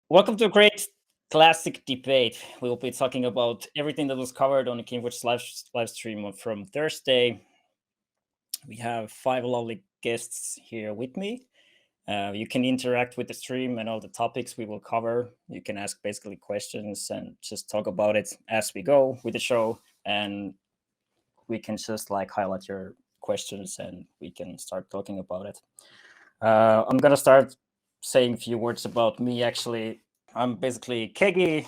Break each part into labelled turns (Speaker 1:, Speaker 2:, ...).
Speaker 1: Welcome to a great classic debate. We will be talking about everything that was covered on the Gameforge live stream from Thursday. We have five lovely guests here with me. You can interact with the stream and all the topics we will cover. You can ask basically questions and just talk about it as we go with the show. And we can just like highlight your questions and we can start talking about it. I'm going to start saying a few words about me actually. I'm basically Kegi.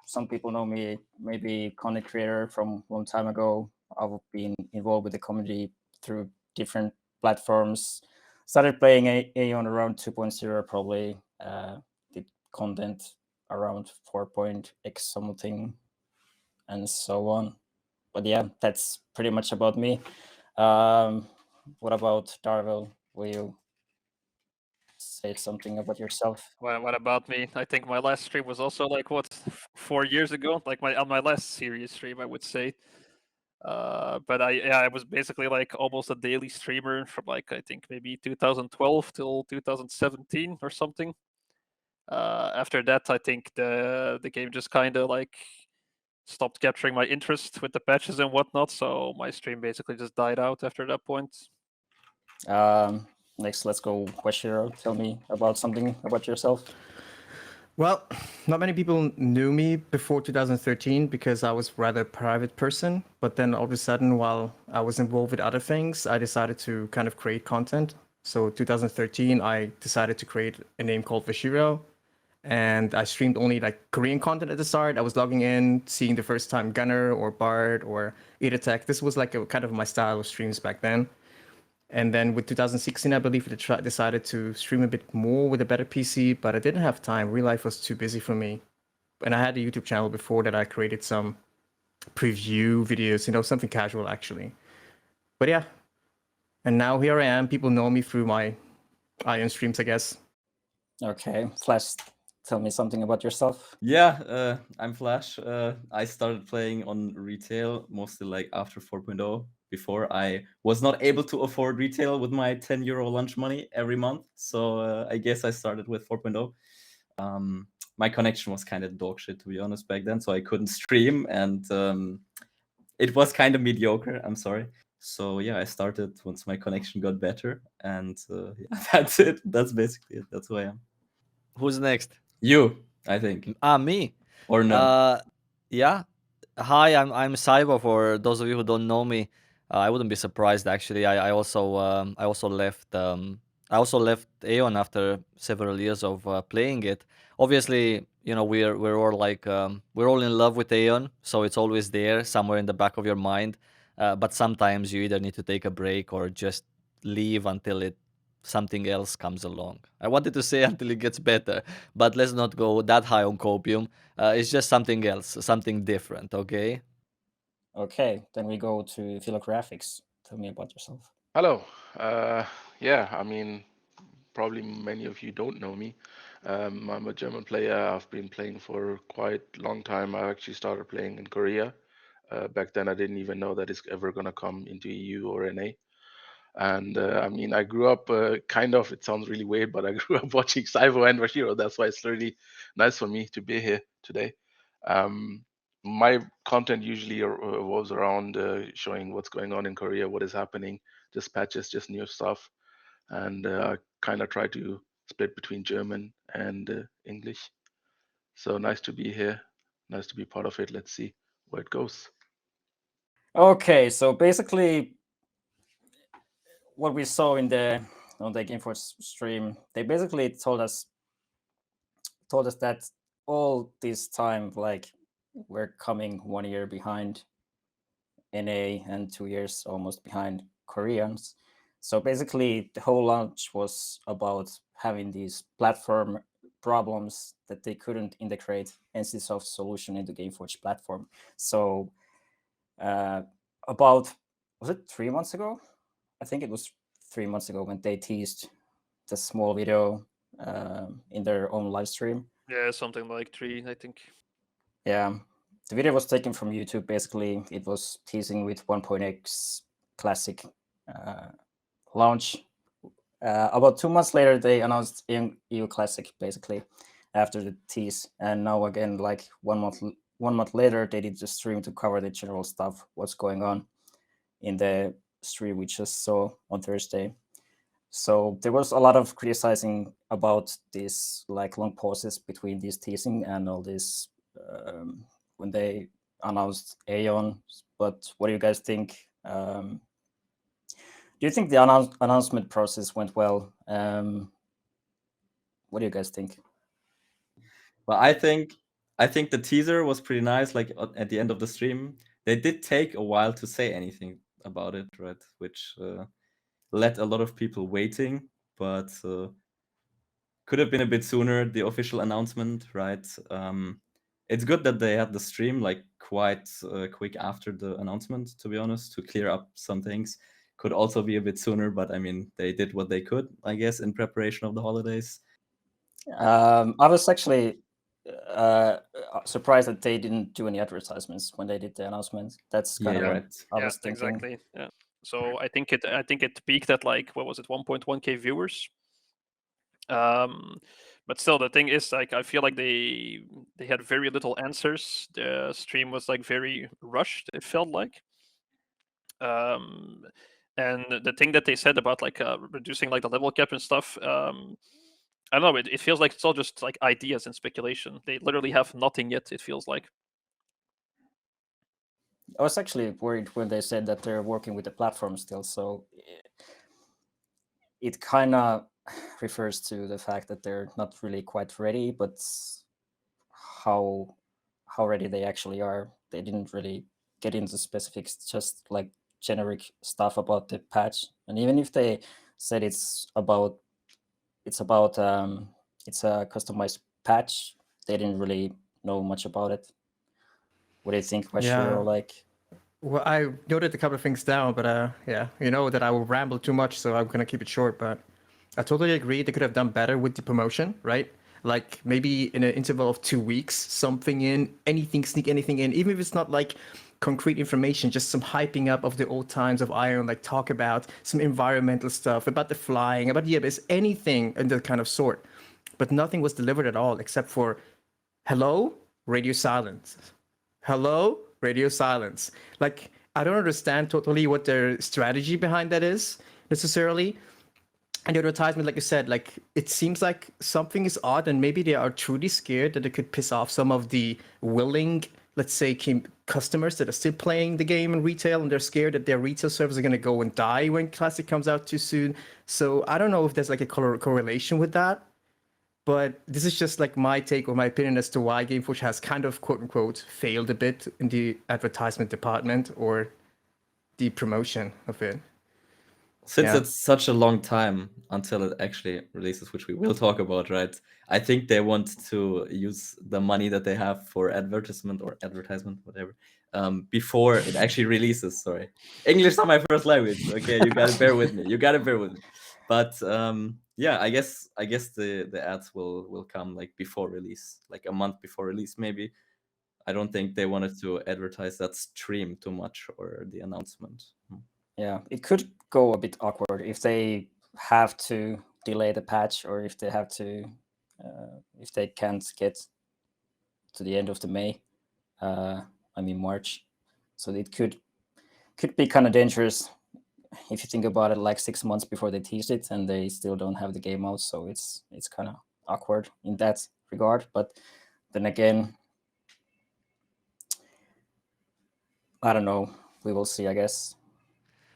Speaker 1: Some people know me, maybe content creator from a long time ago. I've been involved with the community through different platforms. Started playing Aion around 2.0 probably. Did content around 4.x something and so on. But yeah, that's pretty much about me. What about Darvylle? Will you say something about yourself?
Speaker 2: What about me? I think my last stream was also like what 4 years ago, like my last serious stream, I would say. But I was basically like almost a daily streamer from like I think maybe 2012 till 2017 or something. After that, I think the game just kind of like stopped capturing my interest with the patches and whatnot. So my stream basically just died out after that point.
Speaker 1: Next, let's go Vashiro. Tell me about something about yourself.
Speaker 3: Well, not many people knew me before 2013 because I was rather a private person. But then all of a sudden, while I was involved with other things, I decided to kind of create content. So 2013, I decided to create a name called Vashiro. And I streamed only like Korean content at the start. I was logging in, seeing the first time Gunner or Bard or Tech. This was like a kind of my style of streams back then. And then with 2016, I believe I decided to stream a bit more with a better PC, but I didn't have time. Real life was too busy for me. And I had a YouTube channel before that I created some preview videos, something casual actually. But yeah. And now here I am. People know me through my Aion streams, I guess.
Speaker 1: Okay, Flash, tell me something about yourself.
Speaker 4: Yeah, I'm Flash. I started playing on retail mostly like after 4.0. Before I was not able to afford retail with my 10 euro lunch money every month. So I guess I started with 4.0. My connection was kind of dog shit, to be honest, back then. So I couldn't stream and it was kind of mediocre. I'm sorry. So yeah, I started once my connection got better. And yeah, that's it. That's basically it. That's who I am.
Speaker 5: Who's next?
Speaker 4: You, I think.
Speaker 5: Me.
Speaker 4: Or no?
Speaker 5: Yeah. Hi, I'm Sywo. For those of you who don't know me, I wouldn't be surprised actually. I also left Aion after several years of playing it. Obviously, we're all like we're all in love with Aion, so it's always there somewhere in the back of your mind. But sometimes you either need to take a break or just leave until something else comes along. I wanted to say until it gets better, but let's not go that high on copium. It's just something else, something different, okay?
Speaker 1: Okay, then we go to Felografix. Tell me about yourself.
Speaker 6: Hello. Yeah, I mean, probably many of you don't know me. I'm a German player. I've been playing for quite a long time. I actually started playing in Korea. Back then, I didn't even know that it's ever going to come into EU or NA. And I mean, I grew up kind of, it sounds really weird, but I grew up watching Sywo and Vashiro. That's why it's really nice for me to be here today. My content usually revolves around showing what's going on in Korea, what is happening, just patches, just new stuff. And I kind of try to split between German and English. So nice to be here. Nice to be part of it. Let's see where it goes.
Speaker 1: Okay, so basically, what we saw on the Gameforge stream, they basically told us that all this time, like, we're coming 1 year behind NA and 2 years almost behind Koreans. So basically, the whole launch was about having these platform problems that they couldn't integrate NCSoft solution into Gameforge platform. So about, was it 3 months ago? I think it was 3 months ago when they teased the small video in their own live stream.
Speaker 2: Yeah, something like 3, I think.
Speaker 1: Yeah, the video was taken from YouTube. Basically, it was teasing with 1.x classic launch. About 2 months later, they announced EU Classic, basically. after the tease, and now again, like 1 month later, they did the stream to cover the general stuff, what's going on in the stream we just saw on Thursday. So there was a lot of criticizing about these like long pauses between this teasing and all this when they announced Aion. But what do you guys think? Do you think the announcement process went well? What do you guys think?
Speaker 4: Well, I think the teaser was pretty nice. Like at the end of the stream, they did take a while to say anything about it, right? Which led a lot of people waiting, but could have been a bit sooner. The official announcement, right? It's good that they had the stream like quite quick after the announcement. To be honest, to clear up some things. Could also be a bit sooner, but I mean, they did what they could, I guess, in preparation of the holidays.
Speaker 1: I was actually surprised that they didn't do any advertisements when they did the announcement. That's kind
Speaker 4: Yeah,
Speaker 1: of what
Speaker 4: right.
Speaker 1: I was thinking.
Speaker 2: Exactly. Yeah. So I think it peaked at like, what was it, 1.1k viewers. But still, the thing is, like, I feel like they had very little answers. The stream was like very rushed, it felt like. And the thing that they said about like reducing like the level cap and stuff, I don't know. It feels like it's all just like ideas and speculation. They literally have nothing yet, it feels like.
Speaker 1: I was actually worried when they said that they're working with the platform still. So it kind of refers to the fact that they're not really quite ready, but how ready they actually are. They didn't really get into specifics, just like generic stuff about the patch. And even if they said it's a customized patch, they didn't really know much about it. What do you think, Vashiro?
Speaker 3: Yeah.
Speaker 1: Like,
Speaker 3: Well, I noted a couple of things down, but yeah, you know that I will ramble too much, so I'm gonna keep it short. But I totally agree. They could have done better with the promotion, right? Like maybe in an interval of 2 weeks, something in, sneak anything in, even if it's not like concrete information, just some hyping up of the old times of Aion, like talk about some environmental stuff, about the flying, about the abyss, anything in that kind of sort. But nothing was delivered at all except for hello, radio silence. Hello, radio silence. Like, I don't understand totally what their strategy behind that is necessarily. And the advertisement, like you said, like it seems like something is odd, and maybe they are truly scared that it could piss off some of the willing, let's say, customers that are still playing the game in retail, and they're scared that their retail servers are going to go and die when Classic comes out too soon. So I don't know if there's like a correlation with that. But this is just like my take or my opinion as to why Gameforge has kind of quote unquote failed a bit in the advertisement department or the promotion of it.
Speaker 4: Since it's such a long time until it actually releases, which we will talk about, right? I think they want to use the money that they have for advertisement, whatever, before it actually releases. Sorry, English is not my first language. Okay, you gotta bear with me. But yeah, I guess the ads will come like before release, like a month before release, maybe. I don't think they wanted to advertise that stream too much or the announcement.
Speaker 1: yeah, it could go a bit awkward if they have to delay the patch, or if they have to, if they can't get to the end of the May, March. So it could be kind of dangerous if you think about it, like 6 months before they teased it and they still don't have the game out. So it's kind of awkward in that regard. But then again, I don't know. We will see, I guess.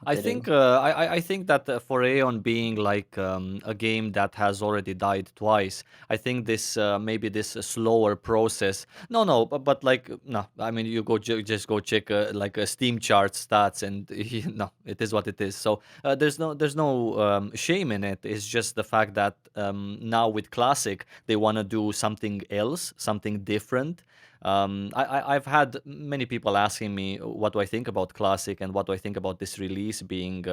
Speaker 5: I think I think that for Aion being like a game that has already died twice, I think this maybe this slower process. No, but like no, I mean you just go check like a Steam chart stats, and no, it is what it is. So there's no shame in it. It's just the fact that now with Classic they want to do something else, something different. I've had many people asking me what do I think about Classic and what do I think about this release being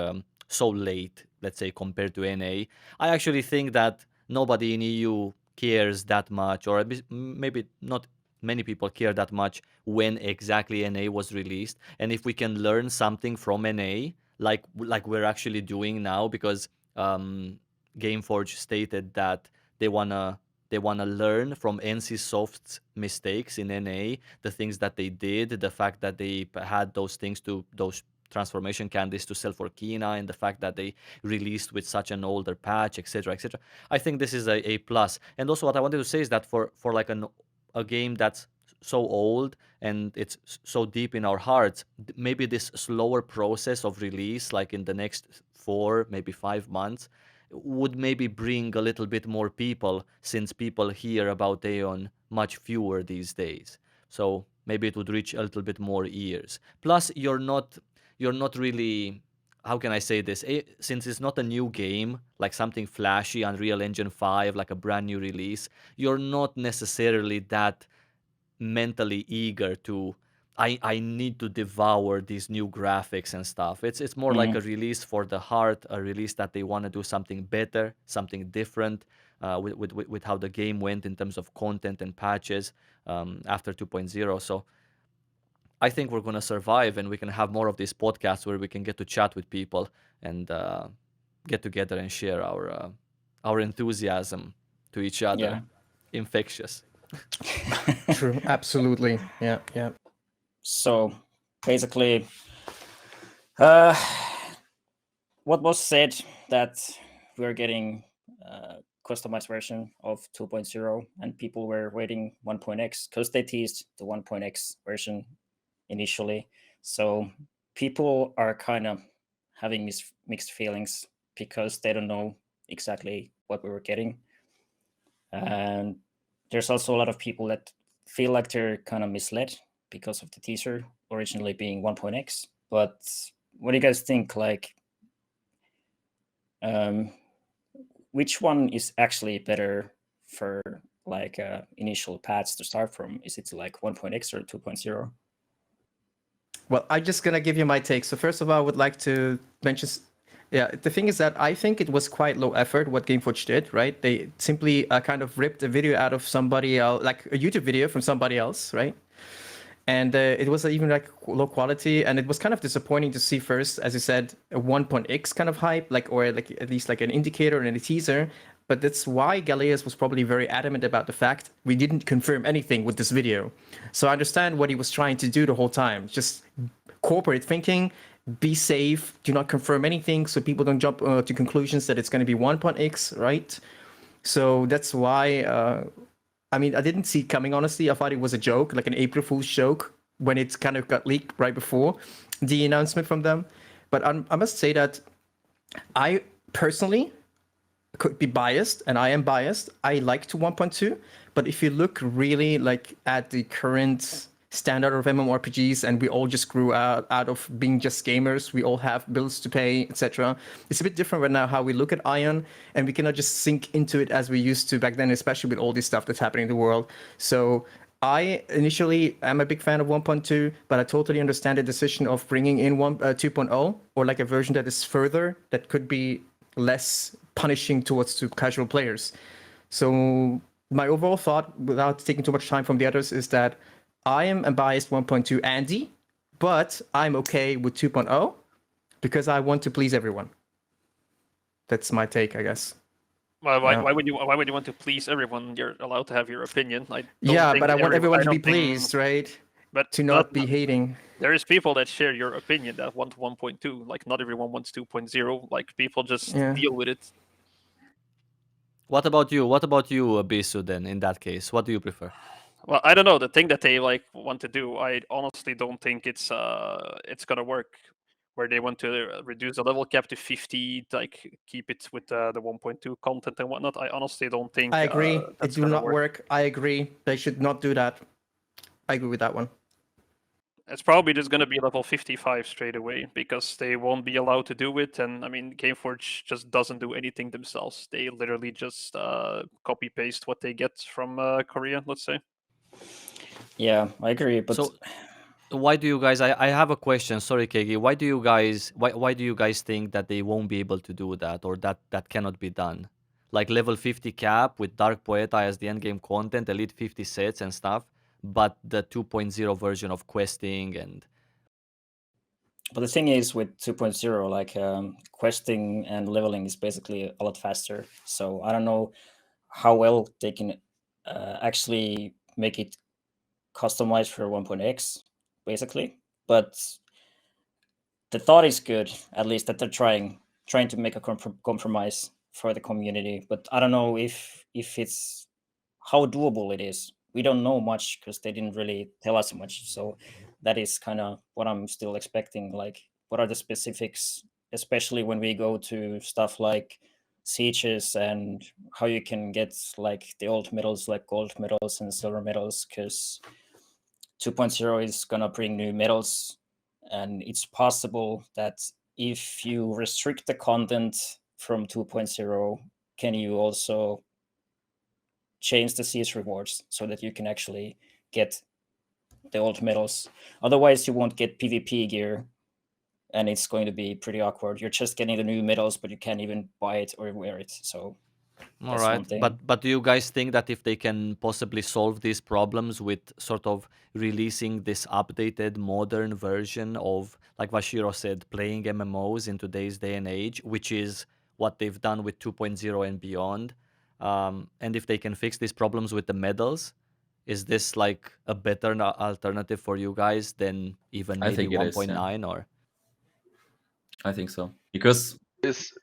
Speaker 5: so late, let's say, compared to NA. I actually think that nobody in EU cares that much, or maybe not many people care that much when exactly NA was released. And if we can learn something from NA, like we're actually doing now, because Gameforge stated that they want to They want to learn from NCSoft's mistakes in NA, the things that they did, the fact that they had those transformation candies to sell for kinah, and the fact that they released with such an older patch, etc., etc. I think this is a plus. And also what I wanted to say is that for like a game that's so old and it's so deep in our hearts, maybe this slower process of release, like in the next 4, maybe 5 months, would maybe bring a little bit more people, since people hear about Aion much fewer these days. So maybe it would reach a little bit more ears. Plus, you're not really, how can I say this? Since it's not a new game, like something flashy, Unreal Engine 5, like a brand new release, you're not necessarily that mentally eager to I need to devour these new graphics and stuff. It's more like a release for the heart, a release that they want to do something better, something different with how the game went in terms of content and patches after 2.0. So I think we're going to survive, and we can have more of these podcasts where we can get to chat with people and get together and share our enthusiasm to each other.
Speaker 1: Yeah.
Speaker 5: Infectious.
Speaker 3: True, absolutely. Yeah, yeah.
Speaker 1: So basically, what was said that we're getting customized version of 2.0, and people were waiting 1.x because they teased the 1.x version initially. So people are kind of having mixed feelings because they don't know exactly what we were getting. And there's also a lot of people that feel like they're kind of misled because of the teaser originally being 1.x. But what do you guys think? Like, which one is actually better for like initial paths to start from? Is it like 1.x or 2.0?
Speaker 3: Well, I'm just gonna give you my take. So first of all, I would like to mention, the thing is that I think it was quite low effort what Gameforge did, right? They simply kind of ripped a video out of somebody else, like a YouTube video from somebody else, right? And it was even like low quality, and it was kind of disappointing to see first, as you said, a 1.x kind of hype, like, or like at least like an indicator and a teaser. But that's why Elyos was probably very adamant about the fact we didn't confirm anything with this video. So I understand what he was trying to do the whole time. Just corporate thinking, be safe, do not confirm anything so people don't jump to conclusions that it's going to be 1.x, right? So that's why, I mean, I didn't see it coming, honestly. I thought it was a joke, like an April Fool's joke, when it kind of got leaked right before the announcement from them. But I must say that I personally could be biased, and I am biased. I like to 1.2, but if you look really like at the current standard of MMORPGs, and we all just grew out of being just gamers, we all have bills to pay, etc. It's a bit different right now how we look at Aion, and we cannot just sink into it as we used to back then, especially with all this stuff that's happening in the world. So I initially am a big fan of 1.2, but I totally understand the decision of bringing in 2.0, or like a version that is further, that could be less punishing towards to casual players. So my overall thought, without taking too much time from the others, is that I am a biased 1.2 Andy, but I'm okay with 2.0 because I want to please everyone. That's my take, I guess.
Speaker 2: Well, why would you want to please everyone? You're allowed to have your opinion. But
Speaker 3: I want everyone to be pleased, right?
Speaker 2: But
Speaker 3: to not be hating.
Speaker 2: There is people that share your opinion that want 1.2. Like, not everyone wants 2.0. Like, people just deal with it.
Speaker 5: What about you? What about you, Bisu, then, in that case? What do you prefer?
Speaker 2: Well, I don't know. The thing that they want to do, I honestly don't think it's gonna work. Where they want to reduce the level cap to 50, like keep it with the 1.2 content and whatnot. I honestly don't think.
Speaker 3: I agree.
Speaker 2: That's
Speaker 3: it do not
Speaker 2: work.
Speaker 3: work. I agree. They should not do that. I agree with that one.
Speaker 2: It's probably just going to be level 55 straight away because they won't be allowed to do it. And I mean, Gameforge just doesn't do anything themselves. They literally just copy paste what they get from Korea, let's say.
Speaker 1: Yeah, I agree. But
Speaker 5: so, why do you guys? I have a question. Sorry, Kegi. Why do you guys think that they won't be able to do that, or that cannot be done? Like level 50 cap with Dark Poeta as the endgame content, Elite 50 sets and stuff, but the 2.0 version of questing and.
Speaker 1: But the thing is, with 2.0, like questing and leveling is basically a lot faster. So I don't know how well they can actually make it customized for 1.x, basically. But the thought is good, at least that they're trying to make a compromise for the community. But I don't know if it's how doable it is. We don't know much because they didn't really tell us much. So that is kind of what I'm still expecting. Like, what are the specifics, especially when we go to stuff like sieges and how you can get like the old medals, like gold medals and silver medals, because 2.0 is gonna bring new medals, and it's possible that if you restrict the content from 2.0, can you also change the CS rewards so that you can actually get the old medals? Otherwise, you won't get PvP gear, and it's going to be pretty awkward. You're just getting the new medals, but you can't even buy it or wear it. So
Speaker 5: All
Speaker 1: that's
Speaker 5: right,
Speaker 1: one thing.
Speaker 5: but do you guys think that if they can possibly solve these problems with sort of releasing this updated modern version of, like Vashiro said, playing MMOs in today's day and age, which is what they've done with 2.0 and beyond, and if they can fix these problems with the medals, is this like a better alternative for you guys than even
Speaker 4: I
Speaker 5: maybe
Speaker 4: think it is,
Speaker 5: 1.9 or?
Speaker 4: I think so. Because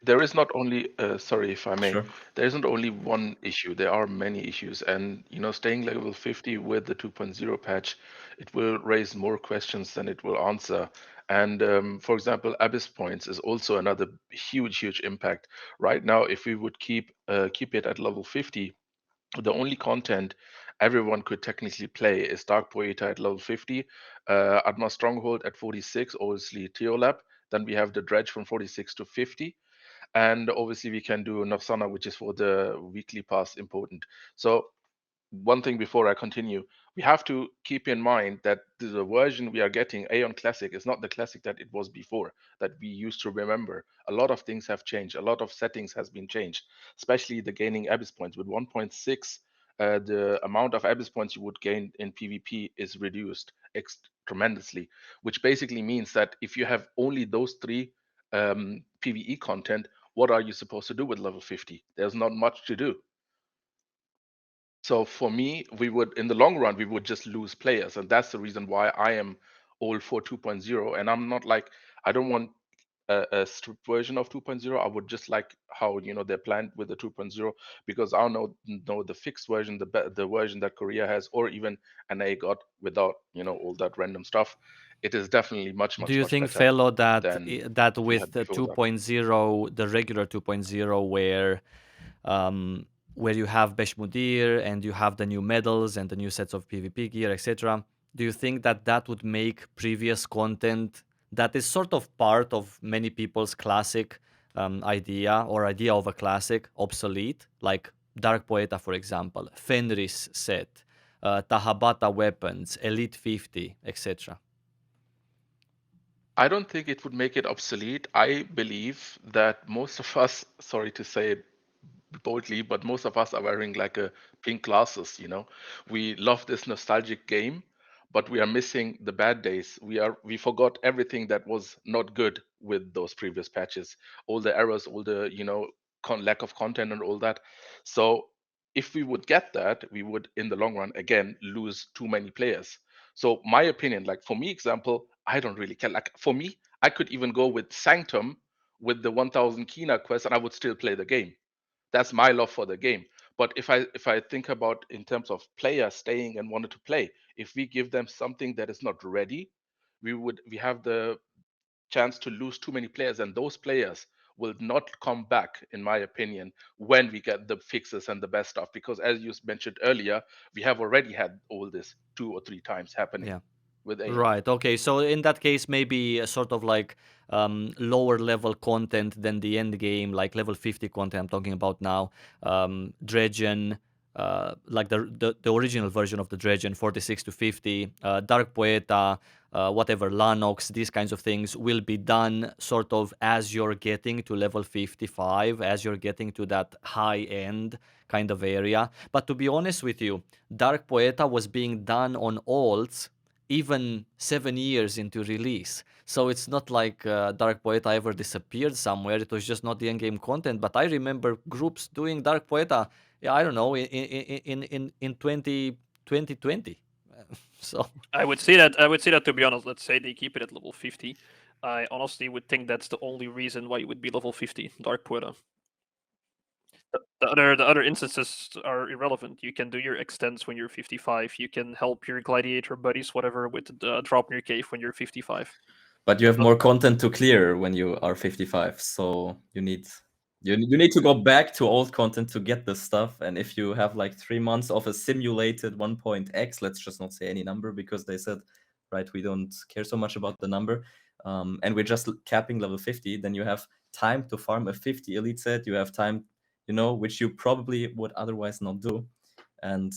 Speaker 6: There is not only sorry if I may,
Speaker 4: sure.
Speaker 6: there isn't only one issue. There are many issues, and staying level 50 with the 2.0 patch, it will raise more questions than it will answer. And for example, Abyss points is also another huge impact. Right now, if we would keep it at level 50, the only content everyone could technically play is Dark Poeta at level 50, Atma Stronghold at 46, obviously Teolab. Then we have the Dredge from 46 to 50. And obviously we can do Nafsana, which is for the weekly pass important. So one thing before I continue, we have to keep in mind that the version we are getting, Aion Classic, is not the classic that it was before, that we used to remember. A lot of things have changed. A lot of settings has been changed, especially the gaining Abyss points. With 1.6, the amount of Abyss points you would gain in PvP is reduced tremendously, which basically means that if you have only those three PvE content, what are you supposed to do with level 50? There's not much to do. So for me, we would, in the long run, we would just lose players. And that's the reason why I am all for 2.0. And I'm not like, I don't want a strict version of 2.0. I would just like how, they're planned with the 2.0, because I know the fixed version, the version that Korea has, or even NA got without, all that random stuff. It is definitely much
Speaker 5: Do you
Speaker 6: much
Speaker 5: think,
Speaker 6: better
Speaker 5: Fellow, that
Speaker 6: than
Speaker 5: that
Speaker 6: we
Speaker 5: with
Speaker 6: had before that.
Speaker 5: 2.0, the regular 2.0, where you have Beshmudir and you have the new medals and the new sets of PvP gear, etc., do you think that that would make previous content that is sort of part of many people's classic idea of a classic obsolete, like Dark Poeta, for example, Fenris set, Tahabata weapons, Elite 50, etc.?
Speaker 6: I don't think it would make it obsolete. I believe that most of us, sorry to say it boldly, but most of us are wearing like a pink glasses, We love this nostalgic game, but we are missing the bad days. We forgot everything that was not good with those previous patches, all the errors, all the, lack of content and all that. So if we would get that, we would in the long run again lose too many players. So my opinion, like for me, example, I don't really care. Like for me, I could even go with Sanctum with the 1000 Kina quest and I would still play the game. That's my love for the game. But if I think about in terms of players staying and wanted to play, if we give them something that is not ready, we have the chance to lose too many players, and those players will not come back, in my opinion, when we get the fixes and the best stuff. Because as you mentioned earlier, we have already had all this 2 or 3 times happening
Speaker 5: Yeah.
Speaker 6: with Aion.
Speaker 5: Right. Okay. So in that case, maybe a sort of like lower level content than the end game, like level 50 content I'm talking about now. Dredgen, like the original version of the Dredgen, 46 to 50, Dark Poeta, whatever, Lanox, these kinds of things will be done sort of as you're getting to level 55, as you're getting to that high end kind of area. But to be honest with you, Dark Poeta was being done on alts even 7 years into release. So it's not like Dark Poeta ever disappeared somewhere. It was just not the endgame content. But I remember groups doing Dark Poeta yeah, I don't know, in 2020. So
Speaker 2: I would say that to be honest, let's say they keep it at level 50. I honestly would think that's the only reason why you would be level 50 Dark Quota. The other instances are irrelevant. You can do your extents when you're 55. You can help your gladiator buddies, whatever, with the drop in your cave when you're 55.
Speaker 4: But you have more content to clear when you are 55, so you need to go back to old content to get this stuff. And if you have like 3 months of a simulated 1.x, let's just not say any number because they said, right, we don't care so much about the number, and we're just capping level 50, then you have time to farm a 50 elite set. You have time, which you probably would otherwise not do. And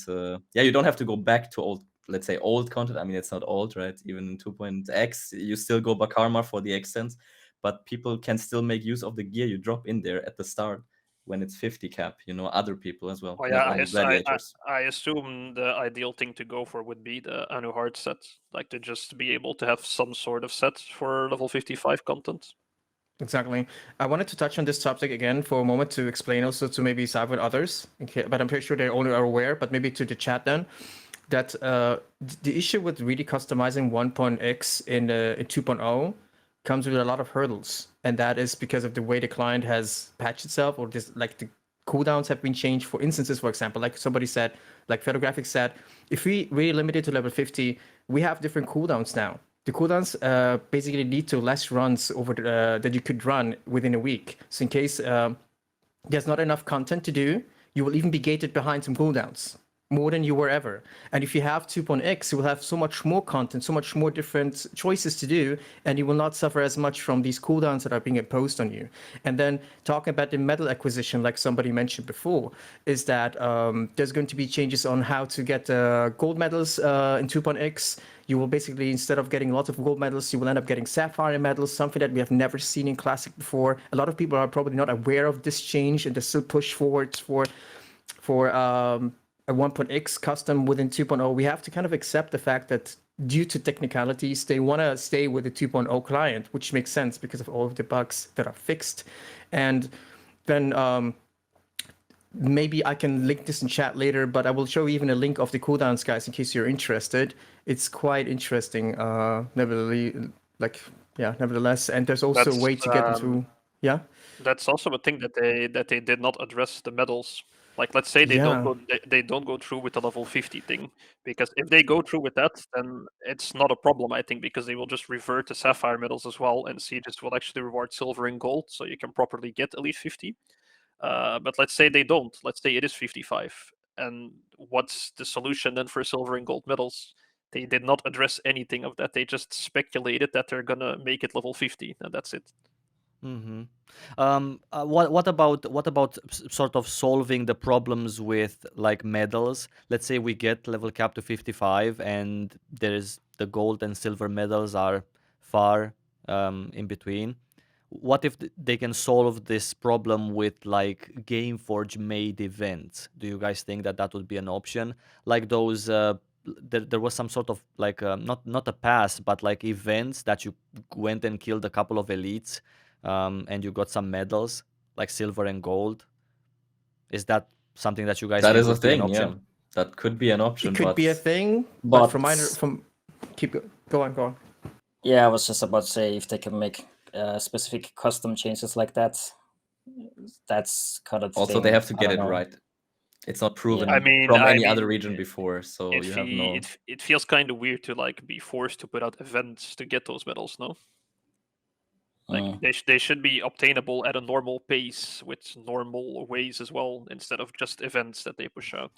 Speaker 4: yeah, you don't have to go back to old, let's say, old content. I mean, it's not old, right? Even in 2.x, you still go Bakarma for the extents, but people can still make use of the gear you drop in there at the start when it's 50 cap, other people as well,
Speaker 2: Oh
Speaker 4: not
Speaker 2: yeah,
Speaker 4: only gladiators.
Speaker 2: I assume the ideal thing to go for would be the Anu Hard set, like to just be able to have some sort of set for level 55 content.
Speaker 3: Exactly. I wanted to touch on this topic again for a moment to explain also to maybe Sywo and others, okay, but I'm pretty sure they only are aware, but maybe to the chat then, that the issue with really customizing 1.x in 2.0 comes with a lot of hurdles. And that is because of the way the client has patched itself, or this, like the cooldowns have been changed for instances, for example, like somebody said, like Felografix said, if we really limit it to level 50, we have different cooldowns now. The cooldowns basically lead to less runs over that you could run within a week. So in case there's not enough content to do, you will even be gated behind some cooldowns, more than you were ever. And if you have 2.x, you will have so much more content, so much more different choices to do, and you will not suffer as much from these cooldowns that are being imposed on you. And then talking about the medal acquisition, like somebody mentioned before, is that there's going to be changes on how to get gold medals in 2.x. You will basically, instead of getting lots of gold medals, you will end up getting sapphire medals, something that we have never seen in Classic before. A lot of people are probably not aware of this change, and they still push forward for a 1.x custom within 2.0. We have to kind of accept the fact that due to technicalities, they want to stay with the 2.0 client, which makes sense because of all of the bugs that are fixed. And then maybe I can link this in chat later, but I will show you even a link of the cooldowns, guys, in case you're interested. It's quite interesting, nevertheless. And there's also a way to get into, yeah?
Speaker 2: That's also a thing that they did not address the medals. Like, let's say they don't go through with the level 50 thing, because if they go through with that, then it's not a problem, I think, because they will just revert to sapphire medals as well, and Sieges will actually reward silver and gold, so you can properly get elite 50. But let's say they don't. Let's say it is 55, and what's the solution then for silver and gold medals? They did not address anything of that. They just speculated that they're gonna make it level 50, and that's it.
Speaker 5: Mm-hmm. What about sort of solving the problems with like medals? Let's say we get level cap to 55, and there's the gold and silver medals are far in between. What if they can solve this problem with like Gameforge made events? Do you guys think that would be an option? Like those, there was some sort of like not a pass, but like events that you went and killed a couple of elites, and you got some medals like silver and gold. Is that something that you guys
Speaker 4: That
Speaker 5: think
Speaker 4: is a
Speaker 5: would be an
Speaker 4: thing,
Speaker 5: option?
Speaker 4: yeah. That could be an option.
Speaker 3: It could be a thing, but go on.
Speaker 1: Yeah, I was just about to say, if they can make specific custom changes like that, that's kind of the
Speaker 4: Also,
Speaker 1: thing.
Speaker 4: they have to
Speaker 1: I
Speaker 4: get
Speaker 1: don't
Speaker 4: it
Speaker 1: know.
Speaker 4: right. It's not proven
Speaker 1: Yeah.
Speaker 4: from any other region before, so you have no.
Speaker 2: It feels kind of weird to like be forced to put out events to get those medals, no? Like they should be obtainable at a normal pace with normal ways as well, instead of just events that they push out.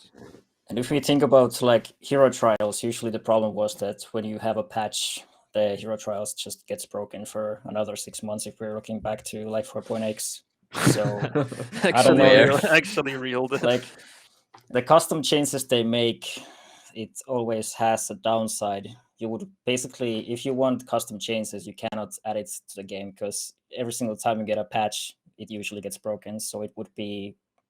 Speaker 1: And if we think about like hero trials, usually the problem was that when you have a patch, the hero trials just gets broken for another 6 months. If we're looking back to like 4.x, so I don't know.
Speaker 2: Actually real.
Speaker 1: Like the custom changes they make, it always has a downside. You would basically, if you want custom changes, you cannot add it to the game, because every single time you get a patch, it usually gets broken. So it would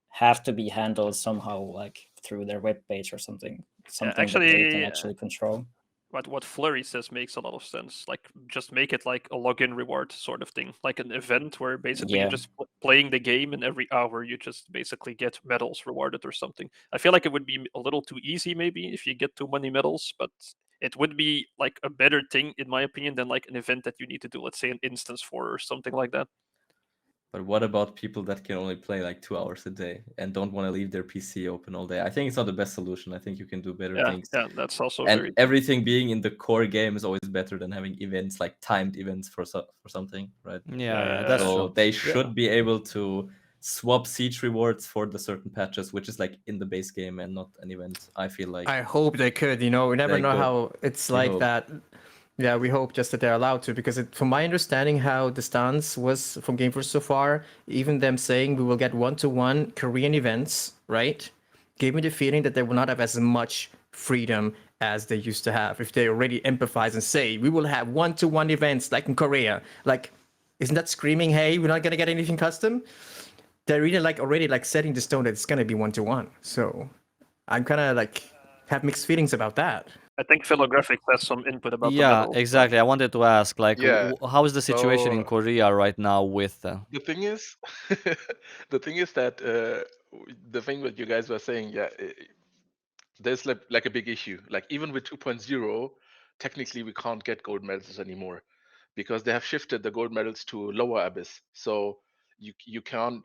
Speaker 1: have to be handled somehow, like through their web page or something that they can actually control.
Speaker 2: What Flurry says makes a lot of sense. Like, just make it like a login reward sort of thing, like an event where basically playing the game, and every hour you just basically get medals rewarded or something. I feel like it would be a little too easy maybe if you get too many medals, but it would be like a better thing in my opinion than like an event that you need to do, let's say an instance for or something like that.
Speaker 4: But what about people that can only play like 2 hours a day and don't want to leave their PC open all day? I think it's not the best solution. I think you can do better things.
Speaker 2: Yeah, that's also
Speaker 4: And
Speaker 2: very
Speaker 4: everything being in the core game is always better than having events, like timed events for something, right?
Speaker 5: Yeah, that's
Speaker 4: So
Speaker 5: true.
Speaker 4: they should be able to swap siege rewards for the certain patches, which is like in the base game and not an event. I feel like
Speaker 3: I hope they could. You know, we never
Speaker 4: They
Speaker 3: know
Speaker 4: could.
Speaker 3: how it's
Speaker 4: We
Speaker 3: like
Speaker 4: hope.
Speaker 3: that. Yeah, we hope just that they're allowed to, because from my understanding, how the stance was from Gameforge so far, even them saying we will get one-to-one Korean events, right, gave me the feeling that they will not have as much freedom as they used to have. If they already empathize and say we will have one-to-one events like in Korea, like, isn't that screaming, hey, we're not gonna get anything custom? They're really like already like setting the stone that it's gonna be one-to-one. So I'm kind of like have mixed feelings about that.
Speaker 2: I think Felografix has some input about the
Speaker 5: Yeah,
Speaker 2: medals.
Speaker 5: exactly. I wanted to ask, like,
Speaker 6: Yeah,
Speaker 5: how is the situation in
Speaker 6: so
Speaker 5: Korea right now with?
Speaker 6: the thing is, the thing is that the thing that you guys were saying, yeah, there's like a big issue. Like even with 2.0, technically we can't get gold medals anymore because they have shifted the gold medals to lower abyss. So you can't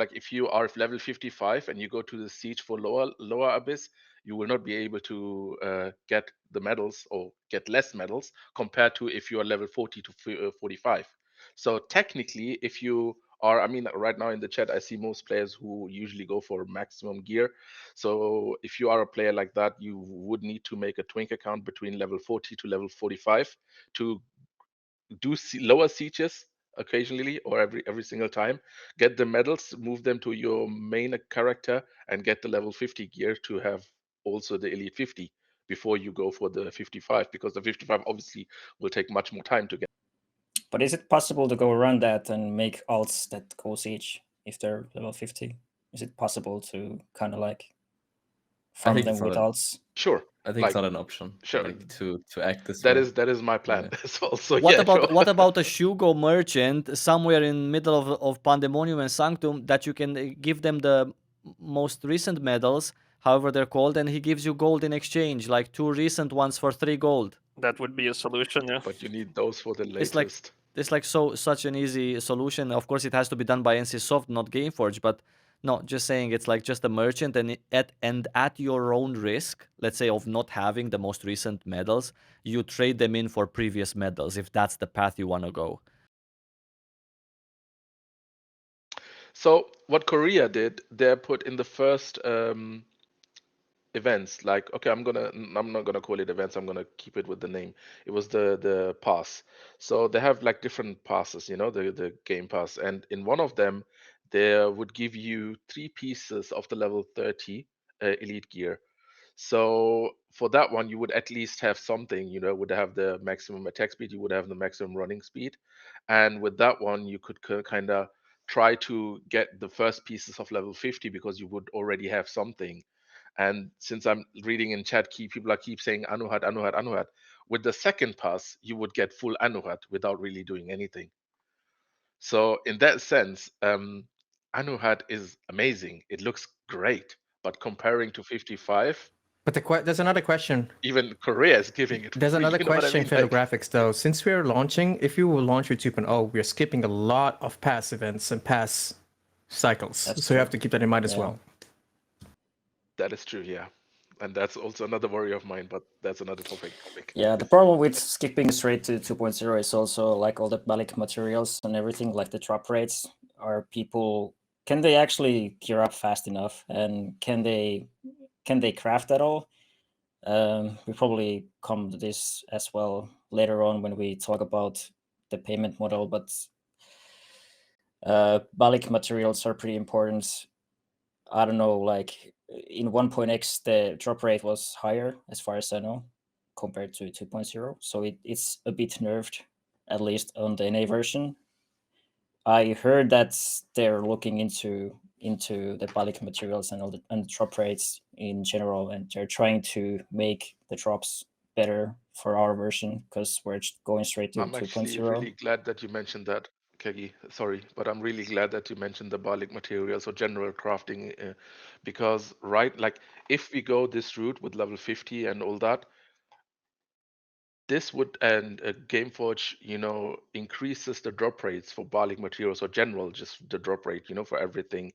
Speaker 6: like if you are level 55 and you go to the siege for lower abyss, you will not be able to get the medals or get less medals compared to if you are level 40 to 45. So technically, if you are, I mean, right now in the chat, I see most players who usually go for maximum gear. So if you are a player like that, you would need to make a twink account between level 40 to level 45 to do lower sieges occasionally or every single time, get the medals, move them to your main character, and get the level 50 gear to have also the elite 50 before you go for the 55, because the 55 obviously will take much more time to get.
Speaker 1: But is it possible to go around that and make alts that go siege if they're level 50? Is it possible to kind of like farm
Speaker 4: think
Speaker 1: them
Speaker 4: it's
Speaker 1: with
Speaker 4: not
Speaker 1: alts?
Speaker 6: Sure.
Speaker 4: I think it's not an option.
Speaker 6: Sure.
Speaker 4: Like to act this
Speaker 6: That
Speaker 4: way.
Speaker 6: is my plan as well. So
Speaker 5: What
Speaker 6: yeah,
Speaker 5: about
Speaker 6: sure.
Speaker 5: what about a Shugo merchant somewhere in middle of Pandemonium and Sanctum that you can give them the most recent medals, however they're called, and he gives you gold in exchange, like 2 recent ones for 3 gold.
Speaker 2: That would be a solution, yeah.
Speaker 6: But you need those for the
Speaker 5: It's like
Speaker 6: latest.
Speaker 5: it's like such an easy solution. Of course, it has to be done by NCSoft, not Gameforge. But no, just saying it's like just a merchant, and at your own risk, let's say of not having the most recent medals, you trade them in for previous medals if that's the path you want to go.
Speaker 6: So what Korea did, they put in the first events, like, okay, I'm not gonna call it events, I'm gonna keep it with the name. It was the pass. So they have like different passes, you know, the game pass, and in one of them they would give you 3 pieces of the level 30 elite gear. So for that one, you would at least have something, you know, would have the maximum attack speed, you would have the maximum running speed, and with that one you could kind of try to get the first pieces of level 50 because you would already have something. And since I'm reading in chat, people are keep saying Anuhat, Anuhat, Anuhat. With the second pass, you would get full Anuhat without really doing anything. So in that sense, Anuhat is amazing. It looks great, but comparing to 55,
Speaker 3: But there's another question.
Speaker 6: even Korea is giving it for
Speaker 3: There's
Speaker 6: free.
Speaker 3: another
Speaker 6: You know what I
Speaker 3: question,
Speaker 6: mean? Like,
Speaker 3: Felografix, though. Since we're launching, if you will launch with 2.0, we're skipping a lot of pass events and pass cycles.
Speaker 1: That's
Speaker 3: So you have
Speaker 1: true.
Speaker 3: to keep that in mind as
Speaker 1: Yeah.
Speaker 3: well.
Speaker 6: that is true, yeah. And that's also another worry of mine, but that's another topic.
Speaker 1: Yeah, the problem with skipping straight to 2.0 is also like all the balik materials and everything, like the drop rates. Are people, can they actually gear up fast enough, and can they craft at all? We probably come to this as well later on when we talk about the payment model, but balik materials are pretty important. I don't know, like in 1.x the drop rate was higher as far as I know compared to 2.0, so it's a bit nerfed, at least on the NA version. I heard that they're looking into the balik materials and all the drop rates in general, and they're trying to make the drops better for our version because we're going straight to
Speaker 6: I'm actually
Speaker 1: 2.0.
Speaker 6: really glad that you mentioned that. Kegi, sorry, but I'm really glad that you mentioned the Balik materials or general crafting, because like if we go this route with level 50 and all that, this would and Gameforge, increases the drop rates for Balik materials or general, just the drop rate, for everything.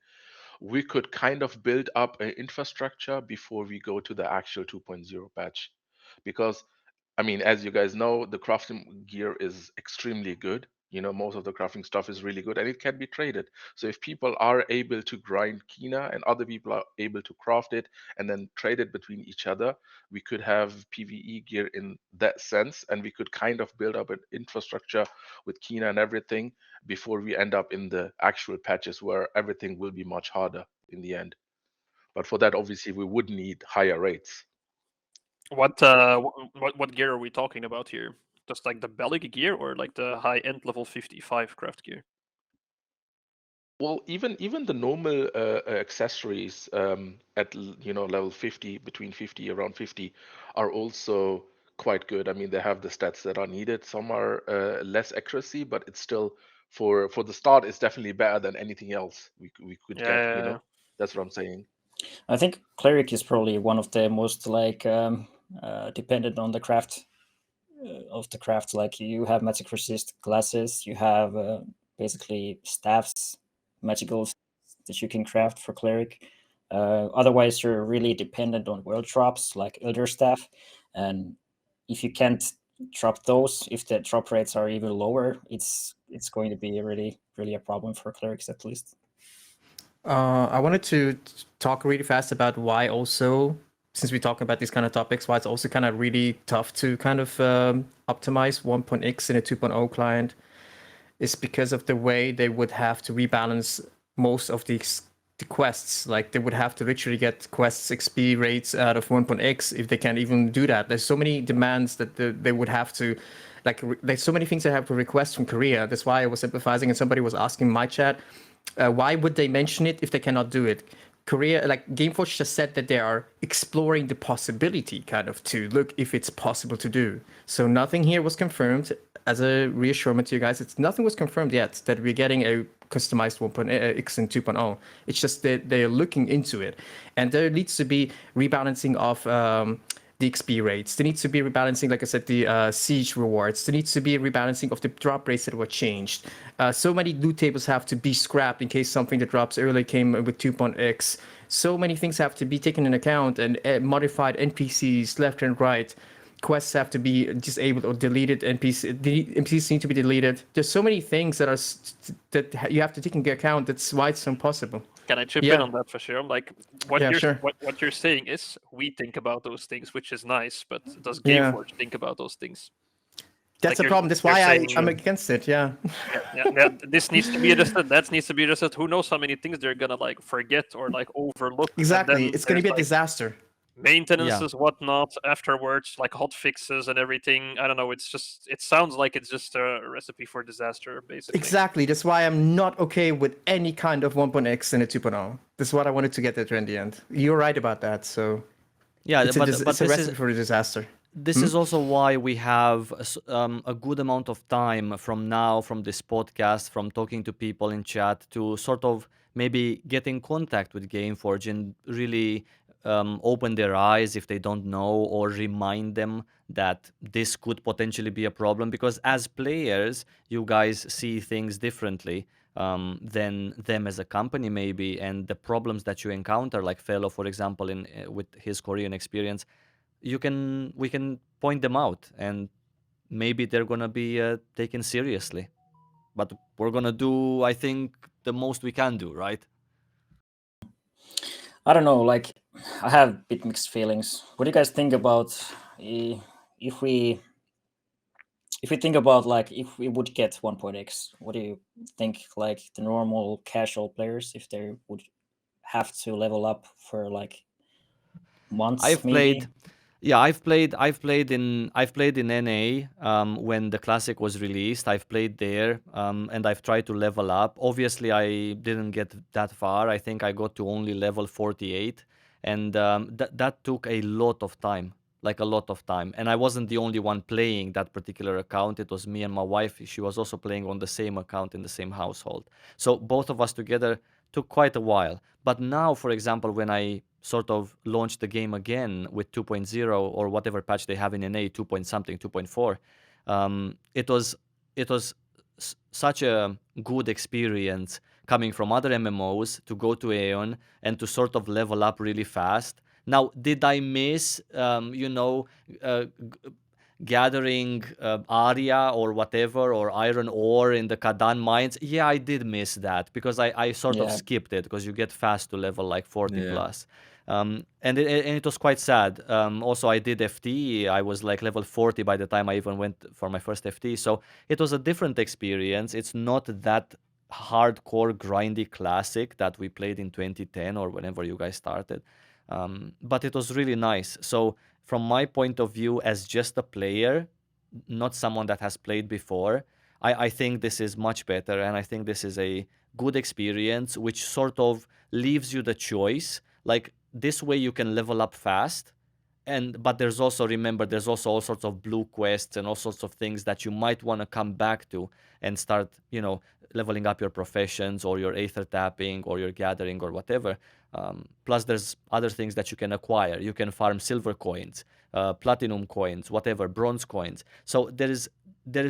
Speaker 6: We could kind of build up an infrastructure before we go to the actual 2.0 patch, because I mean, as you guys know, the crafting gear is extremely good. Most of the crafting stuff is really good and it can be traded. So if people are able to grind Kina and other people are able to craft it and then trade it between each other, we could have PvE gear in that sense, and we could kind of build up an infrastructure with Kina and everything before we end up in the actual patches where everything will be much harder in the end. But for that, obviously, we would need higher rates.
Speaker 2: What gear are we talking about here? Just like the Bellic gear or like the high end level 55 craft gear?
Speaker 6: Well, even the normal accessories at level 50, between 50 around 50, are also quite good. I mean, they have the stats that are needed. Some are less accuracy, but it's still for the start, it's definitely better than anything else we could get.
Speaker 2: Yeah.
Speaker 6: That's what I'm saying.
Speaker 1: I think cleric is probably one of the most like dependent on the craft of the craft. Like you have magic resist glasses, you have basically staffs, magicals that you can craft for cleric. Otherwise, you're really dependent on world drops like elder staff, and if you can't drop those, if the drop rates are even lower, it's going to be really a problem for clerics at least.
Speaker 3: I wanted to talk really fast about why also, since we talk about these kind of topics, why it's also kind of really tough to kind of optimize 1.x in a 2.0 client is because of the way they would have to rebalance most of the quests. Like they would have to literally get quests XP rates out of 1.x if they can't even do that. There's so many demands that they would have to, like there's so many things they have to request from Korea. That's why I was empathizing and somebody was asking my chat, why would they mention it if they cannot do it? Korea, like Gameforge just said that they are exploring the possibility kind of to look if it's possible to do. So nothing here was confirmed. As a reassurance to you guys, nothing was confirmed yet that we're getting a customized 1.x and 2.0. It's just that they're looking into it. And there needs to be rebalancing of the XP rates. There needs to be rebalancing, like I said, the siege rewards. There needs to be a rebalancing of the drop rates that were changed. So many loot tables have to be scrapped in case something that drops early came with 2.x. So many things have to be taken into account and modified NPCs left and right. Quests have to be disabled or deleted. NPCs need to be deleted. There's so many things that that you have to take into account. That's why it's impossible.
Speaker 2: Can I chip in on that, Vashiro? Like what you're saying is we think about those things, which is nice, but does Gameforge think about those things?
Speaker 3: That's a problem. That's why I'm against it. Yeah.
Speaker 2: This needs to be adjusted. That needs to be adjusted. Who knows how many things they're gonna like forget or like overlook?
Speaker 3: Exactly. It's gonna be a disaster.
Speaker 2: Maintenances, whatnot, afterwards, like hot fixes and everything. I don't know. It sounds like it's just a recipe for disaster, basically.
Speaker 3: Exactly. That's why I'm not okay with any kind of 1.x and a 2.0. That's what I wanted to get at in the end. You're right about that. So
Speaker 5: yeah,
Speaker 3: it's a recipe for a disaster.
Speaker 5: This is also why we have a good amount of time from now, from this podcast, from talking to people in chat, to sort of maybe get in contact with Gameforge and really open their eyes if they don't know, or remind them that this could potentially be a problem. Because as players, you guys see things differently than them as a company, maybe, and the problems that you encounter, like Felo, for example, with his Korean experience. We can point them out, and maybe they're gonna be taken seriously. But we're gonna do, I think, the most we can do, right?
Speaker 1: I don't know. Like, I have a bit mixed feelings. What do you guys think about if we think about like if we would get 1.x? What do you think? Like the normal casual players, if they would have to level up for like months. I've
Speaker 5: played in NA when the classic was released. I've played there and I've tried to level up. Obviously, I didn't get that far. I think I got to only level 48, and that took a lot of time. like a lot of time. And I wasn't the only one playing that particular account. It was me and my wife. She was also playing on the same account in the same household. So both of us together took quite a while. But now, for example, when I sort of launched the game again with 2.0 or whatever patch they have in NA, 2 point something, 2.4, it was such a good experience coming from other MMOs to go to Aion and to sort of level up really fast. Now, did I miss, gathering Aria or whatever, or iron ore in the Kadan mines? Yeah, I did miss that because I sort of
Speaker 1: Yeah.
Speaker 5: skipped it because you get fast to level like 40
Speaker 4: Yeah.
Speaker 5: plus. And it was quite sad. Also, I did FT. I was like level 40 by the time I even went for my first FT. So it was a different experience. It's not that hardcore grindy classic that we played in 2010 or whenever you guys started. But it was really nice. So from my point of view as just a player, not someone that has played before, I think this is much better, and I think this is a good experience which sort of leaves you the choice. Like this way you can level up fast, but there's also, remember, there's also all sorts of blue quests and all sorts of things that you might want to come back to and start, leveling up your professions or your aether tapping or your gathering or whatever. Plus there's other things that you can acquire. You can farm silver coins, platinum coins, whatever, bronze coins. So there is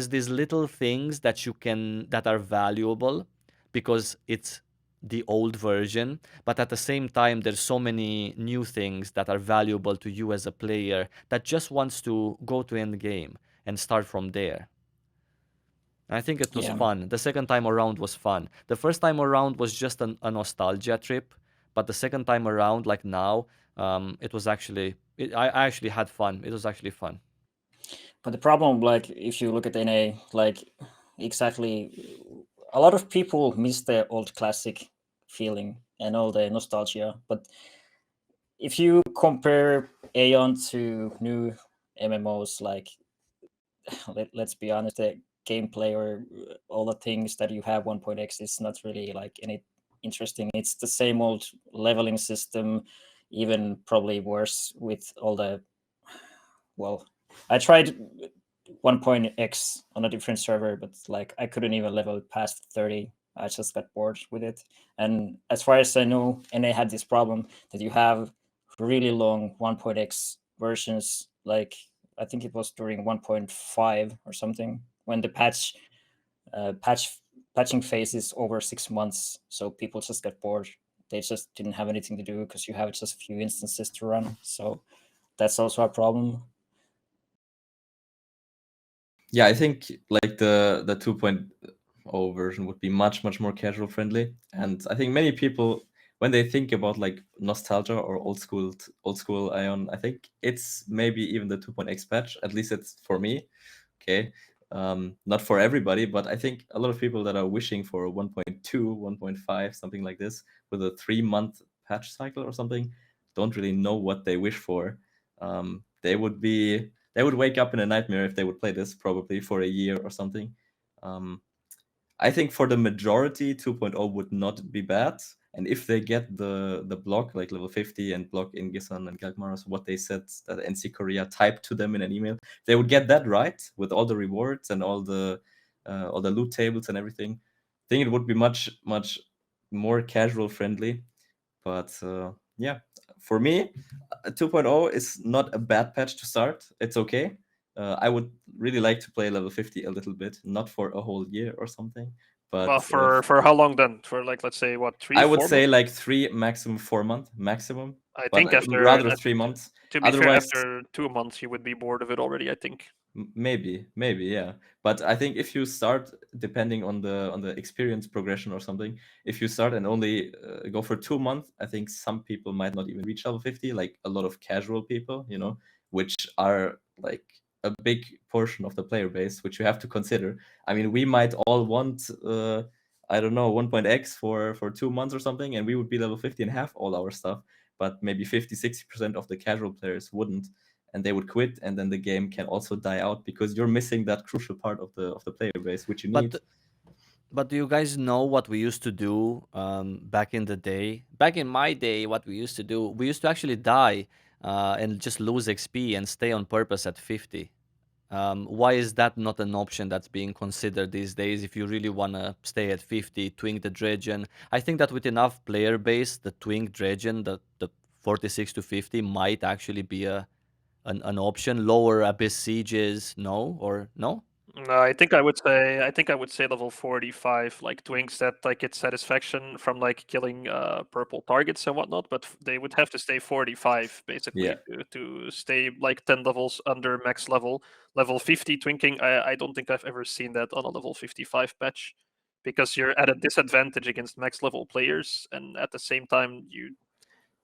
Speaker 5: these little things that are valuable because it's the old version, but at the same time there's so many new things that are valuable to you as a player that just wants to go to end game and start from there. And I think it was fun. The second time around was fun. The first time around was just a nostalgia trip, but the second time around, like now, it was actually I actually had fun. It was actually fun.
Speaker 1: But the problem, like, if you look at NA, like, exactly, a lot of people miss the old classic feeling and all the nostalgia. But if you compare Aion to new MMOs, like, let's be honest, the gameplay or all the things that you have 1.x is not really like any interesting. It's the same old leveling system, even probably worse with all the, well, I tried 1.x on a different server, but like I couldn't even level past 30. I just got bored with it. And as far as I know, NA had this problem that you have really long 1.x versions. Like I think it was during 1.5 or something when the patching phase is over 6 months. So people just got bored. They just didn't have anything to do because you have just a few instances to run. So that's also a problem.
Speaker 4: Yeah, I think like the 2.0 version would be much more casual friendly, and I think many people, when they think about like nostalgia or old school Aion, I think it's maybe even the 2.x patch. At least it's for me. Okay, not for everybody, but I think a lot of people that are wishing for 1.2, 1.5, something like this, with a 3-month patch cycle or something, don't really know what they wish for. They would wake up in a nightmare if they would play this probably for a year or something. I think for the majority, 2.0 would not be bad. And if they get the block, like level 50 and block in Gisan and Galgmaros, what they said that NC Korea typed to them in an email, they would get that right with all the rewards and all the loot tables and everything. I think it would be much more casual friendly. But yeah, for me, 2.0 is not a bad patch to start. It's okay. I would really like to play level 50 a little bit, not for a whole year or something. But
Speaker 2: Well, for how long then? For like, let's say, what, 3?
Speaker 4: I would
Speaker 2: 4
Speaker 4: say
Speaker 2: months?
Speaker 4: like 3, maximum 4 months, maximum.
Speaker 2: I
Speaker 4: But
Speaker 2: think after
Speaker 4: rather 3 months.
Speaker 2: To be fair,
Speaker 4: Otherwise,
Speaker 2: after 2 months, you would be bored of it already. I think.
Speaker 4: maybe, yeah. But I think if you start, depending on the experience progression or something, if you start and only go for 2 months, I think some people might not even reach level 50. Like a lot of casual people, which are like a big portion of the player base, which you have to consider. I mean, we might all want, I don't know, 1.x for 2 months or something, and we would be level 50 and have all our stuff. But maybe 50-60% of the casual players wouldn't, and they would quit, and then the game can also die out because you're missing that crucial part of the player base, which you need.
Speaker 5: But do you guys know what we used to do back in the day? Back in my day, what we used to do, we used to actually die and just lose XP and stay on purpose at 50. Why is that not an option that's being considered these days if you really want to stay at 50, twink the Dredgen? I think that with enough player base, the twink Dredgen, the 46 to 50 might actually be an option. Lower Abyss Sieges, no? Or no?
Speaker 2: No, I think I would say level 45, like twinks that like get satisfaction from like killing purple targets and whatnot, but they would have to stay 45 basically
Speaker 4: Yeah.
Speaker 2: to stay like 10 levels under max level. Level 50 twinking, I don't think I've ever seen that on a level 55 patch, because you're at a disadvantage against max level players, and at the same time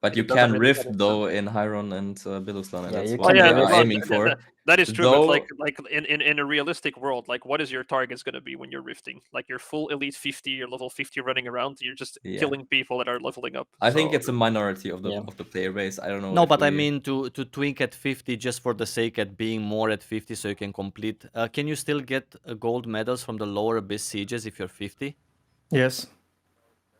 Speaker 4: But you
Speaker 2: it doesn't
Speaker 4: can
Speaker 2: really
Speaker 4: rift
Speaker 2: matter.
Speaker 4: though in Hyron and Biluslan, and
Speaker 1: Yeah,
Speaker 4: that's
Speaker 1: you
Speaker 4: what
Speaker 1: can
Speaker 4: we're
Speaker 1: rift.
Speaker 4: aiming for.
Speaker 2: That is true, but
Speaker 4: Though-
Speaker 2: like in a realistic world, like what is your targets going to be when you're rifting? Like you're full elite 50, you're level 50 running around, you're just
Speaker 4: Yeah.
Speaker 2: killing people that are leveling up.
Speaker 4: I think
Speaker 2: So-
Speaker 4: it's a minority of the
Speaker 1: Yeah.
Speaker 4: of the player base. I don't know.
Speaker 5: No,
Speaker 4: if
Speaker 5: but I
Speaker 4: we-
Speaker 5: mean to twink at 50 just for the sake at being more at 50 so you can complete. Can you still get gold medals from the lower Abyss Sieges if you're 50?
Speaker 3: Yes,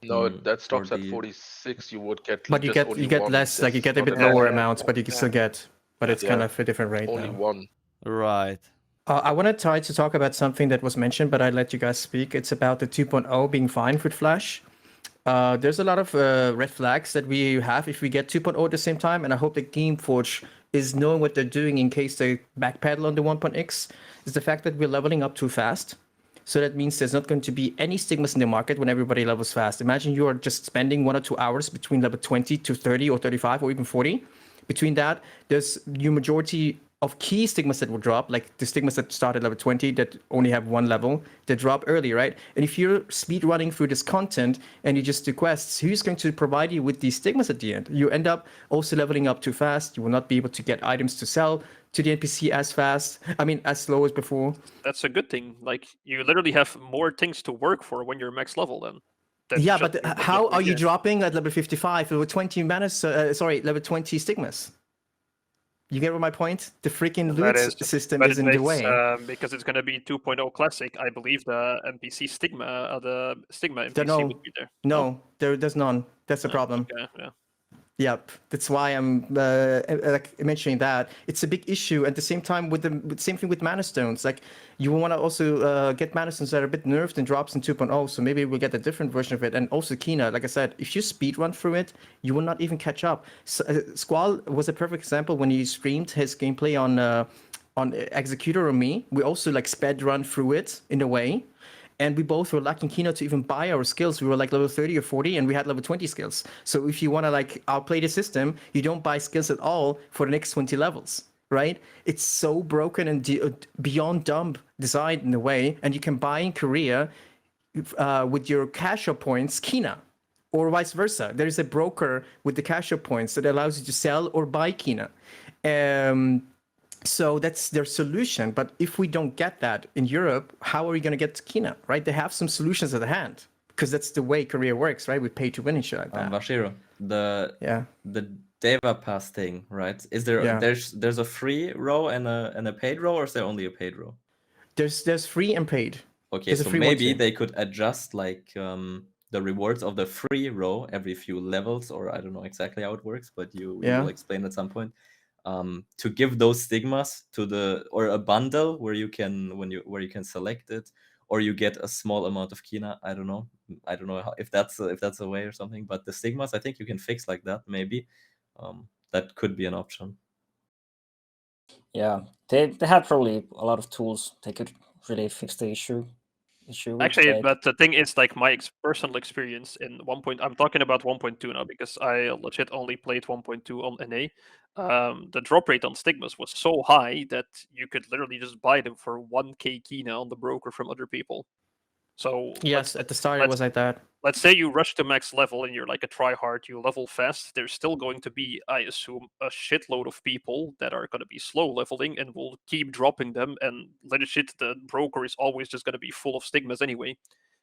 Speaker 6: No,
Speaker 4: Mm,
Speaker 6: that stops
Speaker 4: for
Speaker 6: at
Speaker 4: the-
Speaker 6: 46. You would get
Speaker 3: but you
Speaker 6: just
Speaker 3: get
Speaker 6: only
Speaker 3: you get
Speaker 6: one.
Speaker 3: less, like you
Speaker 6: There's
Speaker 3: get a
Speaker 6: not
Speaker 3: bit
Speaker 6: enough.
Speaker 3: lower
Speaker 2: Yeah,
Speaker 3: amounts, but you can still get. But it's kind
Speaker 6: Yeah.
Speaker 3: of a different rate
Speaker 6: Only
Speaker 3: now.
Speaker 6: one.
Speaker 5: Right.
Speaker 3: I want to try to talk about something that was mentioned, but I let you guys speak. It's about the 2.0 being fine with Flash. There's a lot of red flags that we have if we get 2.0 at the same time, and I hope that Gameforge is knowing what they're doing in case they backpedal on the 1.x. Is the fact that we're leveling up too fast. So that means there's not going to be any stigmas in the market when everybody levels fast. Imagine you are just spending 1 or 2 hours between level 20 to 30 or 35 or even 40. Between that, there's your majority of key stigmas that will drop, like the stigmas that start at level 20 that only have one level, they drop early, right? And if you're speed running through this content and you just do quests, who's going to provide you with these stigmas at the end? You end up also leveling up too fast. You will not be able to get items to sell to the NPC as fast. I mean, as slow as before.
Speaker 2: that's a good thing. Like you literally have more things to work for when you're max level then. than
Speaker 3: Yeah,
Speaker 2: just
Speaker 3: but
Speaker 2: being
Speaker 3: how
Speaker 2: level
Speaker 3: are you
Speaker 2: again.
Speaker 3: dropping at level 55 level 20 mana? Level 20 stigmas. You get my point? The freaking loot system
Speaker 2: but
Speaker 3: is
Speaker 2: it
Speaker 3: in the
Speaker 2: makes,
Speaker 3: way.
Speaker 2: because it's going to be 2.0 classic. I believe the NPC stigma, the stigma NPC
Speaker 3: No,
Speaker 2: would be there.
Speaker 3: no, there's none. That's the problem.
Speaker 2: Okay, yeah.
Speaker 3: Yep, that's why I'm like mentioning that it's a big issue. At the same time, with the same thing with mana stones, like you want to also get mana stones that are a bit nerfed and drops in 2.0. So maybe we'll get a different version of it. And also kinah, like I said, if you speed run through it, you will not even catch up. So, Squall was a perfect example when he streamed his gameplay on Executor or me. We also like sped run through it in a way. And we both were lacking kinah to even buy our skills. We were like level 30 or 40, and we had level 20 skills. So if you want to like outplay the system, you don't buy skills at all for the next 20 levels, right? It's so broken and beyond dumb design in a way. And you can buy in Korea with your cash up points kinah, or vice versa. There is a broker with the cash up points that allows you to sell or buy kinah. So that's their solution. But if we don't get that in Europe, how are we going to get to kinah, right? They have some solutions at hand because that's the way Korea works, right? We pay to win and shit like that.
Speaker 4: Vashiro,
Speaker 3: Yeah.
Speaker 4: the Deva Pass thing, right? Is there
Speaker 3: Yeah.
Speaker 4: there's a free row and a paid row, or is there only a paid row?
Speaker 3: There's free and paid.
Speaker 4: Okay,
Speaker 3: There's a
Speaker 4: so
Speaker 3: free one
Speaker 4: maybe
Speaker 3: too.
Speaker 4: they could adjust like the rewards of the free row every few levels, or I don't know exactly how it works, but you
Speaker 3: Yeah.
Speaker 4: will explain at some point. To give those stigmas to or a bundle where you can can select it, or you get a small amount of kinah. I don't know if that's a way or something. But the stigmas, I think you can fix like that. Maybe that could be an option.
Speaker 1: Yeah, they have probably a lot of tools. They could really fix the issue.
Speaker 2: Actually, but the thing is, like my personal experience in 1. I'm talking about 1.2 now because I legit only played 1.2 on NA. The drop rate on stigmas was so high that you could literally just buy them for 1k kinah on the broker from other people. So
Speaker 3: Yes, at the start it was like that.
Speaker 2: let's say you rush to max level and you're like a tryhard, you level fast. There's still going to be, I assume, a shitload of people that are going to be slow leveling and will keep dropping them. And legit, the broker is always just going to be full of stigmas anyway.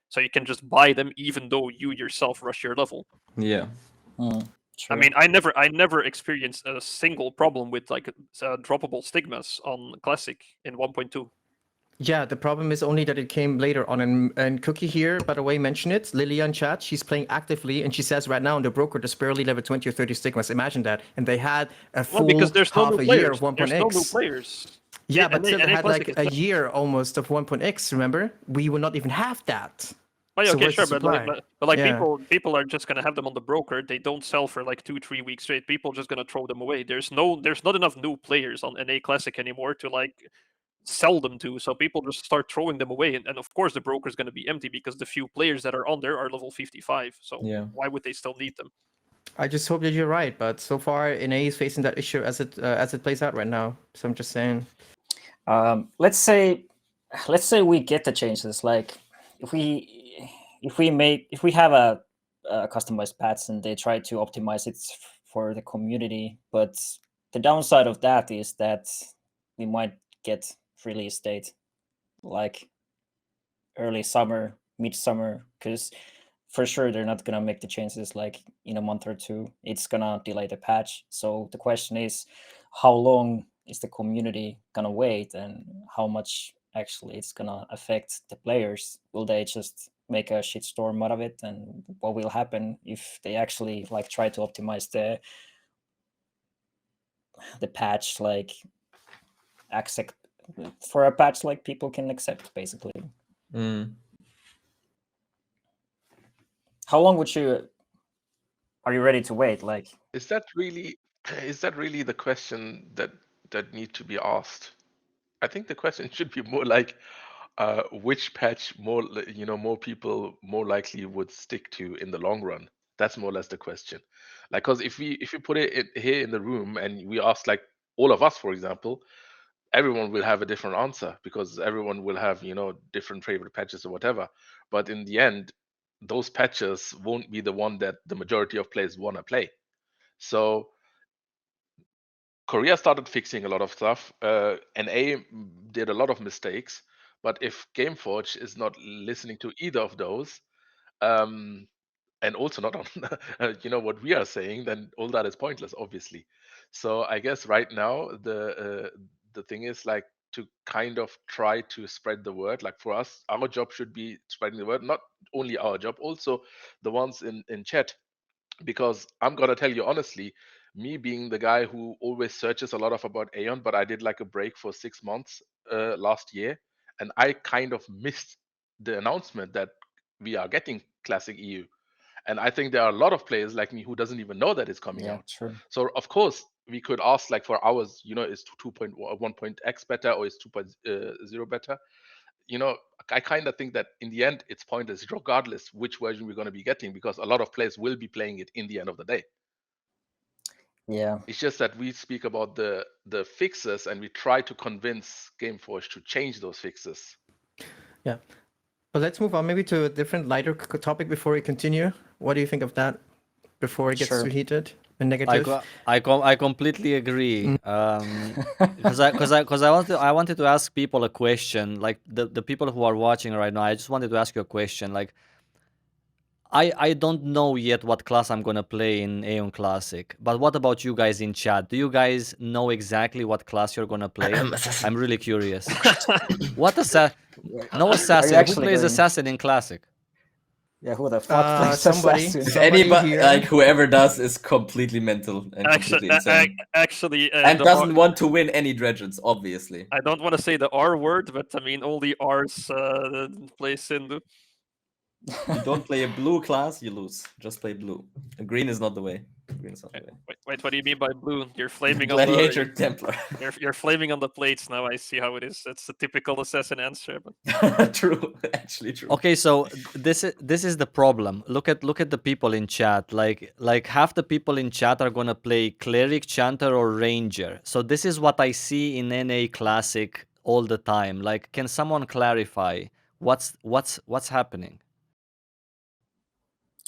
Speaker 2: So you can just buy them even though you yourself rush your level.
Speaker 4: Yeah.
Speaker 2: I mean, I never experienced a single problem with like droppable stigmas on Classic in 1.2.
Speaker 3: Yeah, the problem is only that it came later on. And Cookie here, by the way, mentioned it. Lillian chat, she's playing actively, and she says right now on the broker, there's barely level 20 or 30 stigmas. Imagine that. And they had a
Speaker 2: Well, because
Speaker 3: full
Speaker 2: there's no
Speaker 3: half
Speaker 2: new
Speaker 3: a year
Speaker 2: players.
Speaker 3: of 1.x.
Speaker 2: There's no new players.
Speaker 3: Yeah, but still, they had
Speaker 2: Classic
Speaker 3: like a year almost of 1.x, remember? We will not even have that.
Speaker 2: Oh, yeah,
Speaker 3: So
Speaker 2: okay,
Speaker 3: where's
Speaker 2: sure,
Speaker 3: the
Speaker 2: but like,
Speaker 3: supply?
Speaker 2: but like
Speaker 3: Yeah.
Speaker 2: people are just gonna have them on the broker. They don't sell for like 2-3 weeks straight. People just gonna throw them away. There's not enough new players on NA Classic anymore to like sell them to. So people just start throwing them away, and of course the broker is gonna be empty because the few players that are on there are level 55. So
Speaker 4: Yeah.
Speaker 2: why would they still need them?
Speaker 3: I just hope that you're right, but so far NA is facing that issue as it plays out right now. So I'm just saying.
Speaker 1: Let's say we get the changes. Like if we have a customized patch and they try to optimize it for the community, but the downside of that is that we might get release date like early summer, midsummer, because for sure they're not gonna make the changes like in a month or two. It's gonna delay the patch. So the question is, how long is the community gonna wait, and how much actually it's gonna affect the players? Will they just make a shitstorm out of it, and what will happen if they actually like try to optimize the patch, like accept for a patch like people can accept basically? How long would you are you ready to wait? Like,
Speaker 6: Is that really the question that need to be asked? I think the question should be more like, which patch more more people more likely would stick to in the long run. That's more or less the question. Like, because if we put it here in the room and we ask like all of us, for example, everyone will have a different answer because everyone will have different favorite patches or whatever. But in the end, those patches won't be the one that the majority of players want to play. So Korea started fixing a lot of stuff. NA did a lot of mistakes. But if Gameforge is not listening to either of those, and also not on what we are saying, then all that is pointless, obviously. So I guess right now the thing is like to kind of try to spread the word. Like for us, our job should be spreading the word, not only our job, also the ones in chat. Because I'm gonna tell you honestly, me being the guy who always searches a lot of about Aion, but I did like a break for 6 months last year, and I kind of missed the announcement that we are getting Classic EU. And I think there are a lot of players like me who doesn't even know that it's coming
Speaker 1: yeah,
Speaker 6: out.
Speaker 1: true.
Speaker 6: So of course we could ask like for hours, is 2.1.x better or is 2.0 better? I kind of think that in the end it's pointless, regardless which version we're going to be getting, because a lot of players will be playing it in the end of the day.
Speaker 1: Yeah.
Speaker 6: It's just that we speak about the fixes and we try to convince Gameforge to change those fixes.
Speaker 3: Yeah. But let's move on maybe to a different lighter topic before we continue. What do you think of that before it gets
Speaker 1: Sure.
Speaker 3: too heated and negative?
Speaker 5: I completely agree. Because I wanted to ask people a question, like the people who are watching right now. I just wanted to ask you a question. Like, I don't know yet what class I'm gonna play in Aion Classic, but what about you guys in chat? Do you guys know exactly what class you're gonna play? I'm really curious. What no assassin? Who
Speaker 1: actually
Speaker 5: plays
Speaker 1: going-
Speaker 5: assassin in Classic?
Speaker 1: Yeah, who the fuck plays
Speaker 3: somebody.
Speaker 1: assassin?
Speaker 4: If
Speaker 3: Somebody
Speaker 4: anybody,
Speaker 3: here-
Speaker 4: like whoever does, is completely mental and completely insane, and
Speaker 2: the
Speaker 4: doesn't want to win any dredges, obviously.
Speaker 2: I don't want to say the R word, but I mean only R's play Sindhu.
Speaker 4: You don't play a blue class, you lose. Just play blue. Green is not the way. Green is not the way.
Speaker 2: Wait, what do you mean by blue? You're flaming
Speaker 4: Gladiator
Speaker 2: on the
Speaker 4: Templar.
Speaker 2: you're flaming on the plates now. I see how it is. It's a typical assassin answer. But
Speaker 4: True, actually true.
Speaker 5: Okay, so this is the problem. Look at the people in chat. Like half the people in chat are gonna play cleric, chanter, or ranger. So this is what I see in NA Classic all the time. Like, can someone clarify what's happening?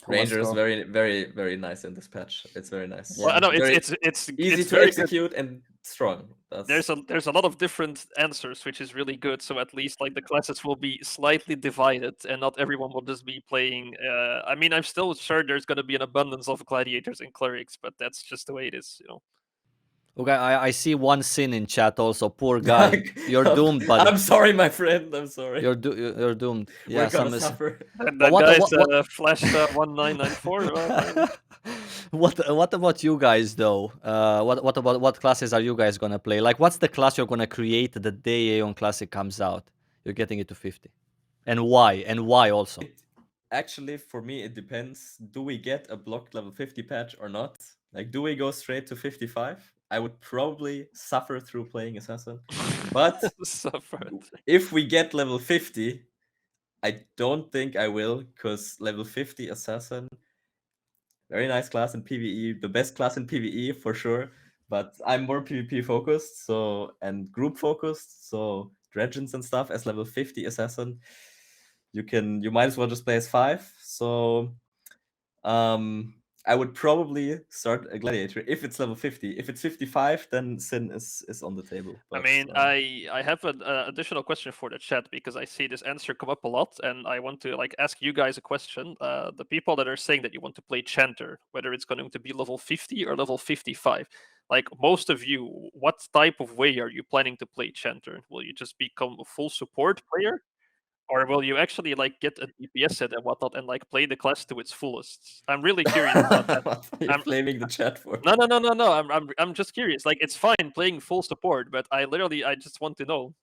Speaker 4: Ranger is
Speaker 1: go?
Speaker 4: very, very, very nice in this patch. It's very nice.
Speaker 1: Yeah.
Speaker 2: well, I know
Speaker 4: Very
Speaker 2: it's
Speaker 4: easy
Speaker 2: it's
Speaker 4: to
Speaker 2: very good.
Speaker 4: execute and strong. That's...
Speaker 2: There's a lot of different answers, which is really good. So at least like the classes will be slightly divided, and not everyone will just be playing. I mean, I'm still sure there's going to be an abundance of gladiators and clerics, but that's just the way it is.
Speaker 5: Okay, I see one sin in chat also. Poor guy. You're doomed, buddy.
Speaker 4: I'm sorry, my friend. I'm sorry.
Speaker 5: You're doomed. Yeah,
Speaker 4: We're gonna
Speaker 5: some is.
Speaker 4: suffer.
Speaker 2: And
Speaker 5: But
Speaker 2: that
Speaker 5: what-
Speaker 2: guy's
Speaker 5: what-
Speaker 2: Flash 1994.
Speaker 5: What about you guys though? What classes are you guys gonna play? Like, what's the class you're gonna create the day Aion Classic comes out? You're getting it to 50, and why? And why also?
Speaker 4: Actually, for me, it depends. Do we get a blocked level 50 patch or not? Like, do we go straight to 55? I would probably suffer through playing Assassin. But
Speaker 2: Suffered.
Speaker 4: if we get level 50, I don't think I will, because level 50 Assassin, very nice class in PvE, the best class in PvE for sure. But I'm more PvP focused, and group focused, so Dredgens and stuff as level 50 Assassin. You might as well just play as 5. So I would probably start a gladiator if it's level 50. If it's 55, then Sin is on the table.
Speaker 2: I
Speaker 4: But,
Speaker 2: mean, I have an additional question for the chat because I see this answer come up a lot, and I want to like ask you guys a question. The people that are saying that you want to play Chanter, whether it's going to be level 50 or level 55, like most of you, what type of way are you planning to play Chanter? Will you just become a full support player? Or will you actually like get a DPS set and whatnot and like play the class to its fullest? I'm really curious about that.
Speaker 4: what are you
Speaker 2: I'm-
Speaker 4: blaming the chat for?
Speaker 2: No. I'm just curious. Like it's fine playing full support, but I just want to know.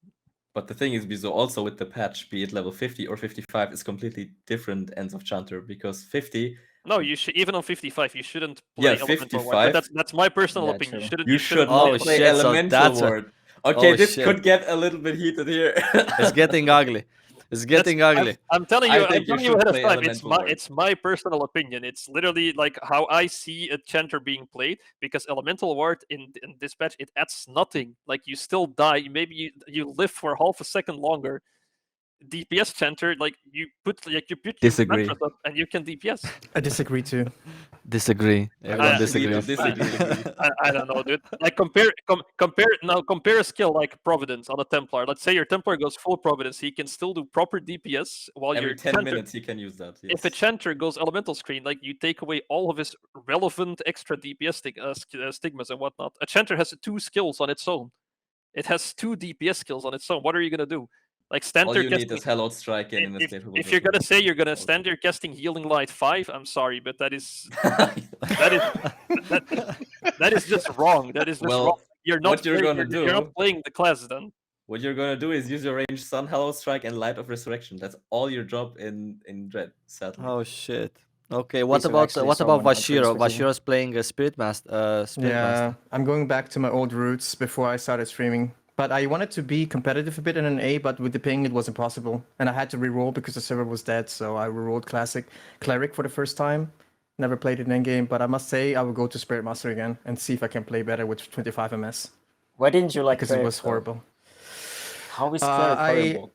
Speaker 4: But the thing is, Bizo, also with the patch, be it level 50 or 55, is completely different ends of Chanter, because 50...
Speaker 2: No, you should even on 55. You shouldn't play
Speaker 4: Yeah,
Speaker 2: Elemental Ward.
Speaker 4: 55.
Speaker 2: But that's my personal
Speaker 1: Yeah,
Speaker 2: opinion.
Speaker 1: true.
Speaker 2: You shouldn't
Speaker 5: Oh,
Speaker 4: not play
Speaker 5: shit, so
Speaker 4: Elemental
Speaker 5: that's
Speaker 4: Ward. Okay,
Speaker 5: Oh,
Speaker 4: this
Speaker 5: shit.
Speaker 4: could get a little bit heated here.
Speaker 5: It's getting ugly. It's getting ugly.
Speaker 2: I'm telling
Speaker 4: I
Speaker 2: you, I'm
Speaker 4: think you
Speaker 2: telling you
Speaker 4: should
Speaker 2: ahead of
Speaker 4: play
Speaker 2: time.
Speaker 4: Elemental Ward.
Speaker 2: It's my personal opinion. It's literally like how I see a Chanter being played. Because Elemental Ward in this patch, it adds nothing. Like you still die. Maybe you live for half a second longer. DPS Chanter, like you put your
Speaker 4: Disagree.
Speaker 2: mantras up and you can DPS.
Speaker 3: I disagree too.
Speaker 5: Disagree. Everyone disagrees.
Speaker 4: Disagree.
Speaker 2: I don't know, dude. Like compare a skill like Providence on a Templar. Let's say your Templar goes full Providence, he can still do proper DPS while
Speaker 4: Every
Speaker 2: your
Speaker 4: 10
Speaker 2: Chanter,
Speaker 4: minutes you can use that. Yes.
Speaker 2: if a Chanter goes Elemental Screen, like you take away all of his relevant extra DPS stigmas and whatnot. A Chanter has 2 skills on its own. It has 2 DPS skills on its own. What are you gonna do? Like stand
Speaker 4: All
Speaker 2: there
Speaker 4: you need is Hellowed Strike and Inescapable.
Speaker 2: if you're gonna say you're gonna stand there casting Healing Light 5, I'm sorry, but that is that is just wrong. That is just
Speaker 4: Well,
Speaker 2: wrong. You're not
Speaker 4: what you're
Speaker 2: playing-
Speaker 4: gonna
Speaker 2: You're
Speaker 4: do-
Speaker 2: not playing the class then.
Speaker 4: What you're gonna do is use your range Sun, Hellowed Strike, and Light of Resurrection. That's all your job in Dread, sadly.
Speaker 5: Oh shit. Okay, what
Speaker 1: These are
Speaker 5: about
Speaker 1: actually
Speaker 5: what about
Speaker 1: someone on Twitch
Speaker 5: Vashiro?
Speaker 1: for TV.
Speaker 5: Vashiro's playing a Spirit Master.
Speaker 3: Yeah, I'm going back to my old roots before I started streaming. But I wanted to be competitive a bit in an A, but with the ping it was impossible. And I had to reroll because the server was dead, so I rerolled Classic Cleric for the first time. Never played it in game, but I must say I will go to Spirit Master again and see if I can play better with 25 MS.
Speaker 1: Why didn't you like
Speaker 3: Because it
Speaker 1: Cleric,
Speaker 3: was
Speaker 1: though?
Speaker 3: horrible.
Speaker 1: How is Cleric horrible?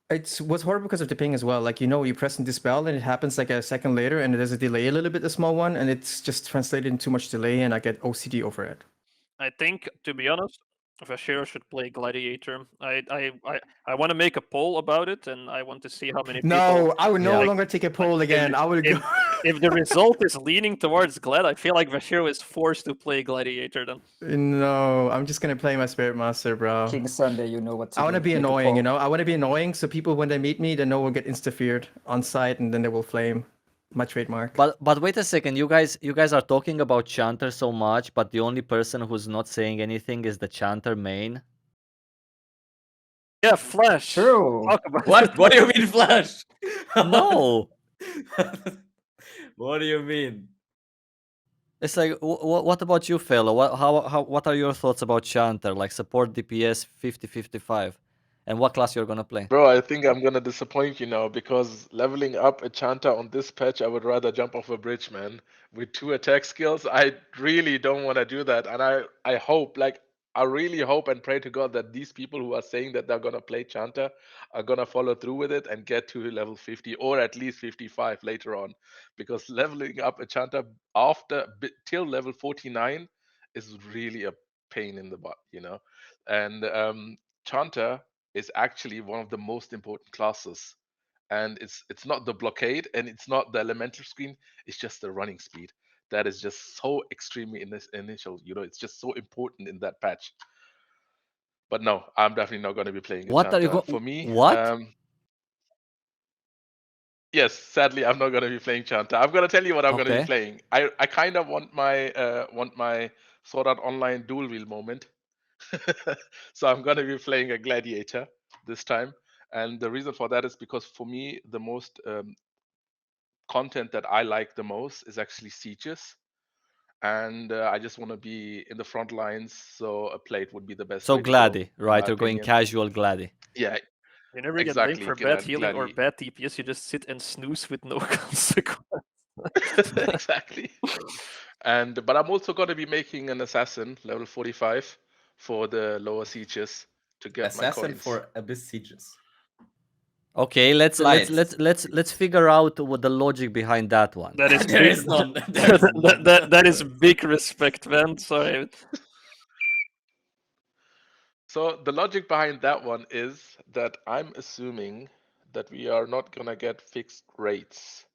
Speaker 3: It was horrible because of the ping as well. Like, you know, you press and dispel and it happens like a second later and there's a delay a little bit, a small one, and it's just translated in too much delay and I get OCD over it.
Speaker 2: I think, to be honest, Vashiro should play Gladiator. I want to make a poll about it, and I want to see how many people.
Speaker 3: No, I would no
Speaker 5: Yeah.
Speaker 3: longer take a poll again. I would go.
Speaker 2: If the result is leaning towards Glad, I feel like Vashiro is forced to play Gladiator then.
Speaker 3: No, I'm just gonna play my Spirit Master, bro.
Speaker 1: King Sunday, you know what to
Speaker 3: I want to
Speaker 1: do.
Speaker 3: be
Speaker 1: Make a
Speaker 3: annoying, you
Speaker 1: poll.
Speaker 3: know? I want to be annoying so people, when they meet me, they know we'll get interfered on site and then they will flame my trademark.
Speaker 5: But wait a second, you guys are talking about Chanter so much, but the only person who's not saying anything is the Chanter main.
Speaker 2: Yeah, Flash.
Speaker 1: True.
Speaker 2: Talk about
Speaker 4: What? What do you mean, Flash?
Speaker 5: No,
Speaker 4: What do you mean?
Speaker 5: it's like what about you, fellow? What are your thoughts about Chanter? Like support DPS 50-55, and what class you're gonna play?
Speaker 6: Bro, I think I'm gonna disappoint you now because leveling up a Chanta on this patch, I would rather jump off a bridge, man. With 2 attack skills, I really don't want to do that. And I hope, like, I really hope and pray to God that these people who are saying that they're gonna play Chanta are gonna follow through with it and get to level 50 or at least 55 later on. Because leveling up a Chanta till level 49 is really a pain in the butt, you know? And Chanta is actually one of the most important classes, and it's not the blockade and it's not the elemental screen, it's just the running speed. that is just so extremely initial. It's just so important in that patch. But no, I'm definitely not going to be playing a
Speaker 5: What are you
Speaker 6: Chanter.
Speaker 5: going?
Speaker 6: For me,
Speaker 5: What?
Speaker 6: yes, sadly, I'm not going to be playing Chanter. I'm going to tell you what I'm going to be
Speaker 5: Okay.
Speaker 6: playing. I kind of want my Sword Art Online dual wheel moment. So I'm going to be playing a gladiator this time, and the reason for that is because for me the most content that I like the most is actually sieges, and I just want to be in the front lines. So a plate would be the best
Speaker 5: So
Speaker 6: way to go,
Speaker 5: Gladi,
Speaker 6: in
Speaker 5: right?
Speaker 6: my
Speaker 5: You're going
Speaker 6: opinion.
Speaker 5: casual Gladi.
Speaker 6: Yeah,
Speaker 2: You never get blamed
Speaker 6: exactly.
Speaker 2: for bad healing or
Speaker 6: Gladi.
Speaker 2: bad DPS. You just sit and snooze with no consequence.
Speaker 6: Exactly. But I'm also going to be making an assassin level 45 for the lower sieges to get my
Speaker 4: Assassin
Speaker 6: coins.
Speaker 4: for Abyss Sieges.
Speaker 5: Okay, let's
Speaker 4: Flights.
Speaker 5: let's figure out what the logic behind that one.
Speaker 2: That is
Speaker 4: There
Speaker 2: big,
Speaker 4: is none. There is none.
Speaker 2: that is big respect, man. Sorry.
Speaker 6: So the logic behind that one is that I'm assuming that we are not gonna get fixed rates.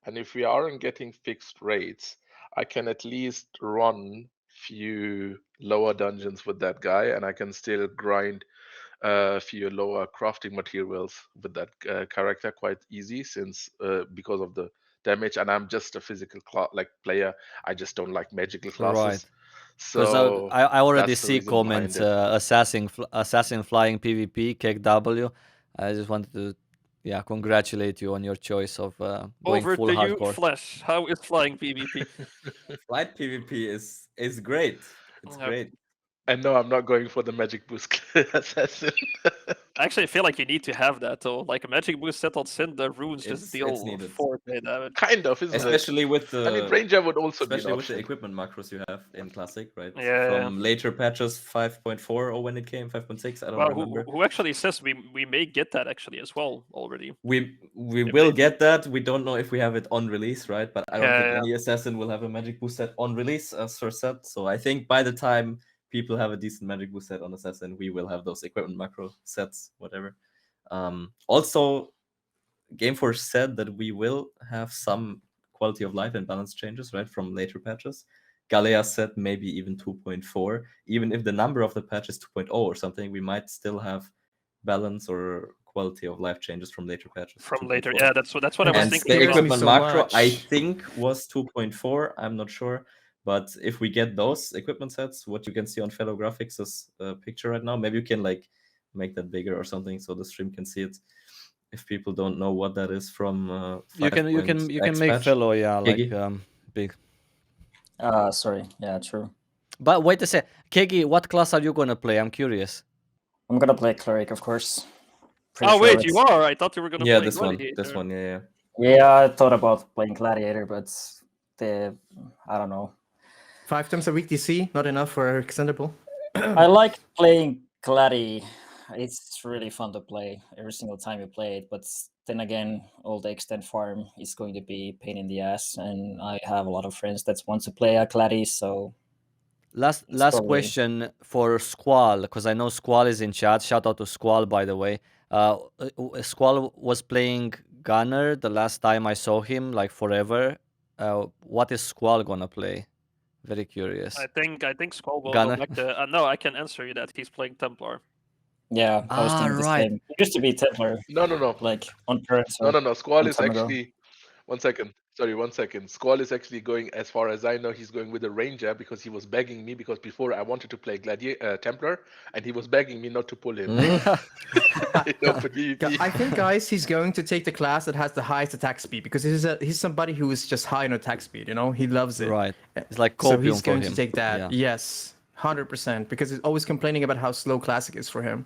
Speaker 6: And if we aren't getting fixed rates, I can at least run few lower dungeons with that guy, and I can still grind a few lower crafting materials with that character quite easy, since because of the damage. And I'm just a physical player. I just don't like magical classes.
Speaker 5: Right. Because
Speaker 6: So
Speaker 5: I already
Speaker 6: that's the
Speaker 5: see
Speaker 6: reason behind
Speaker 5: comments,
Speaker 6: it.
Speaker 5: assassin flying PvP, Keg. I just wanted to, congratulate you on your choice of going
Speaker 2: Over
Speaker 5: full
Speaker 2: to you,
Speaker 5: hardcore.
Speaker 2: Flash. How is flying PvP?
Speaker 4: Flight PvP is great. It's
Speaker 2: Yep.
Speaker 4: great.
Speaker 6: And no, I'm not going for the magic boost assassin.
Speaker 2: I actually feel like you need to have that though. Like a magic boost set on Sin, the runes
Speaker 4: It's
Speaker 2: just deal
Speaker 4: needed.
Speaker 2: 4 damage.
Speaker 6: Kind of, isn't
Speaker 4: Especially with the
Speaker 6: it? I mean, Ranger would also be an
Speaker 4: especially with the
Speaker 6: option.
Speaker 4: equipment macros you have in Classic, right?
Speaker 2: Yeah.
Speaker 4: From later patches 5.4 or when it came 5.6, I don't
Speaker 2: Well,
Speaker 4: remember.
Speaker 2: who actually says we may get that actually as well already?
Speaker 4: We
Speaker 2: If
Speaker 4: will
Speaker 2: they-
Speaker 4: get that. We don't know if we have it on release, right? But I don't think
Speaker 2: Yeah.
Speaker 4: any assassin will have a magic boost set on release, as Sir said. So I think by the time people have a decent magic boost set on assassin, we will have those equipment macro sets, whatever. Also, Gameforge said that we will have some quality of life and balance changes, right, from later patches. Galea said maybe even 2.4. Even if the number of the patch is 2.0 or something, we might still have balance or quality of life changes from later patches.
Speaker 2: From
Speaker 4: 2.4.
Speaker 2: later, yeah, that's what I was
Speaker 4: And
Speaker 2: thinking.
Speaker 4: the
Speaker 3: scares me
Speaker 4: equipment
Speaker 3: so
Speaker 4: macro, I
Speaker 3: much.
Speaker 4: think, was 2.4. I'm not sure. But if we get those equipment sets, what you can see on Felografix' picture right now, maybe you can like make that bigger or something so the stream can see it. If people don't know what that is from
Speaker 5: You can
Speaker 4: 5.x
Speaker 5: make
Speaker 4: patch.
Speaker 5: fellow, like
Speaker 4: Kegi?
Speaker 5: big.
Speaker 1: Sorry. Yeah, true.
Speaker 5: But wait a sec, Kegi, what class are you gonna play? I'm curious.
Speaker 1: I'm gonna play cleric, of course.
Speaker 2: Oh wait, you are? I thought you were gonna
Speaker 4: Yeah,
Speaker 2: play
Speaker 4: this one.
Speaker 2: Gladiator.
Speaker 4: This one, yeah.
Speaker 1: Yeah, I thought about playing gladiator, but I don't know.
Speaker 3: 5 times a week DC, not enough for extendable.
Speaker 1: I like playing Gladi. It's really fun to play every single time you play it, but then again, all the extend farm is going to be a pain in the ass, and I have a lot of friends that want to play a Gladi, so
Speaker 5: Last
Speaker 1: probably-
Speaker 5: question for Squall, because I know Squall is in chat. Shout out to Squall, by the way. Squall was playing Gunner the last time I saw him, like forever. What is Squall gonna play? Very curious.
Speaker 2: I think Skull will
Speaker 5: Gunner?
Speaker 2: go back to. No, I can answer you that he's playing Templar.
Speaker 1: yeah, I was thinking the
Speaker 5: right.
Speaker 1: same. It used to be Templar,
Speaker 6: No.
Speaker 1: like on current.
Speaker 6: No. Squall
Speaker 1: long
Speaker 6: is
Speaker 1: time ago.
Speaker 6: actually. 1 second. Sorry, 1 second. Squall is actually going, as far as I know, he's going with a Ranger because he was begging me, because before I wanted to play Templar, and he was begging me not to pull him. For PvP.
Speaker 3: I think, guys, he's going to take the class that has the highest attack speed because he's somebody who is just high on attack speed. You know, he loves it.
Speaker 5: Right. It's like
Speaker 3: So
Speaker 5: copium
Speaker 3: he's
Speaker 5: for
Speaker 3: going
Speaker 5: him.
Speaker 3: to take that.
Speaker 5: Yeah.
Speaker 3: Yes, 100%. Because he's always complaining about how slow classic is for him.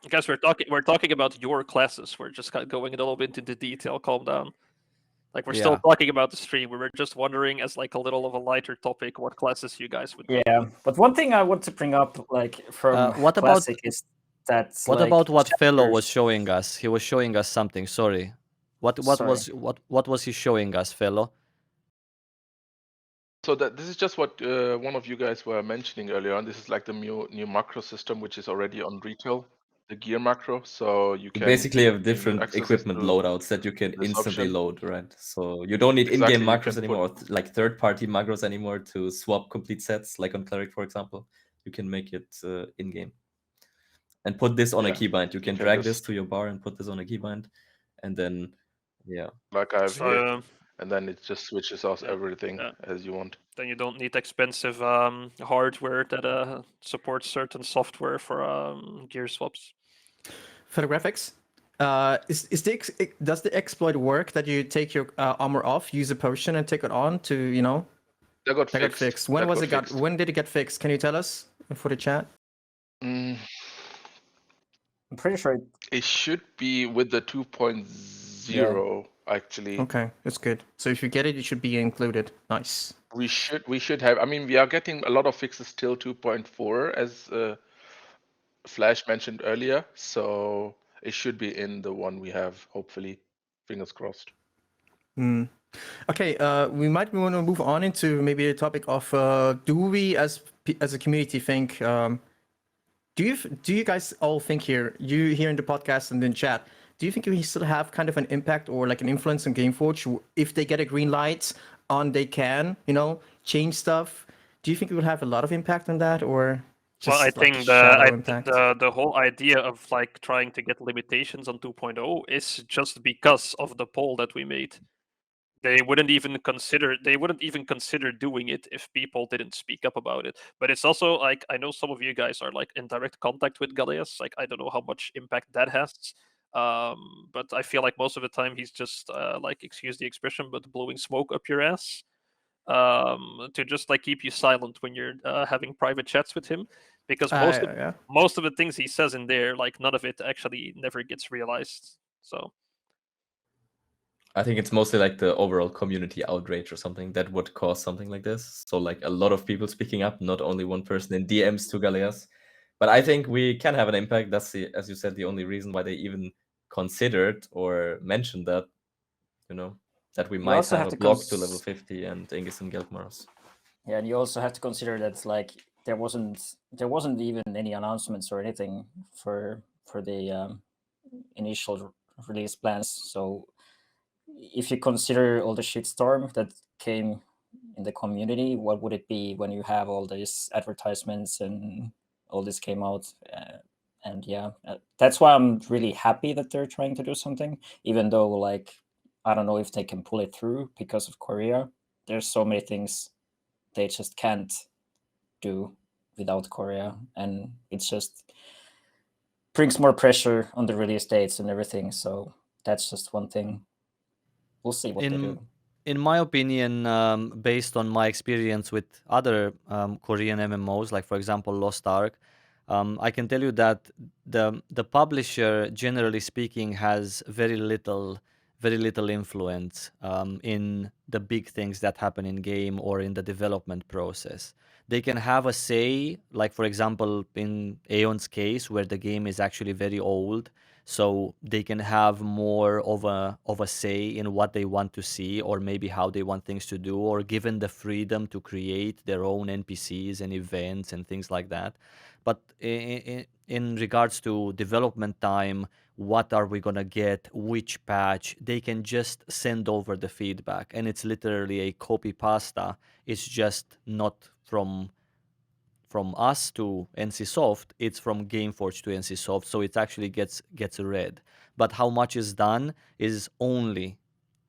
Speaker 2: Guys, we're talking about your classes. We're just going a little bit into detail. Calm down. Like we're still
Speaker 5: Yeah.
Speaker 2: talking about the stream. We were just wondering, as like a little of a lighter topic, what classes you guys would.
Speaker 1: Yeah, but one thing I want to bring up, like from
Speaker 5: what about-
Speaker 1: classic, is that
Speaker 5: What
Speaker 1: like,
Speaker 5: about what Fellow was
Speaker 1: chapters-
Speaker 5: showing us? He was showing us something. Sorry. What was he showing us, Fellow?
Speaker 6: So this is just what one of you guys were mentioning earlier on. This is like the new macro system, which is already on retail. the gear macro, so you
Speaker 4: You
Speaker 6: can
Speaker 4: basically have
Speaker 6: when you
Speaker 4: different
Speaker 6: access
Speaker 4: equipment
Speaker 6: to
Speaker 4: loadouts that you can
Speaker 6: this
Speaker 4: instantly
Speaker 6: option,
Speaker 4: load, right? So you don't need in-game
Speaker 6: exactly, you
Speaker 4: macros
Speaker 6: can
Speaker 4: anymore,
Speaker 6: put
Speaker 4: or like third-party macros anymore to swap complete sets, like on Cleric, for example. You can make it in-game. And put this on a
Speaker 6: yeah,
Speaker 4: keybind. You
Speaker 6: you
Speaker 4: can
Speaker 6: can
Speaker 4: drag this
Speaker 6: just
Speaker 4: to your bar and put this on a keybind. And then, yeah.
Speaker 6: like I have
Speaker 2: So
Speaker 6: here, and then it just switches out
Speaker 2: yeah,
Speaker 6: everything
Speaker 2: yeah.
Speaker 6: as you want.
Speaker 2: Then you don't need expensive hardware that supports certain software for gear swaps.
Speaker 3: Felografix. Does the exploit work that you take your armor off, use a potion, and take it on to
Speaker 6: That got
Speaker 3: that got
Speaker 6: fixed.
Speaker 3: fixed? When
Speaker 6: That
Speaker 3: was
Speaker 6: got
Speaker 3: it got?
Speaker 6: fixed.
Speaker 3: When did it get fixed? Can you tell us for the chat?
Speaker 6: Mm,
Speaker 1: I'm pretty sure.
Speaker 6: it should be with the 2.0 actually.
Speaker 3: Okay, that's good. So if you get it, it should be included. Nice.
Speaker 6: We should have. I mean, we are getting a lot of fixes till 2.4, as Flash mentioned earlier. So it should be in the one we have. Hopefully, fingers crossed.
Speaker 3: Okay, we might want to move on into maybe the topic of do we as a community think do you guys all think here, you here in the podcast and in chat, do you think we still have kind of an impact or like an influence on Gameforge if they get a green light on they can, change stuff? Do you think we will have a lot of impact on that or just
Speaker 2: Well, I
Speaker 3: like a
Speaker 2: think
Speaker 3: shadow impact?
Speaker 2: the whole idea of like trying to get limitations on 2.0 is just because of the poll that we made. They wouldn't even consider doing it if people didn't speak up about it. But it's also like I know some of you guys are like in direct contact with Galeas. Like I don't know how much impact that has. But I feel like most of the time he's just like, excuse the expression, but blowing smoke up your ass to just like keep you silent when you're having private chats with him, because
Speaker 3: Yeah.
Speaker 2: most of the things he says in there, like none of it actually never gets realized. So
Speaker 4: I think it's mostly like the overall community outrage or something that would cause something like this. So like a lot of people speaking up, not only one person in DMs to Galeas. But I think we can have an impact. That's as you said, the only reason why they even considered or mentioned that, that we might
Speaker 1: also
Speaker 4: have
Speaker 1: have
Speaker 4: a
Speaker 1: to
Speaker 4: block to level 50 and Ingis and Geltmaros.
Speaker 1: Yeah, and you also have to consider that like there wasn't even any announcements or anything for the initial release plans. So if you consider all the shitstorm that came in the community, what would it be when you have all these advertisements and all this came out? And yeah, that's why I'm really happy that they're trying to do something, even though like I don't know if they can pull it through because of Korea. There's so many things they just can't do without Korea, and it just brings more pressure on the release dates and everything. So that's just one thing. We'll see what they do.
Speaker 5: In my opinion, based on my experience with other Korean MMOs, like for example Lost Ark, I can tell you that the publisher, generally speaking, has very little influence in the big things that happen in game or in the development process. They can have a say, like for example in Aeon's case, where the game is actually very old, so they can have more of a say in what they want to see, or maybe how they want things to do, or given the freedom to create their own NPCs and events and things like that. But in regards to development time, what are we gonna get, which patch, they can just send over the feedback, and it's literally a copy pasta. It's just not from us to NCSoft, it's from Gameforge to NCSoft, so it actually gets read. But how much is done is only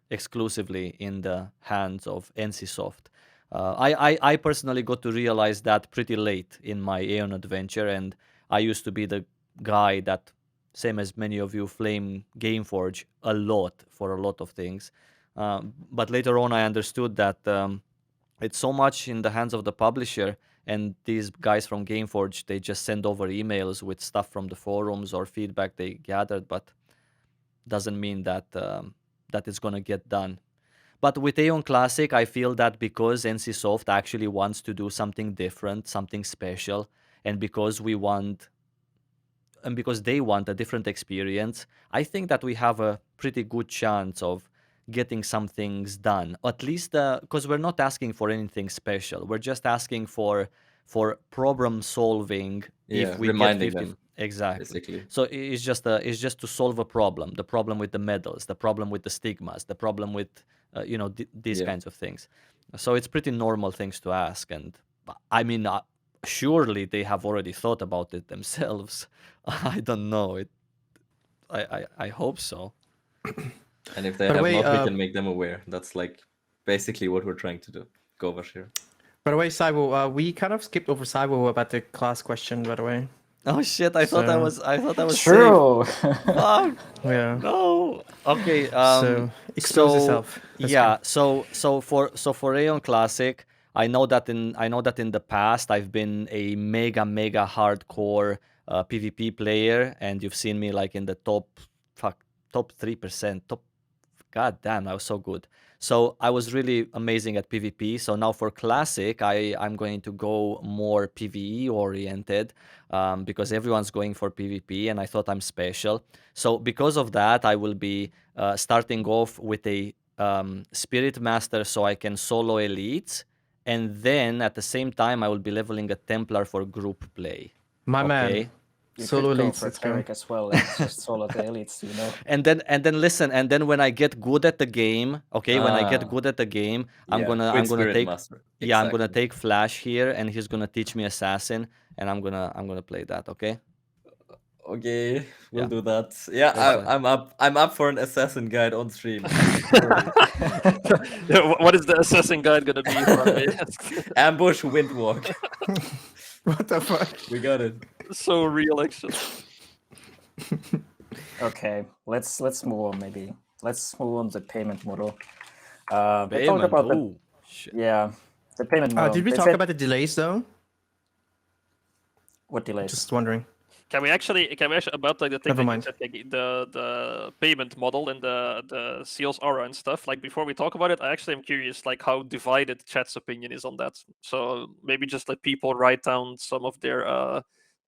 Speaker 5: exclusively in the hands of NCSoft. I personally got to realize that pretty late in my Aion adventure, and I used to be the guy that, same as many of you, flame Gameforge a lot for a lot of things. But later on I understood that it's so much in the hands of the publisher, and these guys from Gameforge, they just send over emails with stuff from the forums or feedback they gathered, but doesn't mean that that it's gonna get done. But with Aion Classic, I feel that because NCSoft actually wants to do something different, something special, and because they want a different experience, I think that we have a pretty good chance of getting some things done. At least because we're not asking for anything special. We're just asking for problem solving.
Speaker 4: Yeah,
Speaker 5: If we
Speaker 4: reminding
Speaker 5: get 50,
Speaker 4: them.
Speaker 5: Exactly.
Speaker 4: basically.
Speaker 5: So it's just to solve a problem. The problem with the medals, the problem with the stigmas, the problem with these
Speaker 4: Yeah.
Speaker 5: kinds of things. So it's pretty normal things to ask, and I mean, surely they have already thought about it themselves. I don't know. I hope so.
Speaker 4: And if they
Speaker 3: By the
Speaker 4: have
Speaker 3: way,
Speaker 4: not, we can make them aware. That's like basically what we're trying to do. Go, Vashiro.
Speaker 3: By the way, Sywo, we kind of skipped over Sywo about the class question, by the way.
Speaker 5: Oh shit! I thought I
Speaker 3: So-
Speaker 5: was safe.
Speaker 1: True.
Speaker 5: Fuck.
Speaker 3: Yeah.
Speaker 5: No. Okay.
Speaker 3: So expose yourself. Let's
Speaker 5: Yeah.
Speaker 3: go.
Speaker 5: So for Aion Classic, I know that in the past I've been a mega hardcore PvP player, and you've seen me like in the top 3%. God damn, I was so good. So I was really amazing at PvP. So now for Classic, I'm going to go more PvE oriented because everyone's going for PvP, and I thought I'm special. So because of that, I will be starting off with a Spirit Master so I can solo elites. And then at the same time, I will be leveling a Templar for group play.
Speaker 3: My
Speaker 5: Okay.
Speaker 3: man.
Speaker 1: You
Speaker 3: Solo
Speaker 1: could go
Speaker 3: elites,
Speaker 1: for
Speaker 3: let's go.
Speaker 1: cleric as well. It's just solo the elites, you know.
Speaker 5: And then listen, and then when I get good at the game, okay, when I get
Speaker 4: Ah.
Speaker 5: good at the game, I'm
Speaker 4: Yeah,
Speaker 5: gonna
Speaker 4: Twin Spirit
Speaker 5: take
Speaker 4: Master.
Speaker 5: yeah, I'm gonna
Speaker 4: Exactly.
Speaker 5: take Flash here, and he's gonna teach me Assassin, and I'm gonna play that, okay?
Speaker 4: Okay, we'll
Speaker 5: Yeah.
Speaker 4: do that. Yeah,
Speaker 5: That's
Speaker 4: I'm up for an assassin guide on stream. Sorry.
Speaker 2: Yeah, what is the assassin guide gonna be? If I may ask?
Speaker 4: Ambush Windwalk.
Speaker 3: What the fuck?
Speaker 4: We got it.
Speaker 2: So real, actually.
Speaker 1: Okay, let's move on. Maybe let's move on to payment model. We talked
Speaker 5: payment.
Speaker 1: about the
Speaker 5: Oh shit.
Speaker 1: the payment model.
Speaker 3: Did we
Speaker 1: They
Speaker 3: talk
Speaker 1: said-
Speaker 3: about the delays though?
Speaker 1: what delays?
Speaker 3: Just wondering.
Speaker 2: Can we actually about like the thing
Speaker 3: Never
Speaker 2: that
Speaker 3: mind.
Speaker 2: you said, Kegi, the payment model and the seals aura and stuff? Like before we talk about it, I actually am curious like how divided chat's opinion is on that. So maybe just let people write down some of their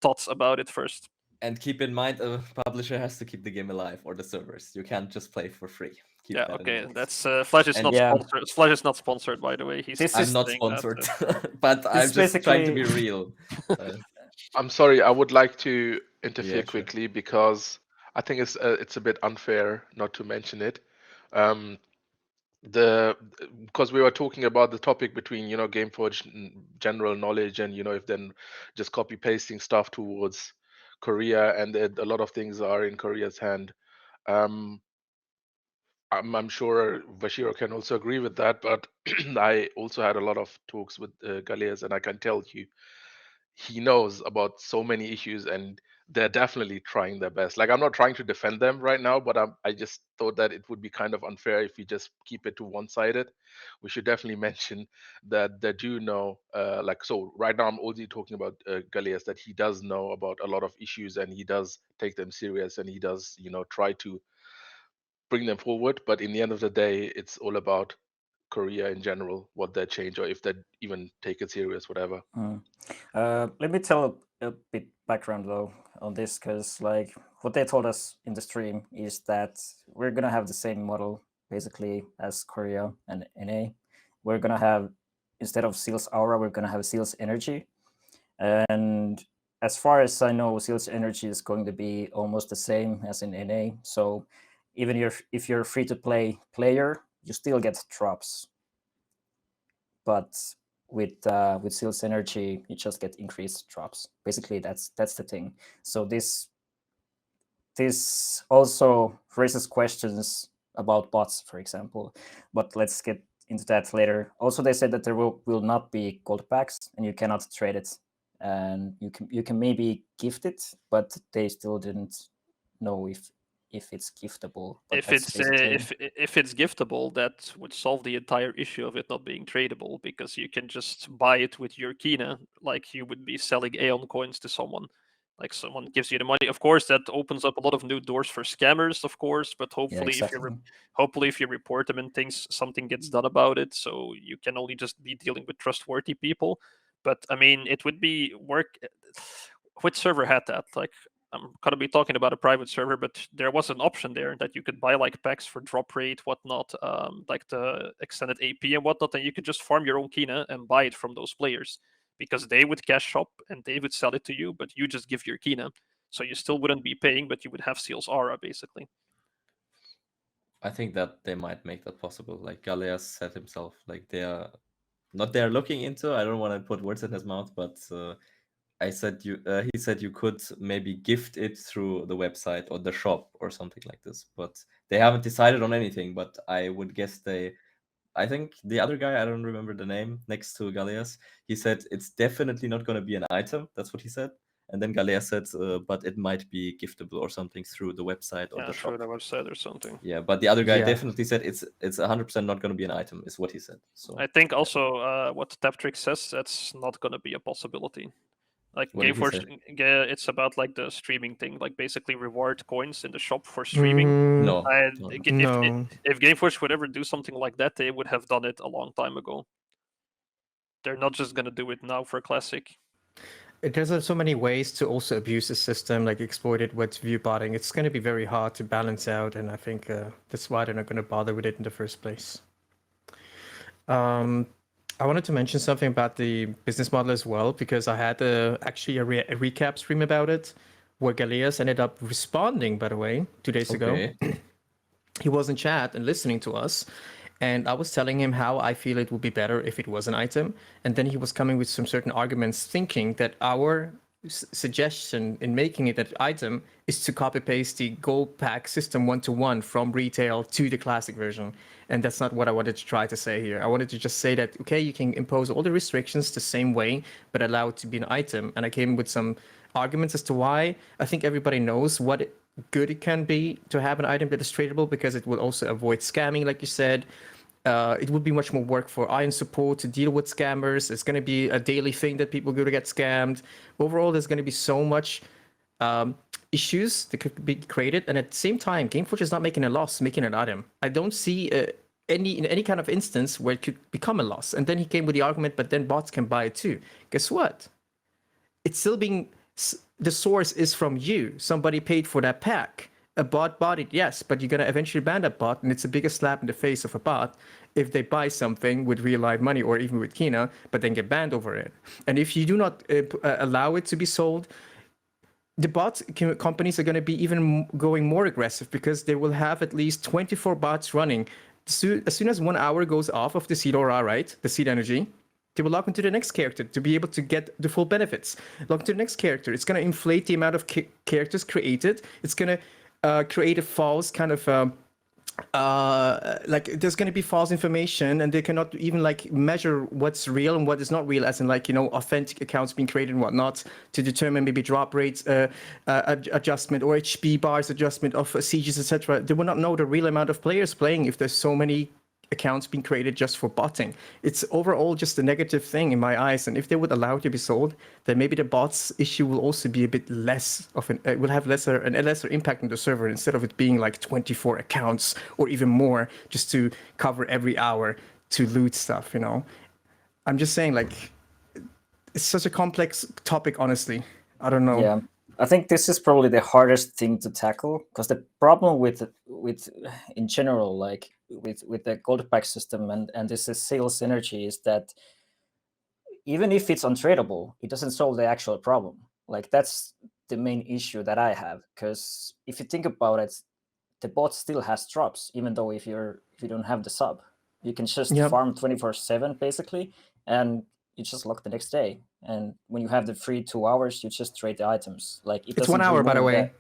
Speaker 2: thoughts about it first.
Speaker 4: And keep in mind, a publisher has to keep the game alive or the servers. You can't just play for free. Keep
Speaker 2: Yeah,
Speaker 4: that in
Speaker 2: okay.
Speaker 4: mind.
Speaker 2: That's Flash is
Speaker 4: And-
Speaker 2: not
Speaker 1: Yeah.
Speaker 2: sponsored. Flash is not sponsored, by the way. He's
Speaker 1: This
Speaker 2: just
Speaker 1: is
Speaker 4: I'm not
Speaker 2: saying that,
Speaker 4: sponsored, but I'm
Speaker 1: is
Speaker 4: just trying to be
Speaker 1: basically-
Speaker 4: real.
Speaker 6: I'm sorry, I would like to interfere
Speaker 4: Yeah, sure.
Speaker 6: quickly because I think it's a bit unfair not to mention it. Because we were talking about the topic between Gameforge general knowledge and if then just copy pasting stuff towards Korea, and a lot of things are in Korea's hand. I'm sure Vashiro can also agree with that, but I also had a lot of talks with Galeas, and I can tell you he knows about so many issues, and they're definitely trying their best. Like, I'm not trying to defend them right now, but I just thought that it would be kind of unfair if we just keep it to one-sided. We should definitely mention that they do know, so right now I'm only talking about Galeas, that he does know about a lot of issues, and he does take them serious, and he does, try to bring them forward. But in the end of the day, it's all about Korea in general, what they change, or if they even take it serious, whatever.
Speaker 1: Let me tell a bit background though on this, because like what they told us in the stream is that we're gonna have the same model basically as Korea and NA. We're gonna have, instead of Seals Aura, we're gonna have Seals Energy, and as far as I know, Seals Energy is going to be almost the same as in NA. So even if you're a free to play player, you still get drops, but with Seals Energy, you just get increased drops. Basically, that's the thing. So this also raises questions about bots, for example. But let's get into that later. Also, they said that there will not be gold packs, and you cannot trade it, and you can maybe gift it, but they still didn't know if it's giftable. But
Speaker 2: if it's if it's giftable, that would solve the entire issue of it not being tradable, because you can just buy it with your kinah, like you would be selling Aion coins to someone. Like someone gives you the money. Of course, that opens up a lot of new doors for scammers, of course. But hopefully, if you report them and things, something gets done about it. So you can only just be dealing with trustworthy people. But I mean, it would be work. Which server had that? Like, I'm gonna be talking about a private server, but there was an option there that you could buy like packs for drop rate, whatnot, like the extended AP and whatnot, and you could just farm your own kinah and buy it from those players, because they would cash shop and they would sell it to you, but you just give your kinah. So you still wouldn't be paying, but you would have Seals aura basically.
Speaker 4: I think that they might make that possible. Like Galeas said himself, like they're looking into. I don't want to put words in his mouth, but he said you could maybe gift it through the website or the shop or something like this. But they haven't decided on anything. But I would guess I think the other guy, I don't remember the name, next to Galeas, he said it's definitely not going to be an item. That's what he said. And then Galea said, but it might be giftable or something through the website or the shop.
Speaker 2: Through the website or something.
Speaker 4: Yeah, but the other guy
Speaker 3: Yeah.
Speaker 4: definitely said it's 100% not going to be an item, is what he said. So
Speaker 2: I think also what Taptrick says, that's not going to be a possibility. Like
Speaker 4: What did he
Speaker 2: Gameforge, it's about like the streaming thing, like basically reward coins in the shop for streaming.
Speaker 4: no,
Speaker 2: And
Speaker 4: no.
Speaker 2: if Gameforge would ever do something like that, they would have done it a long time ago. They're not just going to do it now for Classic.
Speaker 3: There's so many ways to also abuse the system, like exploit it with viewbotting. It's going to be very hard to balance out, and I think that's why they're not going to bother with it in the first place. I wanted to mention something about the business model as well, because I had actually a recap stream about it, where Galeas ended up responding, by the way, 2 days ago. He was in chat and listening to us, and I was telling him how I feel it would be better if it was an item. And then he was coming with some certain arguments, thinking that our suggestion in making it an item is to copy paste the gold pack system 1-to-1 from retail to the classic version. And that's not what I wanted to try to say here. I wanted to just say that, okay, you can impose all the restrictions the same way, but allow it to be an item. And I came with some arguments as to why. I think everybody knows what good it can be to have an item that is tradable, because it will also avoid scamming, like you said. It would be much more work for Aion support to deal with scammers. It's going to be a daily thing that people go to get scammed. Overall, there's going to be so much issues that could be created, and at the same time, Gameforge is not making a loss making an item. I don't see any kind of instance where it could become a loss. And then he came with the argument, but then bots can buy it too. Guess what? It's still being, the source is from you. Somebody paid for that pack. A bot bought it, yes, but you're going to eventually ban that bot, and it's a bigger slap in the face of a bot if they buy something with real live money or even with kinah, but then get banned over it. And if you do not allow it to be sold, the bot companies are going to be even going more aggressive, because they will have at least 24 bots running. As soon as 1 hour goes off of the seed aura, right, the seed energy, they will log into the next character to be able to get the full benefits. Log into the next character. It's going to inflate the amount of characters created. It's going to create a false kind of like there's going to be false information, and they cannot even like measure what's real and what is not real, as in like, you know, authentic accounts being created and whatnot, to determine maybe drop rates adjustment or HP bars adjustment of sieges, etc. They will not know the real amount of players playing if there's so many accounts being created just for botting. It's overall just a negative thing in my eyes, and if they would allow it to be sold, then maybe the bots issue will also be a bit less of an, it will have lesser impact on the server, instead of it being like 24 accounts or even more just to cover every hour to loot stuff, you know. I'm just saying, like, it's such a complex topic, honestly. I don't know.
Speaker 1: Yeah, I think this is probably the hardest thing to tackle, because the problem with in general, like with the gold pack system and this is sales energy, is that even if it's untradeable, it doesn't solve the actual problem. Like, that's the main issue that I have, because if you think about it, the bot still has drops, even though if you don't have the sub, you can just farm 24/7 basically, and you just lock the next day. And when you have the free 2 hours, you just trade the items. Like,
Speaker 3: it's 1 hour, by the way.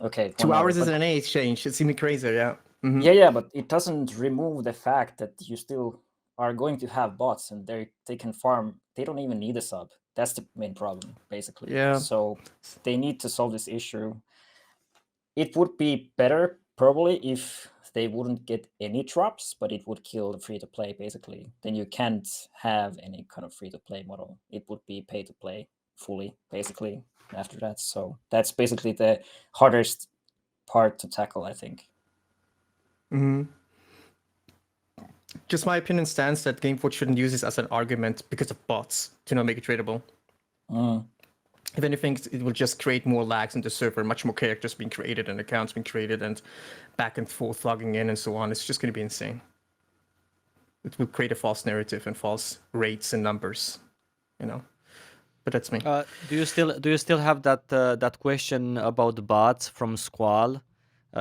Speaker 1: Okay,
Speaker 3: 2 hours is an exchange. It's even crazier, yeah. Mm-hmm.
Speaker 1: Yeah, but it doesn't remove the fact that you still are going to have bots, and they can farm. They don't even need a sub. That's the main problem, basically.
Speaker 3: Yeah.
Speaker 1: So they need to solve this issue. It would be better probably if they wouldn't get any drops, but it would kill the free-to-play, basically. Then you can't have any kind of free-to-play model. It would be pay-to-play fully, basically, after that. So that's basically the hardest part to tackle, I think.
Speaker 3: Mm-hmm. Just my opinion stands that Gameforge shouldn't use this as an argument because of bots to not make it tradable. If anything, it will just create more lags in the server, much more characters being created and accounts being created and back and forth logging in and so on. It's just going to be insane. It will create a false narrative and false rates and numbers, you know. But that's me.
Speaker 5: Do you still have that question about the bots from Squall?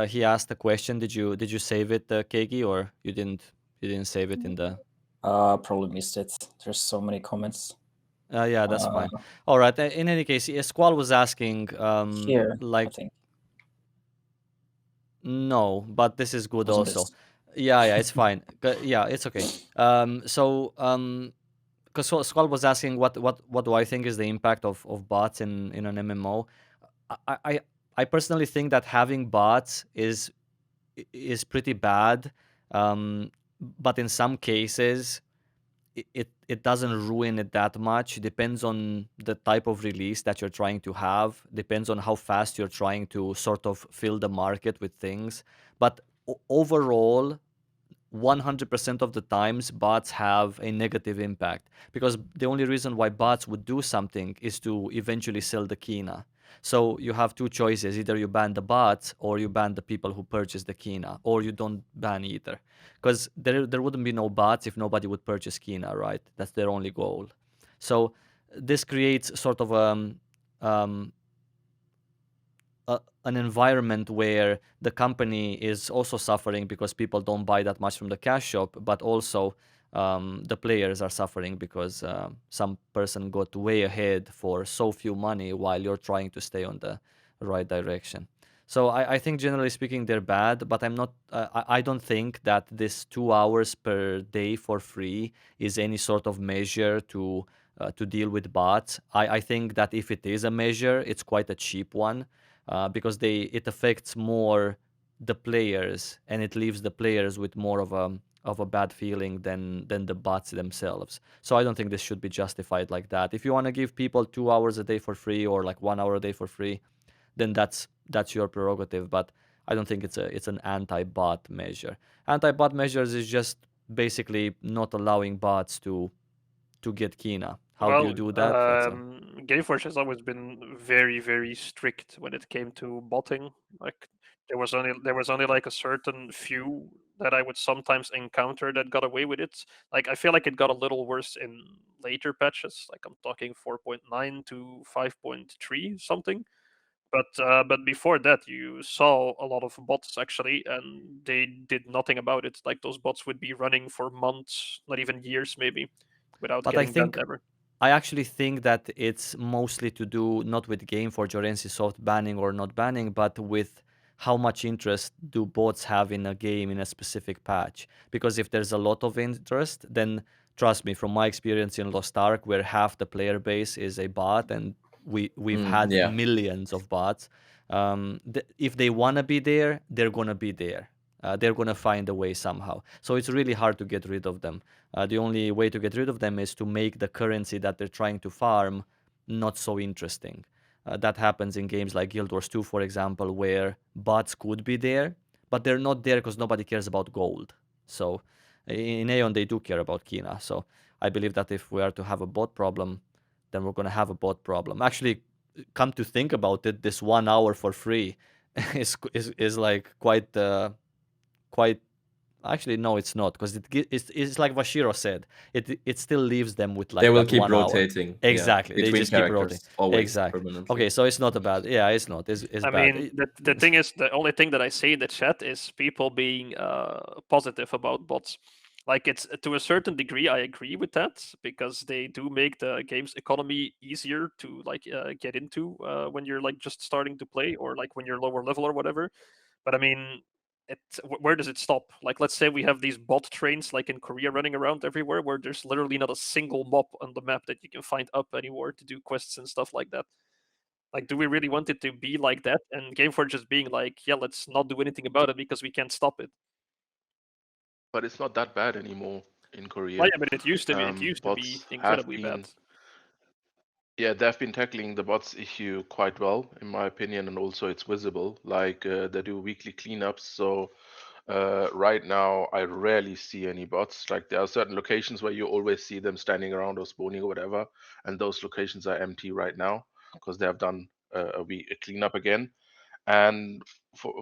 Speaker 5: He asked a question. Did you save it, Kegi, or you didn't save it in the?
Speaker 1: Probably missed it. There's so many comments.
Speaker 5: Yeah, that's fine. All right. In any case, Squall was asking,
Speaker 1: Here, I
Speaker 5: like,
Speaker 1: think.
Speaker 5: no, but this is good
Speaker 1: Wasn't
Speaker 5: also.
Speaker 1: this?
Speaker 5: Yeah, it's fine. Yeah, it's okay. Because Squall was asking what do I think is the impact of bots in an MMO. I personally think that having bots is pretty bad, but in some cases it doesn't ruin it that much. It depends on the type of release that you're trying to have, depends on how fast you're trying to sort of fill the market with things. But overall, 100% of the times bots have a negative impact, because the only reason why bots would do something is to eventually sell the kinah. So you have two choices: either you ban the bots or you ban the people who purchase the kinah, or you don't ban either, because there wouldn't be no bots if nobody would purchase kinah, right? That's their only goal. So this creates sort of um, an environment where the company is also suffering because people don't buy that much from the cash shop, but also the players are suffering because some person got way ahead for so few money while you're trying to stay on the right direction. So I think generally speaking they're bad, but I'm not. I don't think that this 2 hours per day for free is any sort of measure to deal with bots. I think that if it is a measure, it's quite a cheap one, because it affects more the players, and it leaves the players with more of a bad feeling than the bots themselves. So I don't think this should be justified like that. If you want to give people 2 hours a day for free, or like 1 hour a day for free, then that's your prerogative. But I don't think it's an anti-bot measure. Anti-bot measures is just basically not allowing bots to get kinah. How do you do that?
Speaker 2: Gameforge has always been very, very strict when it came to botting. Like there was only like a certain few that I would sometimes encounter that got away with it. Like I feel like it got a little worse in later patches. Like I'm talking 4.9 to 5.3 something. But before that, you saw a lot of bots actually, and they did nothing about it. Like those bots would be running for months, not even years, maybe, without
Speaker 5: But I
Speaker 2: getting banned
Speaker 5: think
Speaker 2: ever.
Speaker 5: I actually think that it's mostly to do not with Gameforge or NCSoft banning or not banning, but with how much interest do bots have in a game in a specific patch. Because if there's a lot of interest, then trust me, from my experience in Lost Ark, where half the player base is a bot, and we've had
Speaker 4: yeah.
Speaker 5: millions of bots. If they want to be there, they're gonna be there. They're gonna find a way somehow. So it's really hard to get rid of them. The only way to get rid of them is to make the currency that they're trying to farm not so interesting. That happens in games like Guild Wars 2, for example, where bots could be there, but they're not there because nobody cares about gold. So in Aion, they do care about kinah. So I believe that if we are to have a bot problem, then we're going to have a bot problem. Actually, come to think about it, this 1 hour for free is like quite. Actually, no, it's not, because it's like Vashiro said. It still leaves them with like
Speaker 4: They will
Speaker 5: that
Speaker 4: keep
Speaker 5: 1 hour.
Speaker 4: rotating.
Speaker 5: Exactly, they
Speaker 4: between
Speaker 5: just keep rotating.
Speaker 4: characters, always,
Speaker 5: Exactly.
Speaker 4: permanently.
Speaker 5: Okay, so it's not a bad. Yeah, it's not. It's
Speaker 2: I
Speaker 5: bad.
Speaker 2: mean, the thing is, the only thing that I see in the chat is people being positive about bots. Like it's to a certain degree, I agree with that because they do make the game's economy easier to like get into when you're like just starting to play or like when you're lower level or whatever. But I mean, where does it stop? Like, let's say we have these bot trains like in Korea running around everywhere, where there's literally not a single mob on the map that you can find up anywhere to do quests and stuff like that. Like, do we really want it to be like that? And Gameforge just being like, yeah, let's not do anything about it because we can't stop it.
Speaker 6: But it's not that bad anymore in Korea.
Speaker 2: Well, yeah, but it used to be. It used to be
Speaker 6: Bots have
Speaker 2: incredibly
Speaker 6: been,
Speaker 2: bad.
Speaker 6: yeah, they've been tackling the bots issue quite well, in my opinion, and also it's visible. Like they do weekly cleanups, so right now I rarely see any bots. Like there are certain locations where you always see them standing around or spawning or whatever, and those locations are empty right now because they have done a cleanup again. And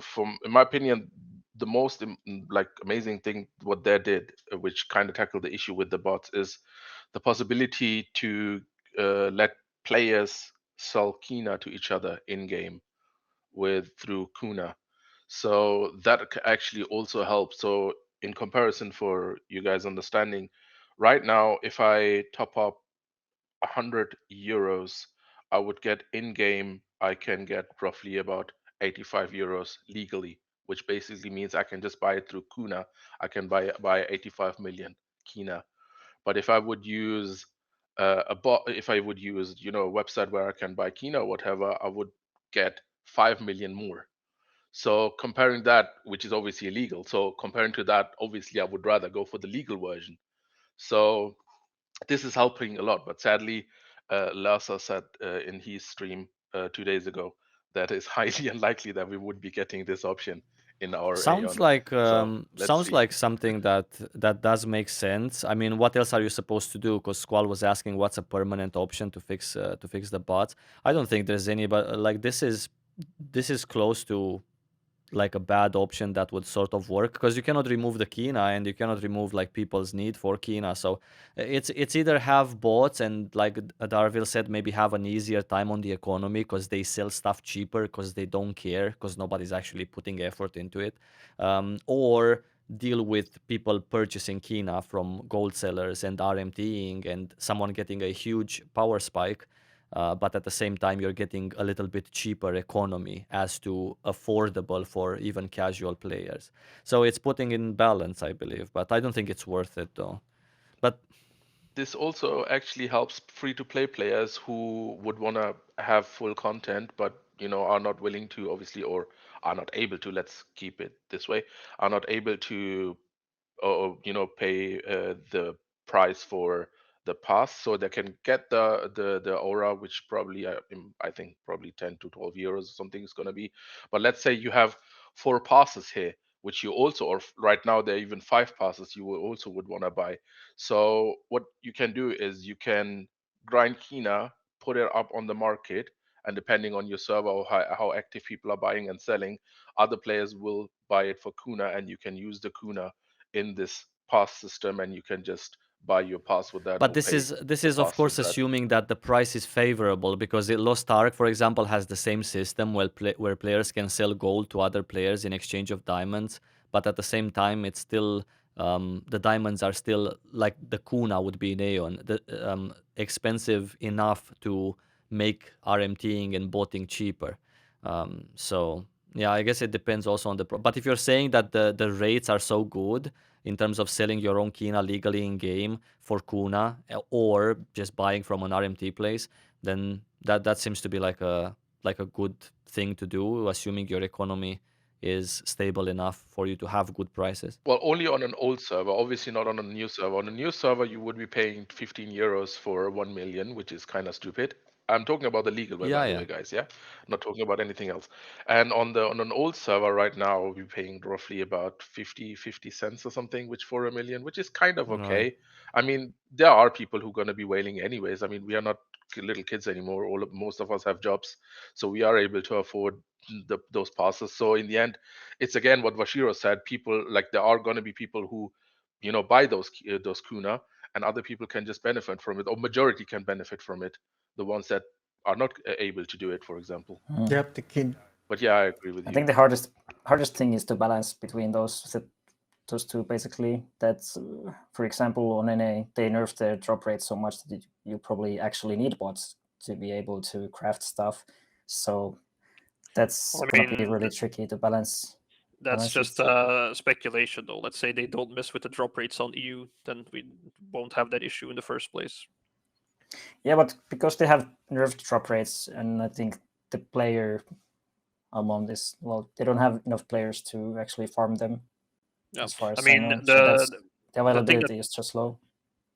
Speaker 6: from in my opinion, the most like amazing thing what they did, which kind of tackled the issue with the bots, is the possibility to let players sell kinah to each other in game through quna. So that actually also helps. So in comparison, for you guys understanding, right now if I top up 100 euros, I would get in game, I can get roughly about 85 euros legally, which basically means I can just buy it through quna. I can buy 85 million kinah. But if I would use a bot, if I would use a website where I can buy kinah or whatever, I would get 5 million more. So comparing that, which is obviously illegal, so comparing to that, obviously I would rather go for the legal version. So this is helping a lot. But sadly, Lasa said in his stream 2 days ago that it's highly unlikely that we would be getting this option in our
Speaker 5: Sounds
Speaker 6: Aion.
Speaker 5: like
Speaker 6: So let's
Speaker 5: sounds
Speaker 6: see.
Speaker 5: like something that does make sense. I mean, what else are you supposed to do? Because Squall was asking what's a permanent option to fix the bots. I don't think there's any, but like this is close to like a bad option that would sort of work, because you cannot remove the kinah and you cannot remove like people's need for kinah. So it's either have bots and, like Darvylle said, maybe have an easier time on the economy because they sell stuff cheaper because they don't care, because nobody's actually putting effort into it, or deal with people purchasing kinah from gold sellers and RMTing and someone getting a huge power spike. But at the same time, you're getting a little bit cheaper economy as to affordable for even casual players. So it's putting in balance, I believe, but I don't think it's worth it though. But
Speaker 6: this also actually helps free-to-play players who would want to have full content, but are not willing to, obviously, or are not able to. Let's keep it this way: are not able to pay the price for the pass, so they can get the aura, which probably I think probably 10 to 12 euros or something is going to be. But let's say you have 4 passes here, which you also, or right now there are even 5 passes you also would want to buy. So what you can do is you can grind kinah, put it up on the market, and depending on your server or how active people are buying and selling, other players will buy it for quna, and you can use the quna in this pass system, and you can just buy your pass with that.
Speaker 5: But
Speaker 6: or
Speaker 5: this
Speaker 6: pay
Speaker 5: is
Speaker 6: the
Speaker 5: of
Speaker 6: pass
Speaker 5: course
Speaker 6: with that.
Speaker 5: assuming that the price is favorable, because Lost Ark, for example, has the same system where players can sell gold to other players in exchange of diamonds, but at the same time, it's still the diamonds are still like the quna would be in Aion, expensive enough to make RMTing and botting cheaper. So yeah, I guess it depends also on but if you're saying that the rates are so good in terms of selling your own kinah legally in game for quna, or just buying from an RMT place, then that seems to be like a good thing to do, assuming your economy is stable enough for you to have good prices.
Speaker 6: Well, only on an old server, obviously not on a new server. On a new server, you would be paying 15 euros for 1 million, which is kind of stupid. I'm talking about the legal way, by the
Speaker 5: Yeah.
Speaker 6: way, guys. Yeah, not talking about anything else. And on an old server right now, we'll be paying roughly about 50 cents or something, which for 1 million, which is kind of
Speaker 5: Right.
Speaker 6: okay. I mean, there are people who are going to be wailing anyways. I mean, we are not little kids anymore. Most of us have jobs, so we are able to afford those passes. So in the end, it's again what Vashiro said. People, like, there are going to be people who buy those quna, and other people can just benefit from it, or majority can benefit from it, the ones that are not able to do it, for example.
Speaker 3: Yep, the kid.
Speaker 6: But yeah, I agree with
Speaker 1: I
Speaker 6: you.
Speaker 1: think the hardest thing is to balance between those two, basically. That's for example, on NA they nerfed the drop rate so much that you probably actually need bots to be able to craft stuff. So that's
Speaker 2: I
Speaker 1: gonna be
Speaker 2: mean,
Speaker 1: really tricky to balance.
Speaker 2: that's
Speaker 1: balance
Speaker 2: just
Speaker 1: it.
Speaker 2: speculation, though. Let's say they don't mess with the drop rates on EU, then we won't have that issue in the first place.
Speaker 1: Yeah, but because they have nerfed drop rates, and I think the player among this, well, they don't have enough players to actually farm them.
Speaker 2: Yeah,
Speaker 1: As far as
Speaker 2: I mean,
Speaker 1: know. So that's the
Speaker 2: the thing
Speaker 1: availability
Speaker 2: that
Speaker 1: is just low.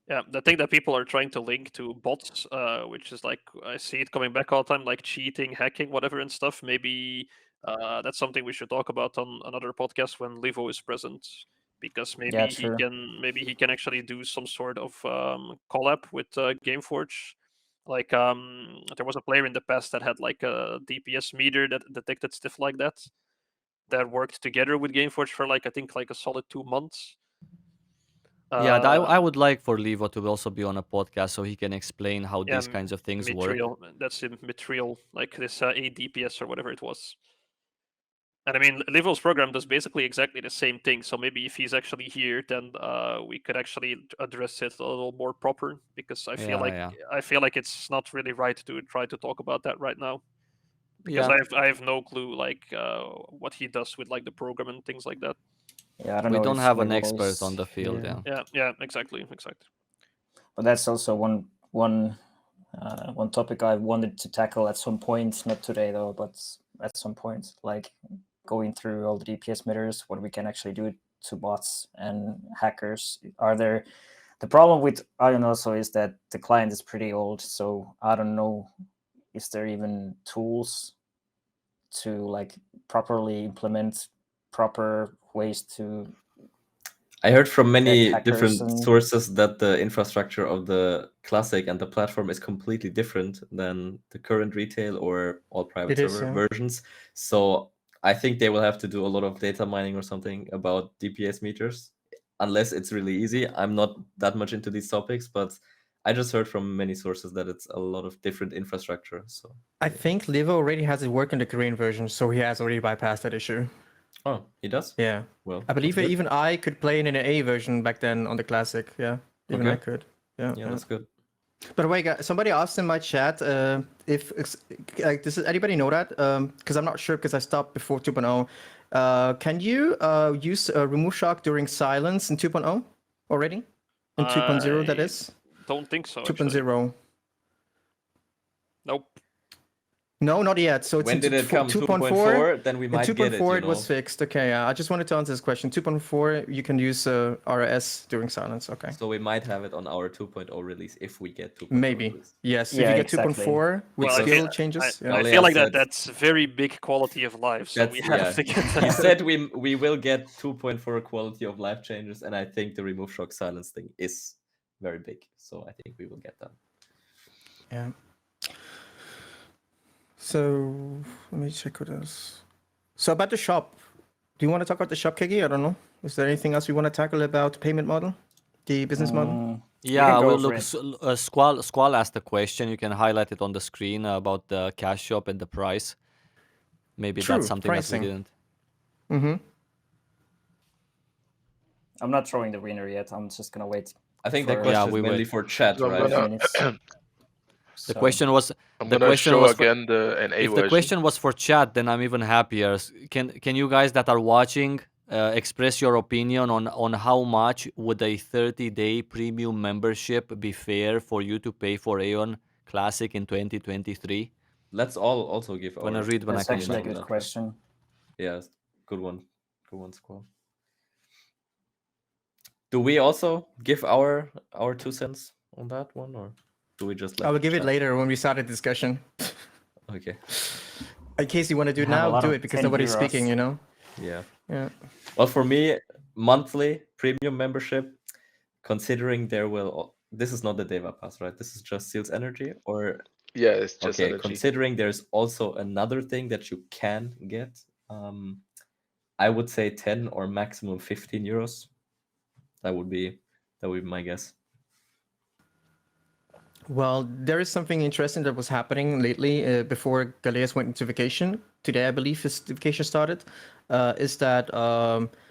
Speaker 2: yeah, the thing that people are trying to link to bots, which is like I see it coming back all the time, like cheating, hacking, whatever and stuff. Maybe that's something we should talk about on another podcast when Livo is present, because
Speaker 1: Yeah, true.
Speaker 2: maybe he can actually do some sort of collab with Gameforge. Like there was a player in the past that had like a DPS meter that detected stuff like that. That worked together with Gameforge for like I think like a solid 2 months.
Speaker 5: Yeah, I would like for Levo to also be on a podcast so he can explain how
Speaker 2: Yeah,
Speaker 5: these kinds of things work.
Speaker 2: Mithril, that's in Mithril, like this ADPS or whatever it was. And I mean, Levo's program does basically exactly the same thing. So maybe if he's actually here, then we could actually address it a little more proper. Because I feel like it's not really right to try to talk about that right now. Because I have no clue like what he does with like the program and things like that.
Speaker 1: Yeah, I don't know.
Speaker 5: We don't
Speaker 1: if
Speaker 5: have an
Speaker 1: Levo
Speaker 5: expert
Speaker 1: is
Speaker 5: on the field.
Speaker 1: here.
Speaker 2: Yeah, exactly.
Speaker 1: But that's also one topic I wanted to tackle at some point. Not today though, but at some point, like going through all the DPS meters, what we can actually do to bots and hackers. The problem with Aion also is that the client is pretty old, so I don't know, is there even tools to like properly implement proper ways to...
Speaker 4: I heard from many
Speaker 1: hackers
Speaker 4: different
Speaker 1: and-
Speaker 4: sources that the infrastructure of the Classic and the platform is completely different than the current retail or all private server versions. So I think they will have to do a lot of data mining or something about DPS meters, unless it's really easy. I'm not that much into these topics, but I just heard from many sources that it's a lot of different infrastructure. So
Speaker 3: I think Levo already has it work in the Korean version, so he has already bypassed that issue.
Speaker 4: Oh, he does?
Speaker 3: Yeah.
Speaker 4: Well,
Speaker 3: I believe
Speaker 4: that's good.
Speaker 3: even I could play in an A version back then on the Classic. Yeah, even I could. Yeah,
Speaker 4: that's good.
Speaker 3: By the way, guys, somebody asked in my chat if like does anybody know that? Because I'm not sure because I stopped before 2.0. Can you use remove shock during silence in 2.0 already? In 2.0, that is.
Speaker 2: Don't think so.
Speaker 3: 2.0.
Speaker 2: Nope.
Speaker 3: No, not yet. So it's
Speaker 4: when
Speaker 3: in
Speaker 4: did it come? 2.4? Then we might get it.
Speaker 3: 2.4 it was fixed. Okay, I just wanted to answer this question. 2.4 you can use RS during silence. Okay.
Speaker 4: So we might have it on our 2.0 release if we get 2.0
Speaker 3: maybe
Speaker 4: release.
Speaker 3: Yes,
Speaker 1: Yeah,
Speaker 3: if you get
Speaker 1: exactly.
Speaker 3: 2.4 with
Speaker 2: Well,
Speaker 3: skill changes.
Speaker 2: I feel like that's very big quality of life. So we have to get that.
Speaker 4: He said we will get 2.4 quality of life changes, and I think the remove shock silence thing is very big. So I think we will get that.
Speaker 3: Yeah. So let me check what else. So about the shop, do you want to talk about the shop, Kegi? I don't know. Is there anything else you want to tackle about the payment model, the business model?
Speaker 5: Yeah, we'll look. Squall asked a question. You can highlight it on the screen about the cash shop and the price. Maybe that's something
Speaker 3: pricing.
Speaker 5: that we didn't.
Speaker 3: Mm-hmm.
Speaker 1: I'm not throwing the winner yet. I'm just gonna wait.
Speaker 4: I think that question is mainly for chat, right?
Speaker 5: The question was.
Speaker 6: I'm gonna show again the NA
Speaker 5: if
Speaker 6: version.
Speaker 5: the question was for chat, then I'm even happier. Can you guys that are watching express your opinion on how much would a 30-day premium membership be fair for you to pay for Aion Classic in 2023?
Speaker 4: Let's all also give our...
Speaker 1: That's actually a good question.
Speaker 4: Yeah, good one. Good one, Squall. Do we also give our 2 cents on that one, or do we just...
Speaker 3: I will give it later when we start a discussion.
Speaker 4: Okay.
Speaker 3: In case you want to do it now, do it because nobody's speaking, you know?
Speaker 4: Yeah.
Speaker 3: Yeah.
Speaker 4: Well, for me, monthly premium membership, considering there will... This is not the Deva Pass, right? This is just Seals Energy, or...
Speaker 6: Yeah, it's just
Speaker 4: okay,
Speaker 6: energy.
Speaker 4: Considering there's also another thing that you can get, I would say 10 or maximum 15 euros. That would be my guess.
Speaker 3: Well, there is something interesting that was happening lately before Galeas went into vacation. Today, I believe his vacation started. Is that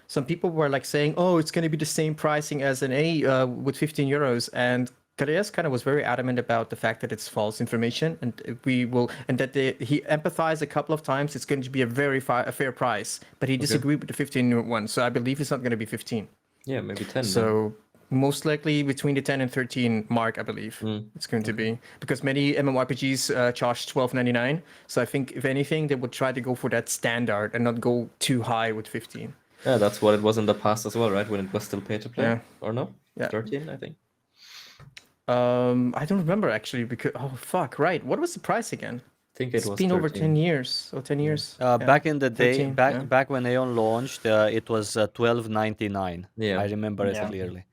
Speaker 3: some people were like saying, "Oh, it's going to be the same pricing as an A with 15 euros," and Galeas kind of was very adamant about the fact that it's false information, and he empathized a couple of times. It's going to be a fair price, but he disagreed with the 15 one. So I believe it's not going to be 15.
Speaker 4: Yeah, maybe 10.
Speaker 3: So most likely between the 10 and 13 mark, I believe it's going to be, because many MMORPGs charge $12.99. So I think if anything, they would try to go for that standard and not go too high with 15.
Speaker 4: Yeah, that's what it was in the past as well, right? When it was still pay to play, or no?
Speaker 3: Yeah,
Speaker 4: 13, I think.
Speaker 3: I don't remember actually because right. What was the price again?
Speaker 4: I think it was
Speaker 3: been
Speaker 4: 13.
Speaker 3: over 10 years. So 10 years.
Speaker 5: Back in the day,
Speaker 3: 13,
Speaker 5: back when Aion launched, it was $12.99.
Speaker 4: Yeah,
Speaker 5: I remember it clearly.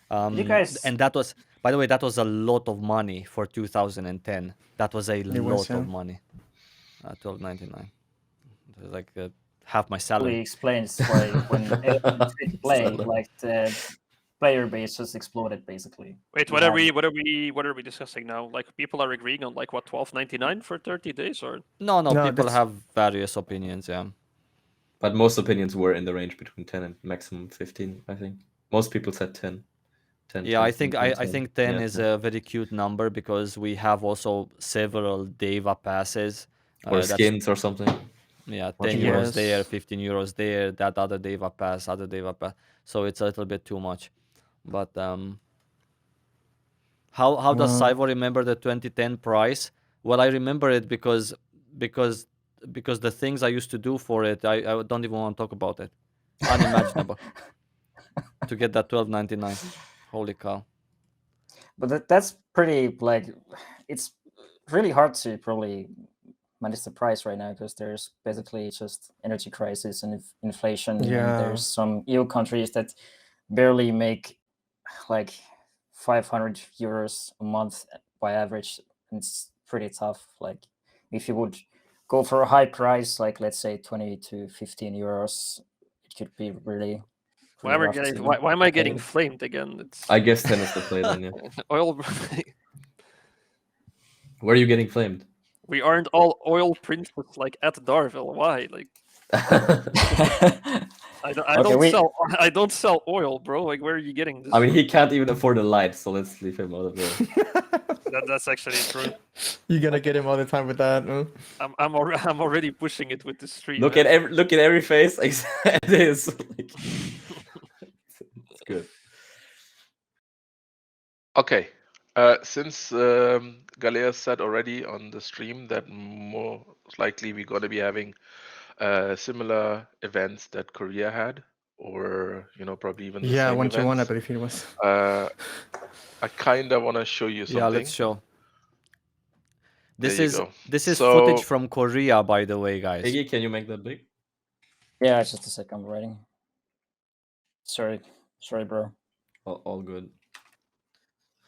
Speaker 1: You guys...
Speaker 5: And that was, by the way, that was a lot of money for 2010. That was a lot of money. $12.99. It was like half my salary.
Speaker 1: Explains why when Aion play, like player base just exploded basically.
Speaker 2: Wait,
Speaker 1: We
Speaker 2: what are
Speaker 1: had-
Speaker 2: we discussing now? Like people are agreeing on like what 12.99 for 30 days or
Speaker 5: No,
Speaker 3: No,
Speaker 5: people
Speaker 3: that's-
Speaker 5: have various opinions. Yeah.
Speaker 4: But most opinions were in the range between 10 and maximum 15, I think. Most people said 10. 10
Speaker 5: Yeah,
Speaker 4: 10,
Speaker 5: I think 10
Speaker 4: Yeah,
Speaker 5: is
Speaker 4: 10.
Speaker 5: a very cute number because we have also several Deva passes.
Speaker 4: Or
Speaker 5: that's-
Speaker 4: skins or something.
Speaker 5: Yeah,
Speaker 4: Much
Speaker 5: 10
Speaker 3: more.
Speaker 5: euros there,
Speaker 3: Yes.
Speaker 5: 15 euros there, that other Deva pass, other Deva pass. So it's a little bit too much. But how does Sywo remember the 2010 price? Well, I remember it because the things I used to do for it, I don't even want to talk about it. Unimaginable. To get that 12.99. Holy cow.
Speaker 1: But that's pretty like it's really hard to probably manage the price right now because there's basically just energy crisis and inflation,
Speaker 3: Yeah.
Speaker 1: and there's some EU countries that barely make like 500 euros a month by average, and it's pretty tough. Like if you would go for a high price, like let's say 20 to 15 euros, it could be really.
Speaker 2: why
Speaker 1: rough to
Speaker 2: why am I getting
Speaker 1: pay.
Speaker 2: flamed again? It's
Speaker 4: I guess 10 is the play then, yeah.
Speaker 2: oil.
Speaker 4: Where are you getting flamed?
Speaker 2: We aren't all oil princes like at Darvylle. Why? Like I don't sell oil, bro. Like where are you getting this?
Speaker 4: I mean,
Speaker 2: from?
Speaker 4: he can't even afford a light, so let's leave him out of there.
Speaker 2: That's actually true.
Speaker 3: You're gonna get him all the time with that. Huh?
Speaker 2: I'm already pushing it with the stream.
Speaker 4: Look at every face. It is. Like, it's good.
Speaker 6: Okay. Since Galea said already on the stream that most likely we're going to be having similar events that Korea had, or probably even the
Speaker 3: Yeah,
Speaker 6: same
Speaker 3: 1-1, I
Speaker 6: events.
Speaker 3: believe it was.
Speaker 6: I kind of want to show you something.
Speaker 5: Yeah, let's show. This
Speaker 6: There you go.
Speaker 5: this is
Speaker 6: So-
Speaker 5: footage from Korea, by the way, guys.
Speaker 4: Kegi, can you make that big?
Speaker 1: Yeah, just a sec, I'm writing. Sorry, bro.
Speaker 4: All good.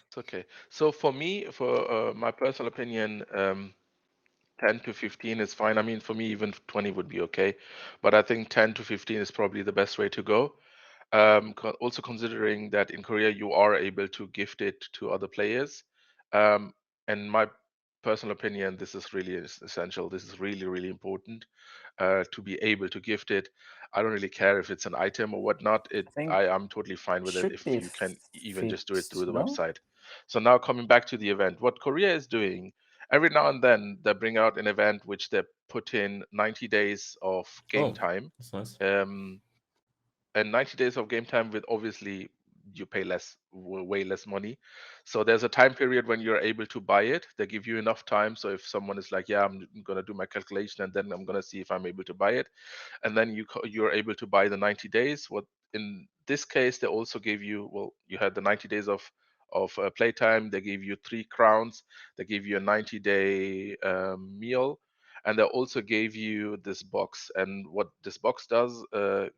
Speaker 6: It's okay. So for me, for my personal opinion, 10 to 15 is fine. I mean, for me, even 20 would be okay. But I think 10 to 15 is probably the best way to go. Also considering that in Korea, you are able to gift it to other players. And my personal opinion, this is really essential. This is really, really important to be able to gift it. I don't really care if it's an item or whatnot.
Speaker 1: think
Speaker 6: I'm totally fine with it
Speaker 1: should
Speaker 6: if
Speaker 1: be
Speaker 6: you can even just do it through the
Speaker 1: fixed, no?
Speaker 6: website. So now coming back to the event, what Korea is doing, every now and then they bring out an event which they put in 90 days of game
Speaker 4: Oh.
Speaker 6: time.
Speaker 4: That's nice.
Speaker 6: And 90 days of game time with obviously you pay way less money. So there's a time period when you're able to buy it. They give you enough time. So if someone is like, yeah, I'm going to do my calculation and then I'm going to see if I'm able to buy it. And then you're able to buy the 90 days. What in this case, they also gave you, well, you had the 90 days of playtime. They gave you 3 crowns. They gave you a 90-day meal. And they also gave you this box. And what this box does,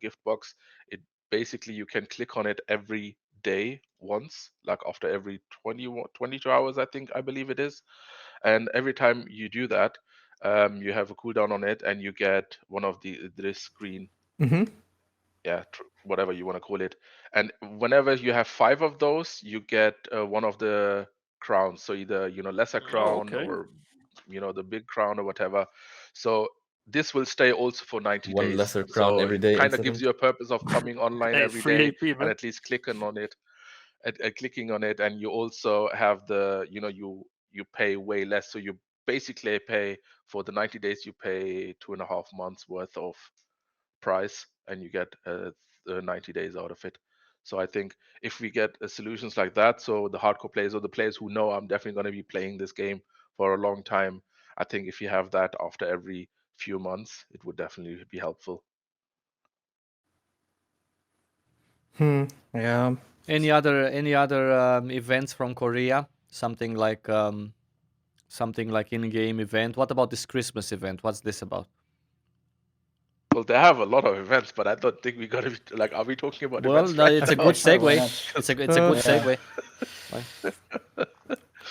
Speaker 6: gift box, it basically you can click on it every day once, like after every 22 hours, I believe it is. And every time you do that, you have a cooldown on it and you get one of this green,
Speaker 3: Mm-hmm.
Speaker 6: yeah, whatever you want to call it. And whenever you have 5 of those, you get one of the crowns. So either, lesser crown
Speaker 2: okay.
Speaker 6: or, the big crown or whatever. So this will stay also for 90
Speaker 4: One
Speaker 6: days.
Speaker 4: lesser crown
Speaker 6: So
Speaker 4: every day
Speaker 6: kind of gives
Speaker 4: incident.
Speaker 6: you a purpose of coming online
Speaker 2: Hey,
Speaker 6: every
Speaker 2: free
Speaker 6: day
Speaker 2: AP, man.
Speaker 6: and at least clicking on it. Clicking on it, and you also have the, you pay way less. So you basically pay for the 90 days, you pay 2.5 months worth of price, and you get 90 days out of it. So I think if we get solutions like that, so the hardcore players or the players who know I'm definitely going to be playing this game for a long time, I think if you have that after every few months, it would definitely be helpful.
Speaker 3: Yeah.
Speaker 5: Any other events from Korea? Something like in-game event. What about this Christmas event? What's this about?
Speaker 6: Well, they have a lot of events, but I don't think we got to be like, are we talking about
Speaker 5: Well,
Speaker 6: events right
Speaker 5: it's a
Speaker 6: now?
Speaker 5: good
Speaker 1: Sure, why
Speaker 5: segue.
Speaker 1: not?
Speaker 5: It's a good
Speaker 3: Yeah.
Speaker 5: segue.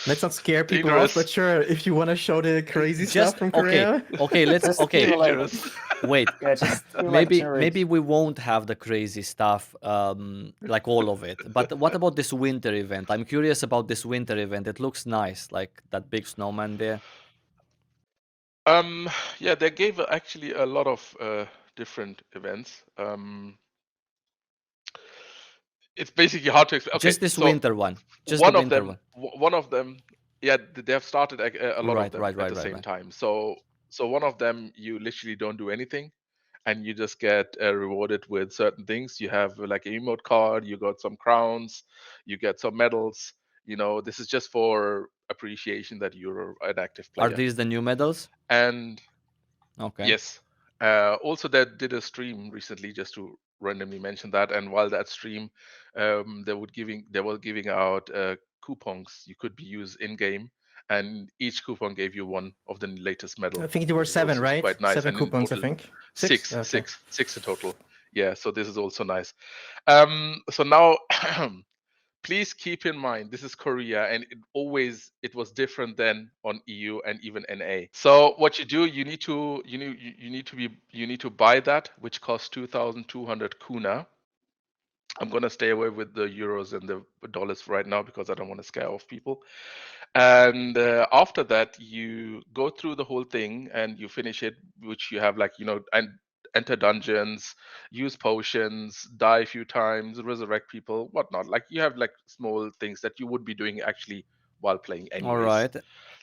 Speaker 3: Let's not scare people
Speaker 6: Dangerous.
Speaker 3: off, but sure, if you want to show the crazy stuff from
Speaker 5: okay,
Speaker 3: Korea.
Speaker 5: okay. Let's
Speaker 1: Just
Speaker 5: okay.
Speaker 1: give a, like,
Speaker 6: Dangerous.
Speaker 5: Wait,
Speaker 1: Yeah, just do like
Speaker 5: maybe
Speaker 1: generic.
Speaker 5: we won't have the crazy stuff, like all of it. But what about this winter event? I'm curious about this winter event. It looks nice, like that big snowman there.
Speaker 6: Yeah, they gave actually a lot of different events. It's basically hard to explain. Okay,
Speaker 5: Just this
Speaker 6: so
Speaker 5: winter one. Just
Speaker 6: one
Speaker 5: the
Speaker 6: of
Speaker 5: winter
Speaker 6: them,
Speaker 5: one.
Speaker 6: one of them, yeah, they have started a lot of
Speaker 5: Right,
Speaker 6: them
Speaker 5: right,
Speaker 6: at
Speaker 5: right,
Speaker 6: the
Speaker 5: right,
Speaker 6: same
Speaker 5: right.
Speaker 6: time. So one of them, you literally don't do anything, and you just get rewarded with certain things. You have like an emote card, you got some crowns, you get some medals. You know, this is just for appreciation that you're an active
Speaker 5: Are
Speaker 6: player.
Speaker 5: these the new medals?
Speaker 6: And
Speaker 5: Okay.
Speaker 6: yes, also they did a stream recently, just to randomly mention that. And while that stream, they were giving out coupons you could be used in game, and each coupon gave you one of the latest medal.
Speaker 3: I think there were
Speaker 6: which is
Speaker 3: 7,
Speaker 6: also
Speaker 3: right?
Speaker 6: quite nice.
Speaker 3: 7
Speaker 6: And in
Speaker 3: coupons, I
Speaker 6: total,
Speaker 3: think. 6? Okay.
Speaker 6: six in total. Yeah, so this is also nice. So now please keep in mind this is Korea, and it was different than on EU and even NA. So what you do, you need to buy that, which costs 2,200 quna. I'm gonna stay away with the euros and the dollars right now because I don't want to scare off people. And after that, you go through the whole thing and you finish it, which you have like and enter dungeons, use potions, die a few times, resurrect people, whatnot. Like you have like small things that you would be doing actually while playing anyways.
Speaker 5: All right.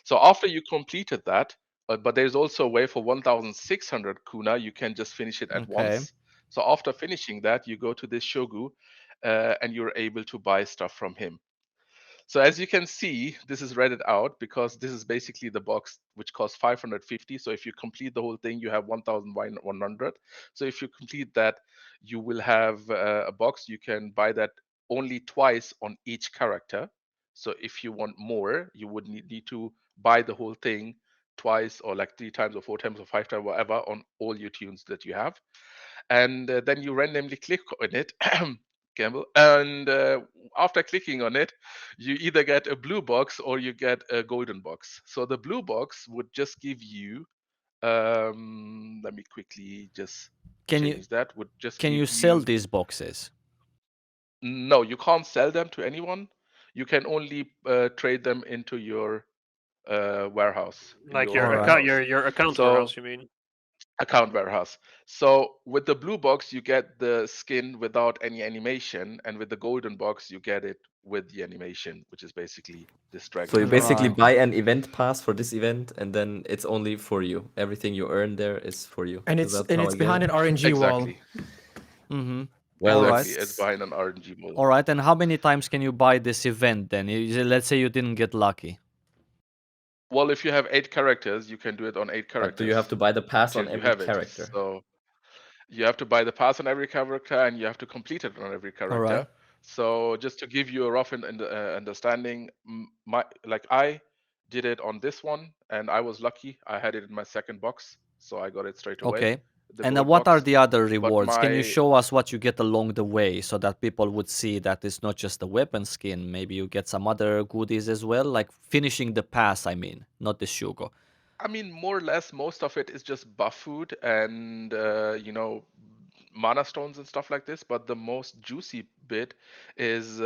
Speaker 6: So after you completed that, but there's also a way for 1,600 quna, you can just finish it at
Speaker 5: Okay.
Speaker 6: once. So after finishing that, you go to this shogu, and you're able to buy stuff from him. So as you can see, this is redded out because this is basically the box which costs 550. So if you complete the whole thing, you have 1,100. So if you complete that, you will have a box. You can buy that only twice on each character. So if you want more, you would need to buy the whole thing twice, or like 3 times or 4 times or 5 times, whatever, on all your tunes that you have. And then you randomly click on it. Gamble. And after clicking on it, you either get a blue box or you get a golden box. So the blue box would just give you, let me quickly just change that. Would just
Speaker 5: Can
Speaker 6: give
Speaker 5: you sell these boxes?
Speaker 6: No, you can't sell them to anyone. You can only trade them into your warehouse.
Speaker 2: Like
Speaker 6: your
Speaker 2: your account
Speaker 6: So-
Speaker 2: warehouse, you mean?
Speaker 6: account warehouse. So with the blue box, you get the skin without any animation, and with the golden box, you get it with the animation, which is basically this dragon.
Speaker 4: So you basically
Speaker 5: Right.
Speaker 4: buy an event pass for this event, and then it's only for you. Everything you earn there is for you.
Speaker 3: And
Speaker 4: Is
Speaker 3: it's
Speaker 4: that how I get
Speaker 3: behind
Speaker 4: it?
Speaker 3: an RNG wall.
Speaker 6: Exactly.
Speaker 5: Mm-hmm.
Speaker 4: Well,
Speaker 5: All
Speaker 6: Exactly.
Speaker 5: right.
Speaker 6: It's behind an RNG wall.
Speaker 5: All right. And how many times can you buy this event then? Let's say you didn't get lucky.
Speaker 6: Well, if you have 8 characters, you can do it on 8 characters.
Speaker 4: But do you have to buy the pass on
Speaker 6: till you
Speaker 4: every
Speaker 6: have it.
Speaker 4: character?
Speaker 6: So you have to buy the pass on every character, and you have to complete it on every character.
Speaker 5: right.
Speaker 6: So just to give you a rough understanding, I did it on this one, and I was lucky. I had it in my second box, so I got it straight away.
Speaker 5: Okay.
Speaker 6: the
Speaker 5: And
Speaker 6: gold
Speaker 5: what are
Speaker 6: box.
Speaker 5: the other rewards? Can you
Speaker 6: my-
Speaker 5: show us what you get along the way so that people would see that it's not just a weapon skin? Maybe you get some other goodies as well, like finishing the pass, I mean, not the Shugo.
Speaker 6: I mean, more or less, most of it is just buff food and mana stones and stuff like this. But the most juicy bit is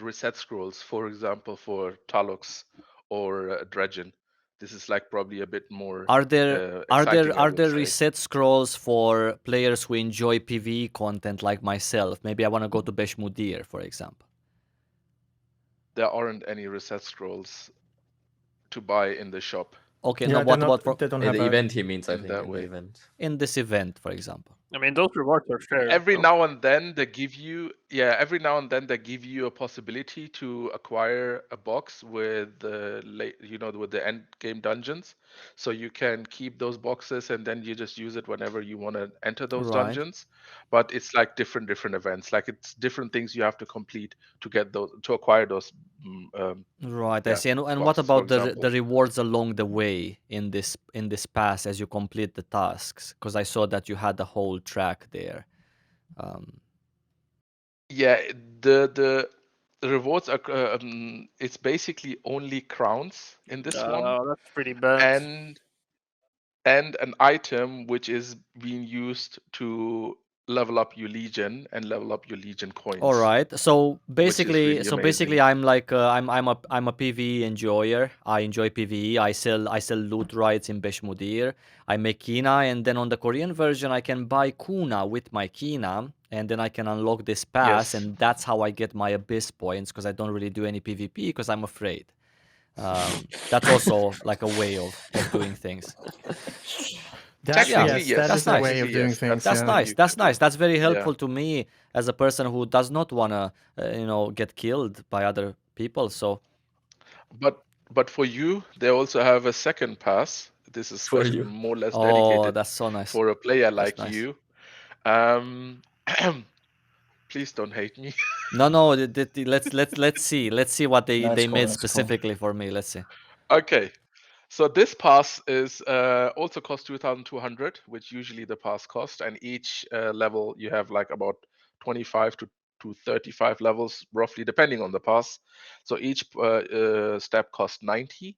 Speaker 6: reset scrolls. For example, for Talux or Dredgen. This is like probably a bit more.
Speaker 5: Are there
Speaker 6: exciting, I
Speaker 5: are
Speaker 6: would
Speaker 5: there
Speaker 6: say.
Speaker 5: reset scrolls for players who enjoy PvE content like myself? Maybe I want to go to Beshmudir, for example.
Speaker 6: There aren't any reset scrolls to buy in the shop.
Speaker 5: Okay,
Speaker 3: Yeah,
Speaker 5: now what about for
Speaker 3: they don't
Speaker 4: In
Speaker 3: have
Speaker 4: the
Speaker 3: a-
Speaker 4: event, he means, I
Speaker 6: in
Speaker 4: think,
Speaker 6: that
Speaker 4: in
Speaker 6: way.
Speaker 4: the event.
Speaker 5: in this event, for example?
Speaker 2: I mean, those rewards are fair.
Speaker 6: Every
Speaker 2: no?
Speaker 6: now and then they give you a possibility to acquire a box with with the end game dungeons, so you can keep those boxes and then you just use it whenever you want to enter those
Speaker 5: Right.
Speaker 6: dungeons. But it's like different events, like it's different things you have to complete to get those, to acquire those.
Speaker 5: Right, I
Speaker 6: Yeah,
Speaker 5: see. And what
Speaker 6: boxes, for
Speaker 5: about the
Speaker 6: example.
Speaker 5: rewards along the way in this pass as you complete the tasks? Because I saw that you had the whole track there.
Speaker 6: Yeah, the rewards are it's basically only crowns in this one.
Speaker 2: That's pretty bad.
Speaker 6: And and an item which is being used to level up your legion and level up your legion coins.
Speaker 5: All right. So
Speaker 6: which is really
Speaker 5: basically,
Speaker 6: amazing.
Speaker 5: I'm like I'm a PVE enjoyer. I enjoy PVE. I sell loot rights in Beshmudir. I make kinah, and then on the Korean version, I can buy quna with my kinah, and then I can unlock this pass,
Speaker 6: Yes.
Speaker 5: and that's how I get my abyss points because I don't really do any PvP because I'm afraid. That's also like a way of doing things.
Speaker 6: Technically,
Speaker 3: Yes,
Speaker 6: yes.
Speaker 3: that
Speaker 5: That's
Speaker 3: is a
Speaker 5: nice.
Speaker 3: way of
Speaker 6: Technically,
Speaker 3: doing
Speaker 6: yes.
Speaker 3: things.
Speaker 5: That's
Speaker 3: Yeah.
Speaker 5: nice.
Speaker 6: you
Speaker 5: That's
Speaker 6: could
Speaker 5: nice.
Speaker 6: do.
Speaker 5: That's very
Speaker 6: Yeah.
Speaker 5: helpful to me as a person who does not wanna, get killed by other people. So
Speaker 6: But for you, they also have a second pass. This is
Speaker 4: For you.
Speaker 6: more or less
Speaker 5: oh,
Speaker 6: dedicated
Speaker 5: that's so nice.
Speaker 6: for a player
Speaker 5: That's
Speaker 6: like
Speaker 5: nice.
Speaker 6: you. Please don't hate me.
Speaker 5: No, let's see. Let's see what
Speaker 1: No, it's
Speaker 5: they
Speaker 1: cool,
Speaker 5: made
Speaker 1: it's cool.
Speaker 5: specifically for me. Let's see.
Speaker 6: Okay. So this pass is also cost 2,200, which usually the pass cost, and each level you have like about 25 to 35 levels, roughly, depending on the pass. So each step costs 90,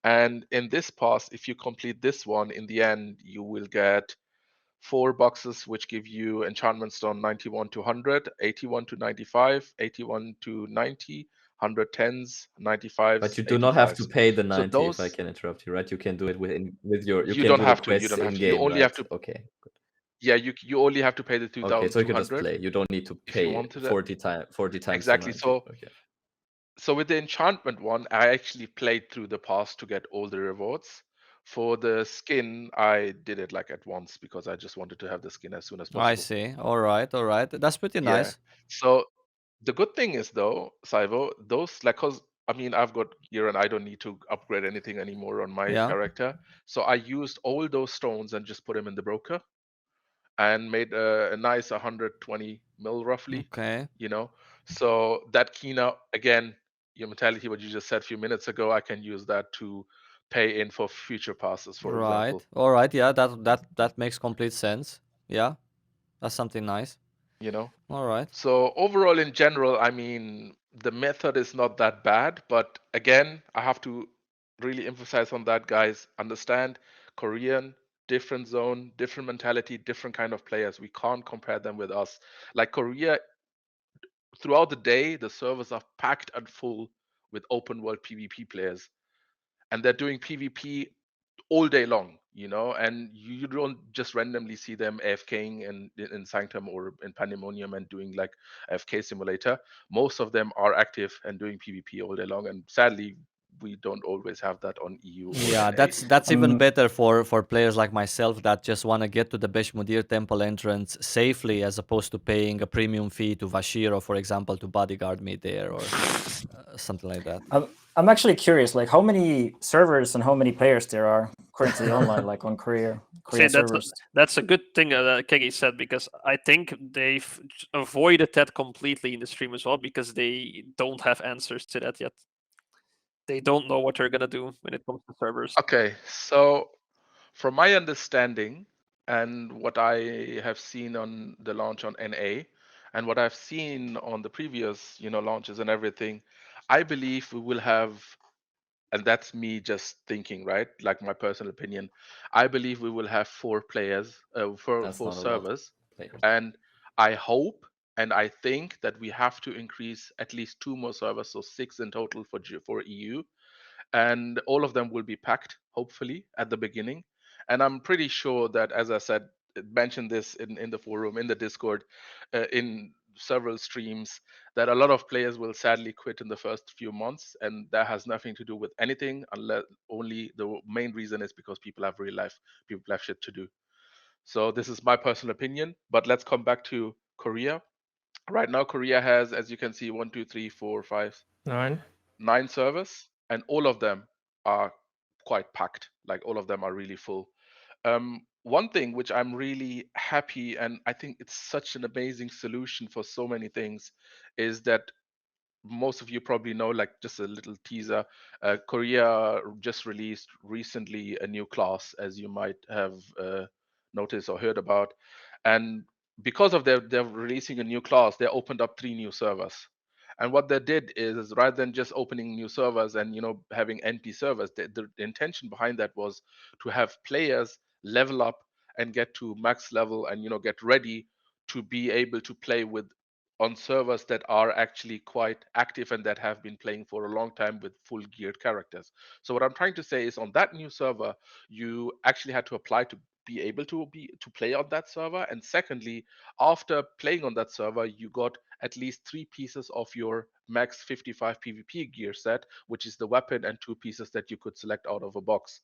Speaker 6: and in this pass, if you complete this one, in the end, you will get 4 boxes which give you enchantment stone 91 to 100, 81 to 95, 81 to 90, 110s, 95s.
Speaker 4: But you do not have to
Speaker 6: 85s.
Speaker 4: pay the
Speaker 6: So
Speaker 4: 90 if I
Speaker 6: those
Speaker 4: can interrupt you, right? You can do it with your you
Speaker 6: you
Speaker 4: can
Speaker 6: don't
Speaker 4: do the
Speaker 6: have to. You
Speaker 4: quests
Speaker 6: don't have
Speaker 4: in
Speaker 6: to. You
Speaker 4: game,
Speaker 6: only
Speaker 4: right?
Speaker 6: have to.
Speaker 4: Okay. Good.
Speaker 6: Yeah, you only have to pay the
Speaker 4: Okay, so you can just
Speaker 6: 2,200
Speaker 4: play. You don't need to
Speaker 6: if you
Speaker 4: pay
Speaker 6: wanted it.
Speaker 4: 40 times
Speaker 6: Exactly.
Speaker 4: the 90.
Speaker 6: So
Speaker 4: Okay.
Speaker 6: so with the enchantment one, I actually played through the pass to get all the rewards. For the skin, I did it like at once because I just wanted to have the skin as soon as
Speaker 5: I
Speaker 6: possible.
Speaker 5: see. All right. That's pretty
Speaker 6: Yeah.
Speaker 5: nice.
Speaker 6: So the good thing is though, Sywo, those like cause I mean I've got gear and I don't need to upgrade anything anymore on my
Speaker 5: Yeah.
Speaker 6: character. So I used all those stones and just put them in the broker and made a nice 120 mil roughly,
Speaker 5: Okay.
Speaker 6: you know. So that kinah again, your mentality, what you just said a few minutes ago, I can use that to pay in for future passes, for
Speaker 5: Right.
Speaker 6: example.
Speaker 5: All right. Yeah. That makes complete sense. Yeah. That's something nice.
Speaker 6: You know.
Speaker 5: All right.
Speaker 6: So overall, in general, I mean, the method is not that bad, but again, I have to really emphasize on that, guys. Understand Korean, different zone, different mentality, different kind of players. We can't compare them with us. Like Korea, throughout the day, the servers are packed and full with open world PvP players, and they're doing PvP all day long, you know, and you don't just randomly see them AFKing in Sanctum or in Pandemonium and doing like AFK simulator. Most of them are active and doing PvP all day long, and sadly, we don't always have that on EU or
Speaker 5: Yeah,
Speaker 6: NA.
Speaker 5: that's even better for players like myself that just want to get to the Beshmudir temple entrance safely, as opposed to paying a premium fee to Vashiro, for example, to bodyguard me there or something like that.
Speaker 1: I'm actually curious, like how many servers and how many players there are currently online, like on Korean
Speaker 2: See,
Speaker 1: servers.
Speaker 2: that's a good thing that Kegi said, because I think they've avoided that completely in the stream as well, because they don't have answers to that yet. They don't know what they're gonna do when it comes to servers.
Speaker 6: Okay, so from my understanding and what I have seen on the launch on NA and what I've seen on the previous, launches and everything, I believe we will have, and that's me just thinking, right? Like my personal opinion, I believe we will have 4 players, four
Speaker 4: That's not a lot.
Speaker 6: servers,
Speaker 4: Players.
Speaker 6: and I hope and I think that we have to increase at least 2 more servers, so 6 in total for EU, and all of them will be packed, hopefully, at the beginning. And I'm pretty sure that, as I said, mentioned this in the forum, in the Discord, in several streams, that a lot of players will sadly quit in the first few months, and that has nothing to do with anything, unless only the main reason is because people have real life, people have shit to do. So this is my personal opinion, but let's come back to Korea. Right now, Korea has, as you can see, 1, 2, 3, 4, 5, 9 servers, and all of them are quite packed. Like all of them are really full. One thing which I'm really happy, and I think it's such an amazing solution for so many things, is that most of you probably know, like just a little teaser, Korea just released recently a new class, as you might have noticed or heard about. And because of they're releasing a new class, they opened up 3 new servers. And what they did is, rather than just opening new servers and having empty servers, the intention behind that was to have players level up and get to max level and get ready to be able to play with on servers that are actually quite active and that have been playing for a long time with full geared characters. So what I'm trying to say is on that new server, you actually had to apply to be able to play on that server. And secondly, after playing on that server, you got at least 3 pieces of your max 55 PvP gear set, which is the weapon and 2 pieces that you could select out of a box.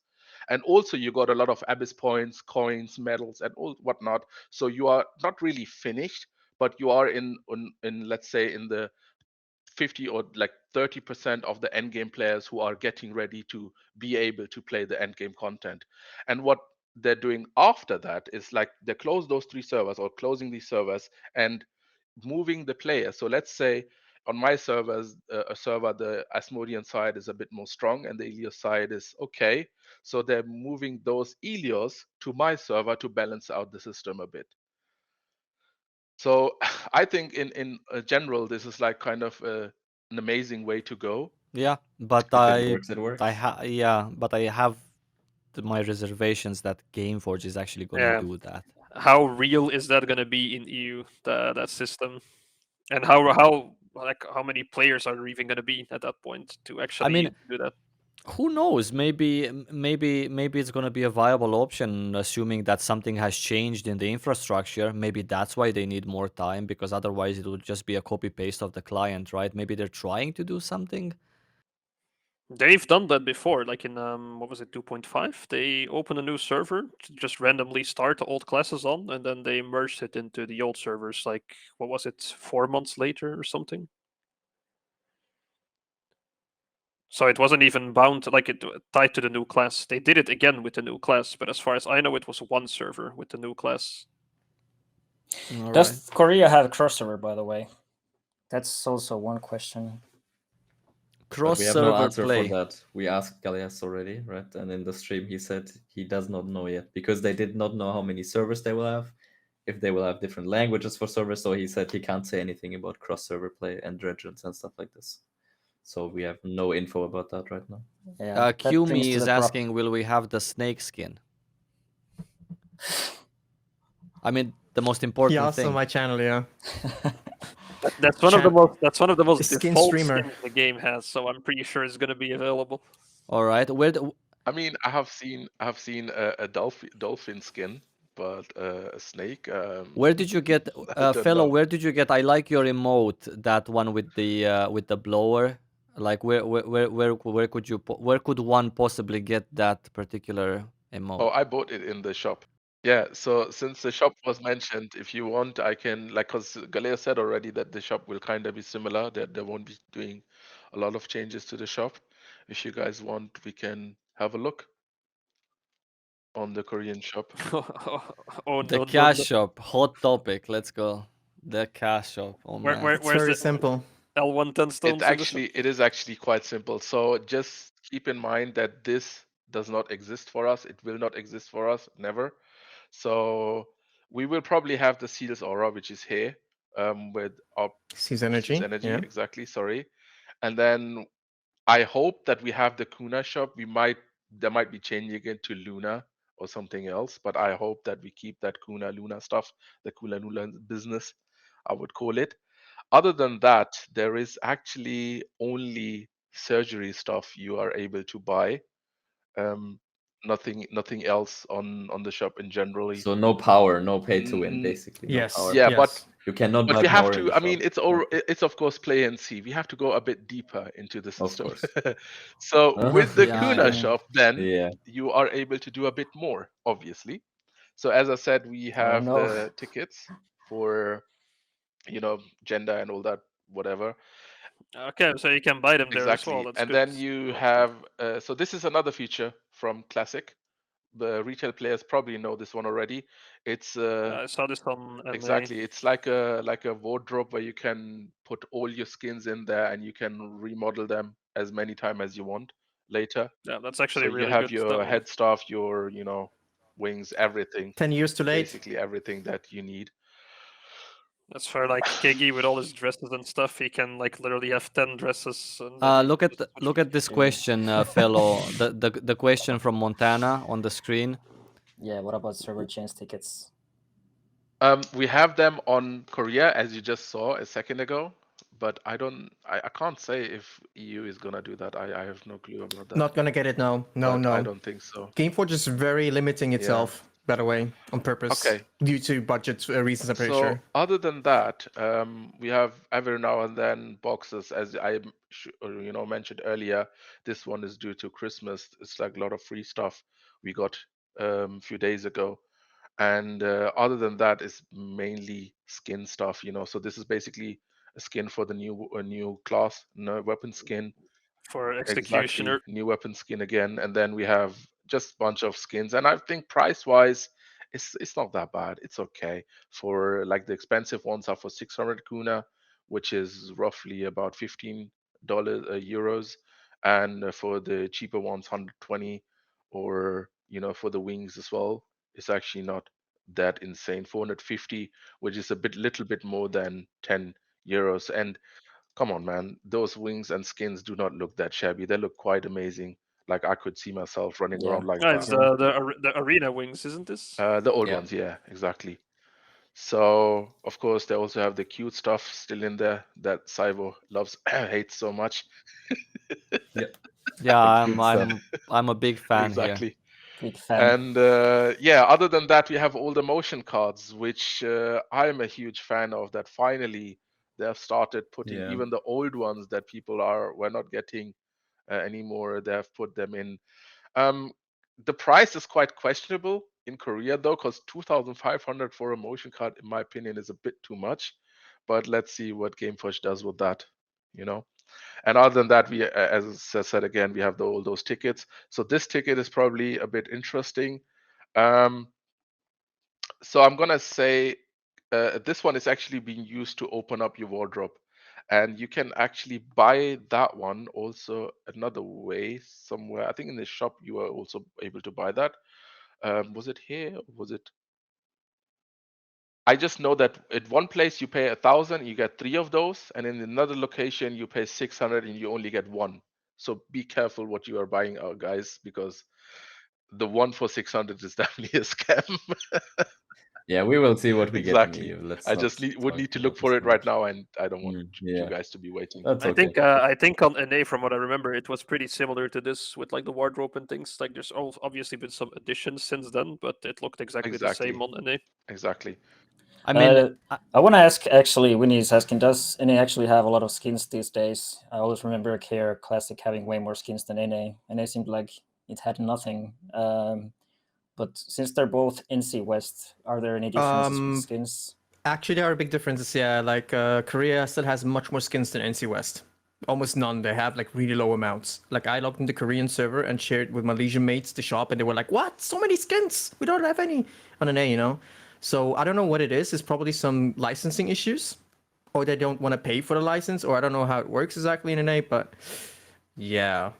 Speaker 6: And also you got a lot of abyss points, coins, medals, and all whatnot. So you are not really finished, but you are in let's say in the 50 or like 30% of the end game players who are getting ready to be able to play the end game content. And what they're doing after that is like they close those 3 servers or closing these servers and moving the players. So let's say on my servers, a server, the Asmodian side is a bit more strong and the Elyos side is okay. So they're moving those Elyos to my server to balance out the system a bit. So I think in general, this is like kind of an amazing way to go.
Speaker 5: Yeah, but
Speaker 4: It works.
Speaker 5: but I have my reservations that Gameforge is actually going to
Speaker 2: Yeah.
Speaker 5: do that.
Speaker 2: How real is that going to be in EU, that system? And how many players are there even going to be at that point to actually do that?
Speaker 5: Who knows? Maybe it's going to be a viable option, assuming that something has changed in the infrastructure. Maybe that's why they need more time, because otherwise it would just be a copy paste of the client, right? Maybe they're trying to do something.
Speaker 2: They've done that before, like in what was it, 2.5? They opened a new server to just randomly start the old classes on, and then they merged it into the old servers. Like, what was it, 4 months later or something? So it wasn't even bound, like it tied to the new class. They did it again with the new class, but as far as I know, it was one server with the new class.
Speaker 1: Does Korea have a crossover, by the way? That's also one question.
Speaker 4: But we have no
Speaker 5: Cross-server
Speaker 4: answer
Speaker 5: play.
Speaker 4: for that. We asked Galeas already, right? And in the stream, he said he does not know yet because they did not know how many servers they will have, if they will have different languages for servers. So he said he can't say anything about cross-server play and regents and stuff like this. So we have no info about that right now.
Speaker 1: Yeah,
Speaker 5: Qumi is asking, will we have the snake skin? I mean, the most important
Speaker 3: Yeah,
Speaker 5: thing.
Speaker 3: also my channel, yeah.
Speaker 2: That's one of the most. That's one of the most
Speaker 3: Skin
Speaker 2: default
Speaker 3: streamer.
Speaker 2: skins the game has. So I'm pretty sure it's going to be available.
Speaker 5: All right,
Speaker 6: I mean, I have seen a dolphin skin, but a snake.
Speaker 5: Where did you get, fellow?
Speaker 6: know.
Speaker 5: Where did you get? I like your emote, that one with the blower. Like where could you where could one possibly get that particular emote?
Speaker 6: Oh, I bought it in the shop. Yeah, so since the shop was mentioned, if you want, I can, like, because Galea said already that the shop will kind of be similar, that they won't be doing a lot of changes to the shop. If you guys want, we can have a look on the Korean shop.
Speaker 2: Oh,
Speaker 5: The
Speaker 2: no,
Speaker 5: cash
Speaker 2: no.
Speaker 5: shop, hot topic. Let's go. The cash shop. Oh man.
Speaker 2: Where's
Speaker 3: Very
Speaker 2: the
Speaker 3: simple.
Speaker 2: L110 stones?
Speaker 6: It is actually quite simple. So just keep in mind that this does not exist for us. It will not exist for us, never. So we will probably have the seals aura, which is here, with our
Speaker 3: Sees energy.
Speaker 6: energy,
Speaker 3: Yeah.
Speaker 6: exactly. Sorry, and then I hope that we have the quna shop. There might be changing it to Luna or something else, but I hope that we keep that quna Luna stuff, the quna Luna business, I would call it. Other than that, there is actually only surgery stuff you are able to buy. Nothing else on the shop in generally.
Speaker 4: So no power, no pay to win, basically.
Speaker 3: Yes.
Speaker 4: No power.
Speaker 6: Yeah,
Speaker 3: yes.
Speaker 4: You cannot
Speaker 6: but
Speaker 4: buy
Speaker 6: we have
Speaker 4: power in
Speaker 6: to.
Speaker 4: the
Speaker 6: I mean,
Speaker 4: shop.
Speaker 6: it's of course play and see. We have to go a bit deeper into the system.
Speaker 4: course.
Speaker 6: So with the
Speaker 5: Yeah,
Speaker 6: quna
Speaker 5: yeah.
Speaker 6: shop, then
Speaker 4: Yeah.
Speaker 6: you are able to do a bit more, obviously. So as I said, we have
Speaker 1: no.
Speaker 6: the tickets for gender and all that, whatever.
Speaker 2: Okay, so you can buy them there
Speaker 6: Exactly.
Speaker 2: as well. That's
Speaker 6: And
Speaker 2: good.
Speaker 6: then you have so this is another feature from Classic. The retail players probably know this one already. It's
Speaker 2: I saw this on NA.
Speaker 6: exactly. It's like a wardrobe where you can put all your skins in there and you can remodel them as many times as you want later.
Speaker 2: Yeah, that's actually
Speaker 6: So
Speaker 2: really
Speaker 6: you have
Speaker 2: good.
Speaker 6: your head stuff, your wings, everything.
Speaker 3: 10 years too late.
Speaker 6: Basically everything that you need.
Speaker 2: That's for like Kegi with all his dresses and stuff. He can like literally have 10 dresses. And
Speaker 5: Look at this question, fellow. The question from Montana on the screen.
Speaker 1: Yeah, what about server change tickets?
Speaker 6: We have them on Korea, as you just saw a second ago, but I can't say if EU is gonna do that. I have no clue about that.
Speaker 3: Not gonna get it now. No,
Speaker 6: but
Speaker 3: no.
Speaker 6: I don't think so.
Speaker 3: Gameforge is very limiting itself, by the way, on purpose.
Speaker 6: Okay.
Speaker 3: Due to budget reasons, I'm pretty
Speaker 6: So
Speaker 3: sure.
Speaker 6: other than that, we have every now and then boxes, as I mentioned earlier. This one is due to Christmas. It's like a lot of free stuff we got a few days ago. And other than that, is mainly skin stuff. So this is basically a skin for the new class, no weapon skin.
Speaker 2: For
Speaker 6: Exactly,
Speaker 2: executioner.
Speaker 6: new weapon skin again, and then we have just a bunch of skins. And I think price-wise, it's not that bad. It's okay. For like the expensive ones are for 600 quna, which is roughly about $15 euros, and for the cheaper ones, 120, or for the wings as well, it's actually not that insane. 450, which is little bit more than 10 euros. And come on, man, those wings and skins do not look that shabby. They look quite amazing. Like I could see myself running
Speaker 1: Yeah.
Speaker 6: around like
Speaker 2: It's
Speaker 6: that.
Speaker 2: the arena wings, isn't this?
Speaker 6: The old
Speaker 4: Yeah.
Speaker 6: ones, yeah, exactly. So of course they also have the cute stuff still in there that Sywo loves hates so much.
Speaker 5: Yeah,
Speaker 4: Good stuff.
Speaker 5: I'm a big fan here.
Speaker 6: Exactly.
Speaker 1: Big fan.
Speaker 6: And yeah, other than that, we have all the motion cards, which I'm a huge fan of. That finally they have started putting
Speaker 4: Yeah.
Speaker 6: even the old ones that people were not getting anymore. They have put them in. The price is quite questionable in Korea though, because 2,500 for a motion card, in my opinion, is a bit too much. But let's see what Gameforge does with that. And other than that, we, as I said again, we have all those tickets. So this ticket is probably a bit interesting. So I'm gonna say this one is actually being used to open up your wardrobe, and you can actually buy that one also another way somewhere. I think in the shop you are also able to buy that. Was it here? Or was it? I just know that at one place you pay 1,000, you get 3 of those, and in another location you pay 600 and you only get 1. So be careful what you are buying, guys, because the one for 600 is definitely a scam.
Speaker 4: Yeah, we will see what we
Speaker 6: Exactly.
Speaker 4: get. Let's
Speaker 6: I
Speaker 4: not
Speaker 6: just would
Speaker 4: talk
Speaker 6: need to
Speaker 4: about
Speaker 6: look for
Speaker 4: this
Speaker 6: it
Speaker 4: too
Speaker 6: right
Speaker 4: much.
Speaker 6: now, and I don't want you
Speaker 4: Yeah,
Speaker 6: guys to be waiting.
Speaker 4: that's
Speaker 2: I
Speaker 4: okay.
Speaker 2: think on NA, from what I remember, it was pretty similar to this with like the wardrobe and things. Like there's obviously been some additions since then, but it looked exactly the same on NA.
Speaker 6: Exactly.
Speaker 5: I mean,
Speaker 1: I want to ask, actually, Winnie is asking, does NA actually have a lot of skins these days? I always remember KR Classic having way more skins than NA, and it seemed like it had nothing. But since they're both NC West, are there any differences with skins?
Speaker 3: Actually, there are big differences. Yeah, like Korea still has much more skins than NC West. Almost none. They have like really low amounts. Like I logged in the Korean server and shared with Malaysian mates the shop, and they were like, "What? So many skins? We don't have any on an A." So I don't know what it is. It's probably some licensing issues, or they don't want to pay for the license, or I don't know how it works exactly in an A. But yeah,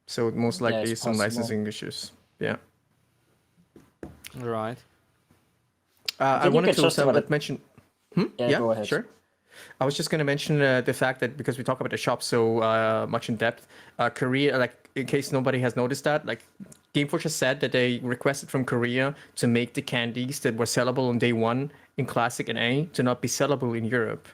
Speaker 3: so most likely
Speaker 1: it's
Speaker 3: some
Speaker 1: possible.
Speaker 3: licensing issues. Yeah.
Speaker 5: right.
Speaker 3: I
Speaker 1: think you
Speaker 3: wanted
Speaker 1: could just
Speaker 3: to mention.
Speaker 1: Yeah, go ahead.
Speaker 3: Sure. I was just going to mention the fact that because we talk about the shop so much in depth, Korea, like in case nobody has noticed that, like Gameforge has said that they requested from Korea to make the candies that were sellable on day one in Classic and A to not be sellable in Europe.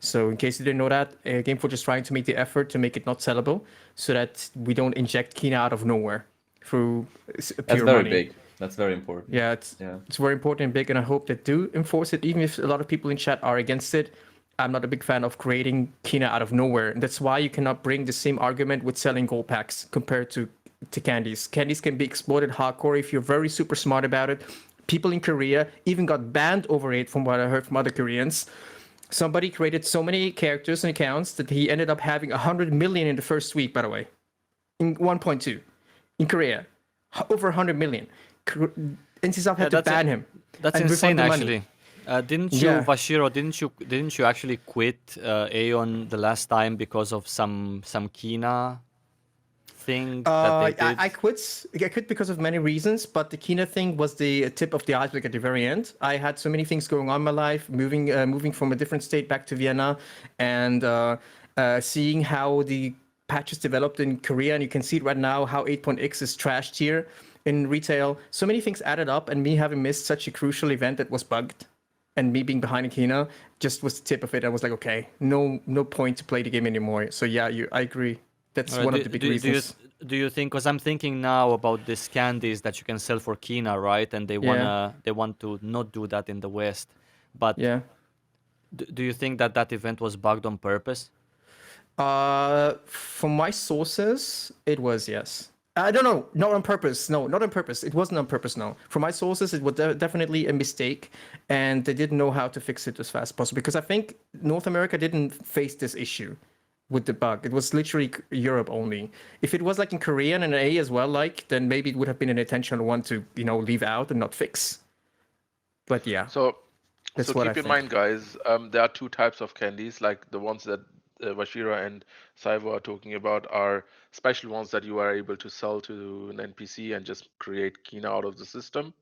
Speaker 3: So in case you didn't know that, Gameforge is trying to make the effort to make it not sellable so that we don't inject kinah out of nowhere through pure
Speaker 4: That's very
Speaker 3: money.
Speaker 4: big. That's very important.
Speaker 3: Yeah, it's very important and big, and I hope they do enforce it, even if a lot of people in chat are against it. I'm not a big fan of creating kinah out of nowhere. And that's why you cannot bring the same argument with selling gold packs compared to candies. Candies can be exploited hardcore if you're very super smart about it. People in Korea even got banned over it, from what I heard from other Koreans. Somebody created so many characters and accounts that he ended up having 100 million in the first week, by the way. In 1.2. In Korea. Over 100 million. NCSoft had to ban him.
Speaker 5: That's
Speaker 3: and refund
Speaker 5: insane,
Speaker 3: the money.
Speaker 5: actually. Didn't you,
Speaker 3: Yeah.
Speaker 5: Vashiro? Didn't you actually quit Aion the last time because of some kinah thing that they did?
Speaker 3: I quit because of many reasons, but the kinah thing was the tip of the iceberg at the very end. I had so many things going on in my life, moving from a different state back to Vienna, and seeing how the patches developed in Korea, and you can see it right now how 8.x is trashed here. in retail. So many things added up, and me having missed such a crucial event that was bugged, and me being behind in kinah just was the tip of it. I was like, okay, no point to play the game anymore. So yeah, I agree. That's
Speaker 5: Alright,
Speaker 3: one of the big reasons.
Speaker 5: Do you think? Because I'm thinking now about these candies that you can sell for kinah, right? And they want to not do that in the West. But
Speaker 3: Yeah.
Speaker 5: do you think that that event was bugged on purpose?
Speaker 3: From my sources, it was, yes. I don't know, not on purpose. No, not on purpose. It wasn't on purpose. No, from my sources, it was definitely a mistake, and they didn't know how to fix it as fast as possible. Because I think North America didn't face this issue with the bug. It was literally Europe only. If it was like in Korean and A as well, like, then maybe it would have been an intentional one to leave out and not fix. But yeah.
Speaker 6: So
Speaker 3: That's
Speaker 6: so
Speaker 3: what
Speaker 6: keep
Speaker 3: I
Speaker 6: in
Speaker 3: think.
Speaker 6: mind, guys, there are two types of candies, like the ones that Vashiro and Sywo are talking about are special ones that you are able to sell to an NPC and just create kinah out of the system.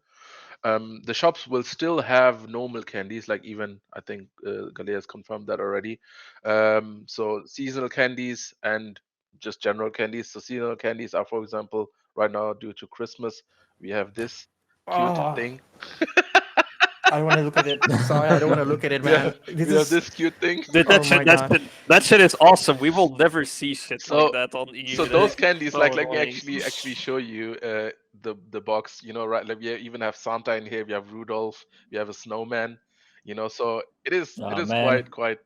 Speaker 6: The shops will still have normal candies, like even I think Galea has confirmed that already. So seasonal candies and just general candies. So seasonal candies are, for example, right now due to Christmas, we have this cute thing.
Speaker 3: I don't want to look at it. Sorry, I don't want to look at it, man.
Speaker 6: We have this cute thing.
Speaker 2: Dude,
Speaker 3: Oh my God.
Speaker 2: that shit is awesome. We will never see shit
Speaker 6: So-
Speaker 2: like that on EU.
Speaker 6: So those candies,
Speaker 2: so
Speaker 6: like let me
Speaker 2: annoying.
Speaker 6: actually show you the box. Right? Like we even have Santa in here. We have Rudolph. We have a snowman. So it is
Speaker 1: Oh, man.
Speaker 6: quite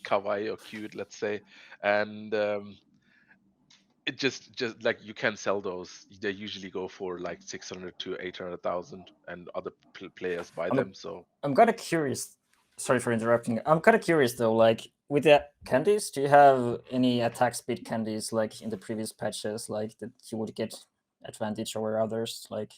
Speaker 6: kawaii or cute, let's say, and it just like you can sell those. They usually go for like 600 to 800,000, and other players buy them. So
Speaker 1: I'm kind of curious. Sorry for interrupting. I'm kind of curious though. Like with the candies, do you have any attack speed candies like in the previous patches, like that you would get advantage over others, like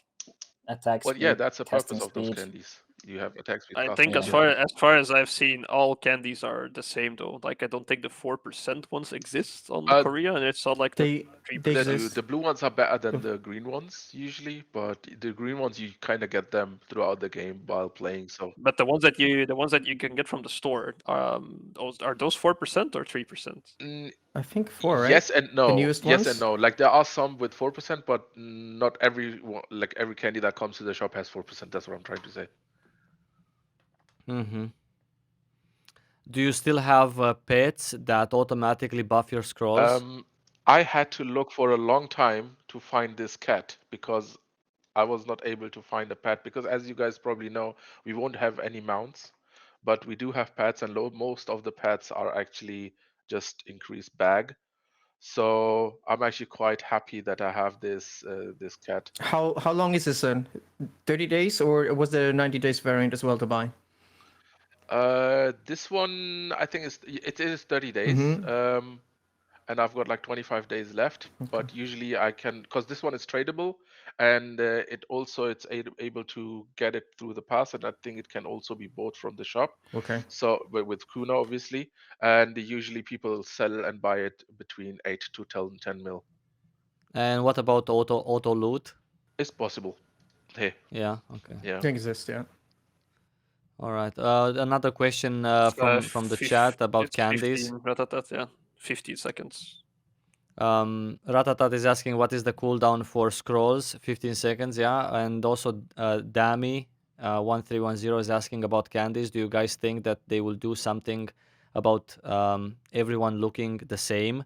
Speaker 1: attack
Speaker 6: well,
Speaker 1: speed?
Speaker 6: yeah, that's the
Speaker 1: casting
Speaker 6: purpose of those
Speaker 1: speed?
Speaker 6: candies. You have attack speed.
Speaker 2: I
Speaker 6: casting
Speaker 2: think as
Speaker 6: speed,
Speaker 2: far as I've seen, all candies are the same though. Like I don't think the 4% ones exist on Korea, and it's not like the
Speaker 3: They
Speaker 2: 3%.
Speaker 3: exist.
Speaker 6: The blue ones are better than the green ones usually, but the green ones you kind of get them throughout the game while playing. So
Speaker 2: But the ones that you can get from the store, are those 4% or 3%?
Speaker 3: I think 4, right?
Speaker 6: yes and no.
Speaker 3: The newest
Speaker 6: Yes
Speaker 3: ones?
Speaker 6: and no. Like there are some with 4%, but not every like every candy that comes to the shop has 4%. That's what I'm trying to say.
Speaker 5: Mm-hmm. Do you still have pets that automatically buff your scrolls?
Speaker 6: I had to look for a long time to find this cat because I was not able to find a pet, because as you guys probably know, we won't have any mounts, but we do have pets, and most of the pets are actually just increased bag. So I'm actually quite happy that I have this this cat.
Speaker 3: How long is this? 30 days, or was there a 90 days variant as well to buy?
Speaker 6: This one I think it is 30 days. And I've got like 25 days left, but usually I can, because this one is tradable, and it's able to get it through the pass, and I think it can also be bought from the shop.
Speaker 3: Okay.
Speaker 6: So with quna obviously, and usually people sell and buy it between 8 to 10 mil.
Speaker 5: And what about auto loot?
Speaker 6: It's possible. Hey,
Speaker 5: Yeah. Okay.
Speaker 6: yeah.
Speaker 3: They exist, yeah.
Speaker 5: All right. Another question from the chat about candies.
Speaker 2: 15, Ratatat, yeah, 15 seconds.
Speaker 5: Ratatat is asking what is the cooldown for scrolls? 15 seconds, yeah. And also Dami 1310 is asking about candies. Do you guys think that they will do something about everyone looking the same?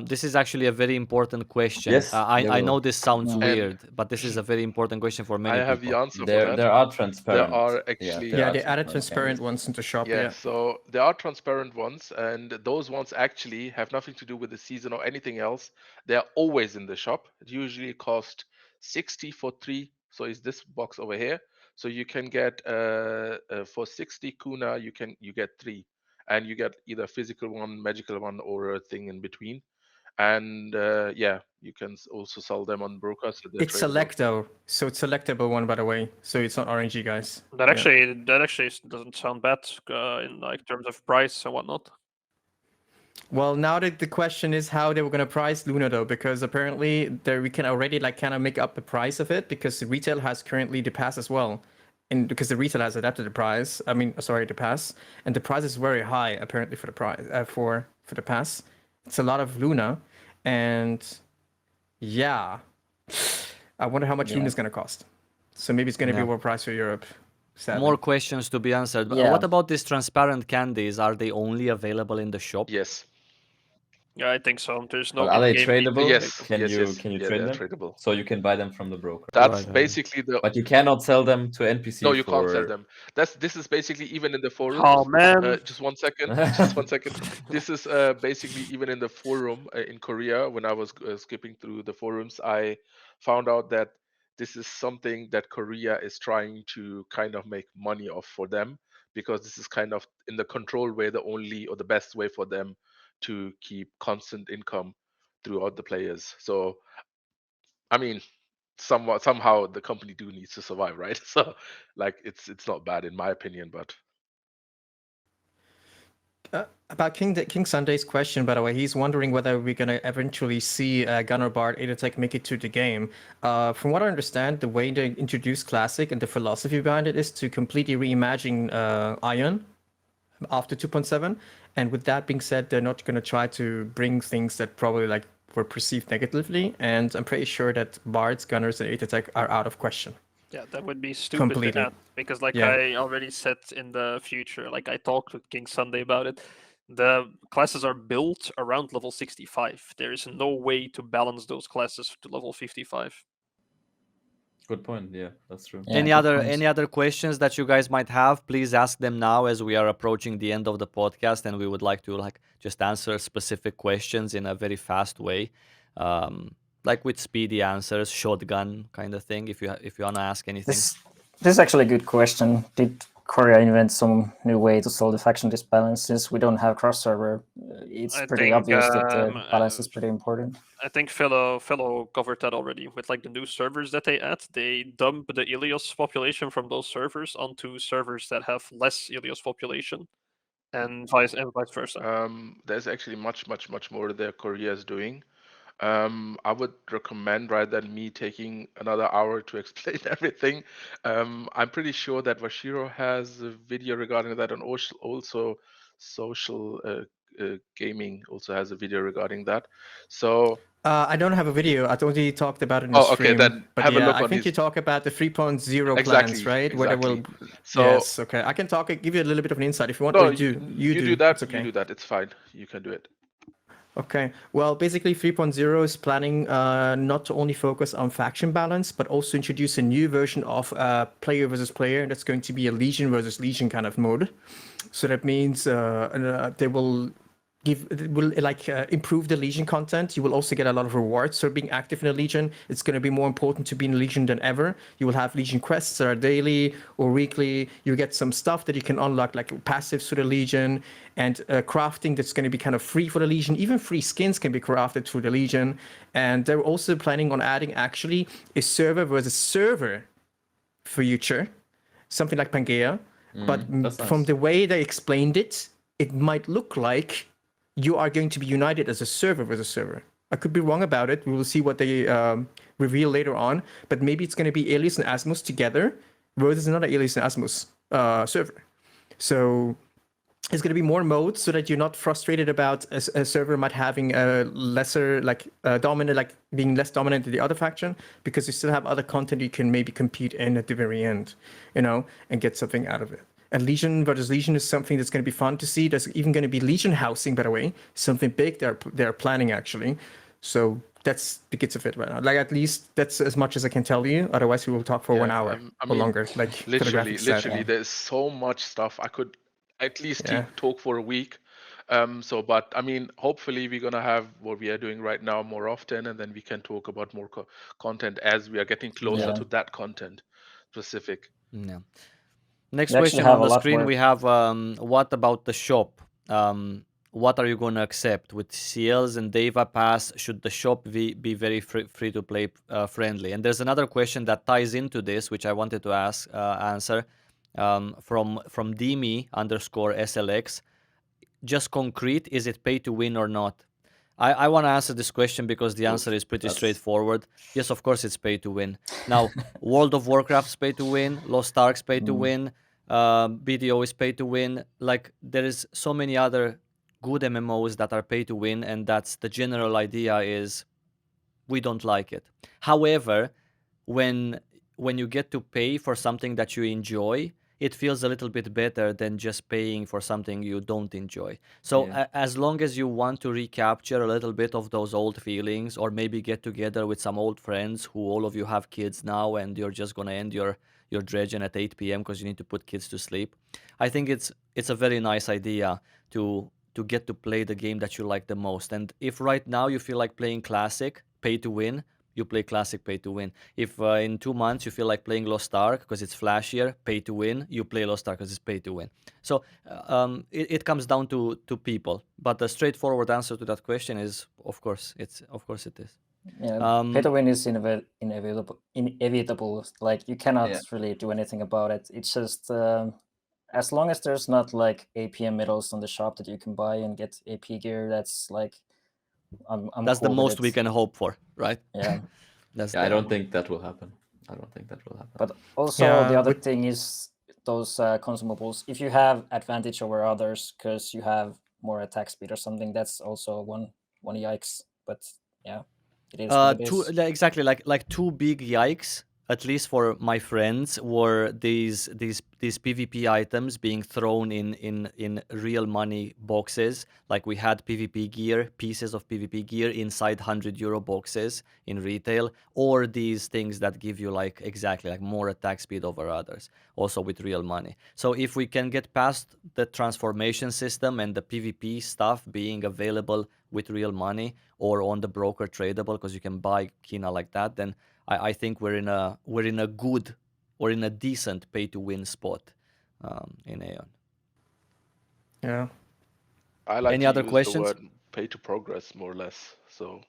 Speaker 5: This is actually a very important question.
Speaker 4: Yes,
Speaker 5: I
Speaker 4: they
Speaker 5: know
Speaker 4: will.
Speaker 5: this sounds
Speaker 1: And-
Speaker 5: weird, but this is a very important question for many
Speaker 6: I have
Speaker 5: people.
Speaker 6: the answer for
Speaker 4: There
Speaker 6: that.
Speaker 4: are transparent.
Speaker 6: There are actually
Speaker 3: Yeah, they
Speaker 4: transparent
Speaker 3: added transparent
Speaker 4: candies.
Speaker 3: ones into shop,
Speaker 6: Yeah,
Speaker 3: yeah.
Speaker 6: so there are transparent ones, and those ones actually have nothing to do with the season or anything else. They're always in the shop. It usually cost 60 for 3. So is this box over here? So you can get for 60 quna, you get 3, and you get either physical one, magical one, or a thing in between. And yeah, you can also sell them on broker. So they're
Speaker 3: It's
Speaker 6: tradable.
Speaker 3: select though, so it's selectable one, by the way. So it's not RNG, guys.
Speaker 2: That
Speaker 3: Yeah.
Speaker 2: actually doesn't sound bad in like terms of price and whatnot.
Speaker 3: Well, now that the question is how they were gonna price Luna though, because apparently there we can already like kind of make up the price of it, because the retail has currently the pass as well, and because the retail has adapted the price. I mean, sorry, the pass, and the price is very high apparently for the price for the pass. It's a lot of Luna, and yeah, I wonder how much
Speaker 1: Yeah.
Speaker 3: Luna's going to cost. So maybe it's going to be
Speaker 5: Yeah.
Speaker 3: overpriced for Europe. Sadly.
Speaker 5: More questions to be answered. But
Speaker 1: Yeah.
Speaker 5: what about these transparent candies? Are they only available in the shop?
Speaker 6: Yes.
Speaker 2: Yeah, I think so. There's no
Speaker 4: But are they
Speaker 2: in-game
Speaker 4: tradable?
Speaker 6: Yes.
Speaker 4: Can
Speaker 6: yes.
Speaker 4: you
Speaker 6: yes.
Speaker 4: can you
Speaker 6: Yeah,
Speaker 4: trade
Speaker 6: they're
Speaker 4: them?
Speaker 6: tradable.
Speaker 4: So you can buy them from the broker.
Speaker 6: That's
Speaker 5: Right.
Speaker 6: basically the.
Speaker 4: But you cannot sell them to NPC
Speaker 6: No, you
Speaker 4: for...
Speaker 6: can't sell them. This is basically even in the forums.
Speaker 2: Oh man.
Speaker 6: Just 1 second. Just 1 second. This is basically even in the forum in Korea. When I was skipping through the forums, I found out that this is something that Korea is trying to kind of make money off for them, because this is kind of in the control way, the only or the best way for them to keep constant income throughout the players. So, I mean, somehow the company do needs to survive, right? So, like, it's not bad in my opinion, but
Speaker 3: About King Sunday's question, by the way, he's wondering whether we're going to eventually see Gunnar Bard Aidotech make it to the game. From what I understand, the way they introduce Classic and the philosophy behind it is to completely reimagine Aion after 2.7. And with that being said, they're not going to try to bring things that probably like were perceived negatively. And I'm pretty sure that Bards, Gunners, and Aidotech are out of question.
Speaker 2: Yeah, that would be stupid
Speaker 3: Completely.
Speaker 2: to add, because like
Speaker 3: Yeah.
Speaker 2: I already said in the future, like I talked with King Sunday about it, the classes are built around level 65. There is no way to balance those classes to level 55.
Speaker 4: Good point. Yeah, that's true.
Speaker 1: Yeah,
Speaker 5: any
Speaker 1: good
Speaker 5: other
Speaker 1: point.
Speaker 5: any other questions that you guys might have? Please ask them now, as we are approaching the end of the podcast, and we would like to like just answer specific questions in a very fast way, like with speedy answers, shotgun kind of thing. If you want to ask anything.
Speaker 1: This is actually a good question. Did Korea invent some new way to solve the faction disbalance? Since we don't have cross server, it's
Speaker 2: I
Speaker 1: pretty
Speaker 2: think,
Speaker 1: obvious that the balance is pretty important.
Speaker 2: I think fellow covered that already with like the new servers that they add. They dump the Elyos population from those servers onto servers that have less Elyos population, and vice versa.
Speaker 6: there's actually much more that Korea is doing. I would recommend, rather than me taking another hour to explain everything, I'm pretty sure that Vashiro has a video regarding that, and also social gaming also has a video regarding that. So
Speaker 3: I don't have a video. I only talked about it in the
Speaker 6: okay,
Speaker 3: stream.
Speaker 6: then
Speaker 3: But
Speaker 6: have a
Speaker 3: yeah,
Speaker 6: look
Speaker 3: I
Speaker 6: on
Speaker 3: think
Speaker 6: his.
Speaker 3: you talk about the 3.0
Speaker 6: Exactly,
Speaker 3: plans, right? Where they will.
Speaker 6: exactly. So
Speaker 3: Yes. Okay. I can give you a little bit of an insight if you want.
Speaker 6: no,
Speaker 3: Or you
Speaker 6: do that.
Speaker 3: It's okay.
Speaker 6: You do that. It's fine. You can do it.
Speaker 3: Okay. Well, basically, 3.0 is planning not to only focus on faction balance, but also introduce a new version of player versus player. That's going to be a Legion versus Legion kind of mode. So that means they will improve the Legion content. You will also get a lot of rewards for being active in a Legion. It's going to be more important to be in a Legion than ever. You will have Legion quests that are daily or weekly. You get some stuff that you can unlock, like passives for the Legion, and crafting that's going to be kind of free for the Legion. Even free skins can be crafted through the Legion. And they're also planning on adding actually a server versus server future, something like Pangea. But
Speaker 4: that's
Speaker 3: from
Speaker 4: nice.
Speaker 3: the way they explained it, it might look like you are going to be united as a server versus server. I could be wrong about it. We will see what they reveal later on. But maybe it's going to be Elyos and Asmos together versus another Elyos and Asmos server. So it's going to be more modes so that you're not frustrated about a server might having a lesser, dominant, like being less dominant than the other faction, because you still have other content you can maybe compete in at the very end, and get something out of it. And Legion versus Legion is something that's going to be fun to see. There's even going to be Legion housing, by the way, something big they're planning actually. So that's the gist of it right now. Like, at least that's as much as I can tell you. Otherwise, we will talk for 1 hour or longer. Like
Speaker 6: literally,
Speaker 3: Felografix said.
Speaker 6: there's so much stuff. I could at least
Speaker 3: Yeah.
Speaker 6: talk for a week. But I mean, hopefully we're gonna have what we are doing right now more often, and then we can talk about more content as we are getting closer
Speaker 1: Yeah.
Speaker 6: to that content specific.
Speaker 5: Yeah. Next
Speaker 1: We actually
Speaker 5: question
Speaker 1: have
Speaker 5: on
Speaker 1: a
Speaker 5: the
Speaker 1: lot
Speaker 5: screen,
Speaker 1: more-
Speaker 5: we have what about the shop? What are you going to accept with siels and Deva Pass? Should the shop be very free to play friendly? And there's another question that ties into this, which I wanted to answer from Demi_SLX. Just concrete, is it pay to win or not? I want to answer this question because the answer is pretty straightforward. Yes, of course it's pay to win. Now, World of Warcraft's pay to win, Lost Ark's pay to win, BDO is pay to win. Like, there is so many other good MMOs that are pay to win, and that's the general idea is we don't like it. However, when you get to pay for something that you enjoy, it feels a little bit better than just paying for something you don't enjoy. So as long as you want to recapture a little bit of those old feelings, or maybe get together with some old friends who all of you have kids now and you're just gonna end your dredging at 8 p.m. because you need to put kids to sleep, I think it's a very nice idea to get to play the game that you like the most. And if right now you feel like playing Classic, pay to win, you play Classic, pay to win. If in 2 months you feel like playing Lost Ark because it's flashier, pay to win, you play Lost Ark because it's pay to win. So it comes down to people. But the straightforward answer to that question is, of course it is.
Speaker 1: Yeah, pay to win is inevitable. Like, you cannot really do anything about it. It's just as long as there's not like APM medals on the shop that you can buy and get AP gear, that's like I'm
Speaker 5: that's
Speaker 1: cool
Speaker 5: the
Speaker 1: with
Speaker 5: most we
Speaker 1: it.
Speaker 5: can hope for, right?
Speaker 1: Yeah.
Speaker 4: I don't think that will happen.
Speaker 1: But also the other thing is those consumables. If you have advantage over others because you have more attack speed or something, that's also one yikes. But yeah, it is what it is.
Speaker 5: Exactly, like two big yikes, at least for my friends, were these PvP items being thrown in real money boxes. Like, we had PvP gear, pieces of PvP gear inside €100 boxes in retail, or these things that give you like more attack speed over others, also with real money. So if we can get past the transformation system and the PvP stuff being available with real money or on the broker tradable, because you can buy kinah like that, then I think we're in a good or in a decent pay to win spot in Aion.
Speaker 3: Yeah.
Speaker 6: I like
Speaker 5: Any
Speaker 6: to
Speaker 5: other
Speaker 6: use
Speaker 5: questions?
Speaker 6: the word pay to progress more or less. So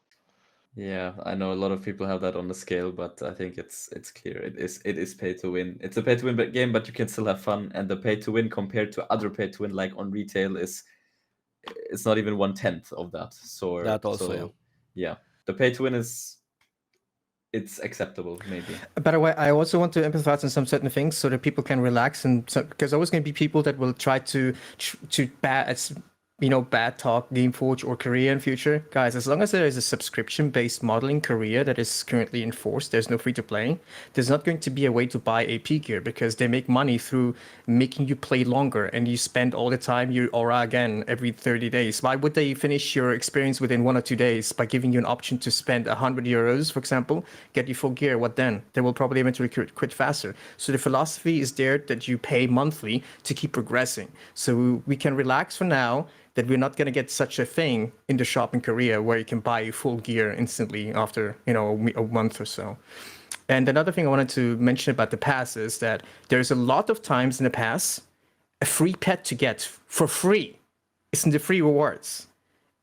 Speaker 4: yeah, I know a lot of people have that on the scale, but I think it's clear. It is pay to win. It's a pay to win game, but you can still have fun. And the pay to win compared to other pay to win, like on retail, it's not even 1/10 of that. So
Speaker 5: That also,
Speaker 4: yeah, the pay to win it's acceptable, maybe.
Speaker 3: By the way, I also want to empathize on some certain things so that people can relax, and because there's always going to be people that will try to bad talk Gameforge or Korea in future. Guys, as long as there is a subscription-based model in Korea that is currently enforced, there's no free-to-play, there's not going to be a way to buy AP gear because they make money through making you play longer and you spend all the time your aura again every 30 days. Why would they finish your experience within 1 or 2 days by giving you an option to spend €100, for example, get you full gear? What then? They will probably eventually quit faster. So the philosophy is there that you pay monthly to keep progressing. So we can relax for now, that we're not going to get such a thing in the shop in Korea where you can buy full gear instantly after, a month or so. And another thing I wanted to mention about the pass is that there's a lot of times in the pass, a free pet to get for free. It's in the free rewards.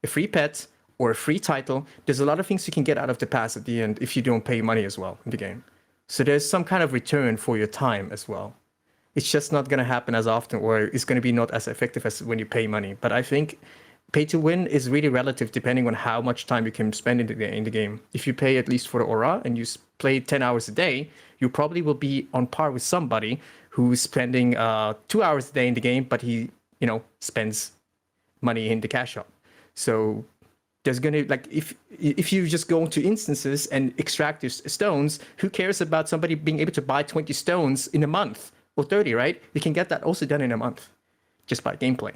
Speaker 3: A free pet or a free title. There's a lot of things you can get out of the pass at the end if you don't pay money as well in the game. So there's some kind of return for your time as well. It's just not going to happen as often, or it's going to be not as effective as when you pay money. But I think pay to win is really relative depending on how much time you can spend in the game. If you pay at least for the aura and you play 10 hours a day, you probably will be on par with somebody who's spending 2 hours a day in the game, but he, spends money in the cash shop. So there's going to, if you just go into instances and extract your stones, who cares about somebody being able to buy 20 stones in a month? Or 30, right? You can get that also done in a month, just by gameplay.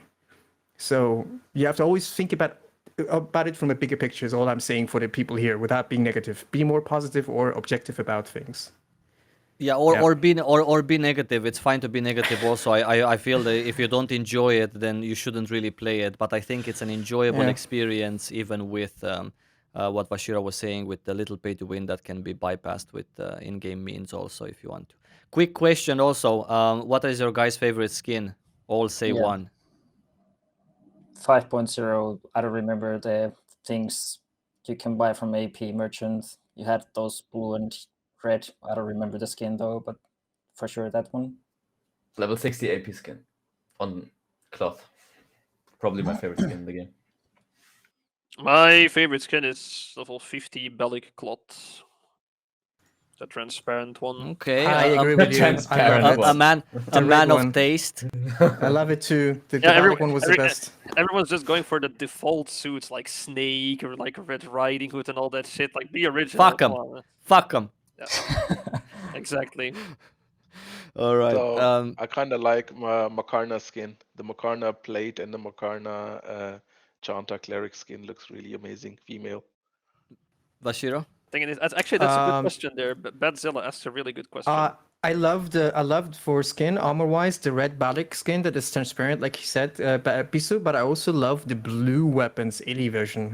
Speaker 3: So you have to always think about it from a bigger picture, is all I'm saying for the people here, without being negative. Be more positive or objective about things.
Speaker 5: Yeah, or be negative. It's fine to be negative also. I feel that if you don't enjoy it, then you shouldn't really play it. But I think it's an enjoyable experience, even with what Vashiro was saying, with the little pay to win that can be bypassed with in-game means also, if you want to. Quick question also, what is your guys' favorite skin? All say one.
Speaker 1: 5.0, I don't remember the things you can buy from AP Merchant. You had those blue and red. I don't remember the skin though, but for sure that one.
Speaker 4: Level 60 AP skin on cloth. Probably my favorite skin in the game.
Speaker 2: My favorite skin is level 50 Bellic Cloth. The transparent one.
Speaker 5: Okay,
Speaker 3: I agree with you.
Speaker 5: A man of taste.
Speaker 3: I love it too. The Bellic one was the best.
Speaker 2: Everyone's just going for the default suits like Snake or like Red Riding Hood and all that shit. Like, be original.
Speaker 5: Fuck them.
Speaker 2: Exactly.
Speaker 5: All right.
Speaker 6: So I kind of like my Makarna skin. The Makarna plate and the Makarna Chanta cleric skin looks really amazing. Female.
Speaker 5: Vashiro?
Speaker 2: Actually, that's a good
Speaker 3: Um,
Speaker 2: question there. Badzilla asked a really good question.
Speaker 3: I loved for skin armor wise the red Balik skin that is transparent, like he said, Bisu. But I also love the blue weapons Illy version.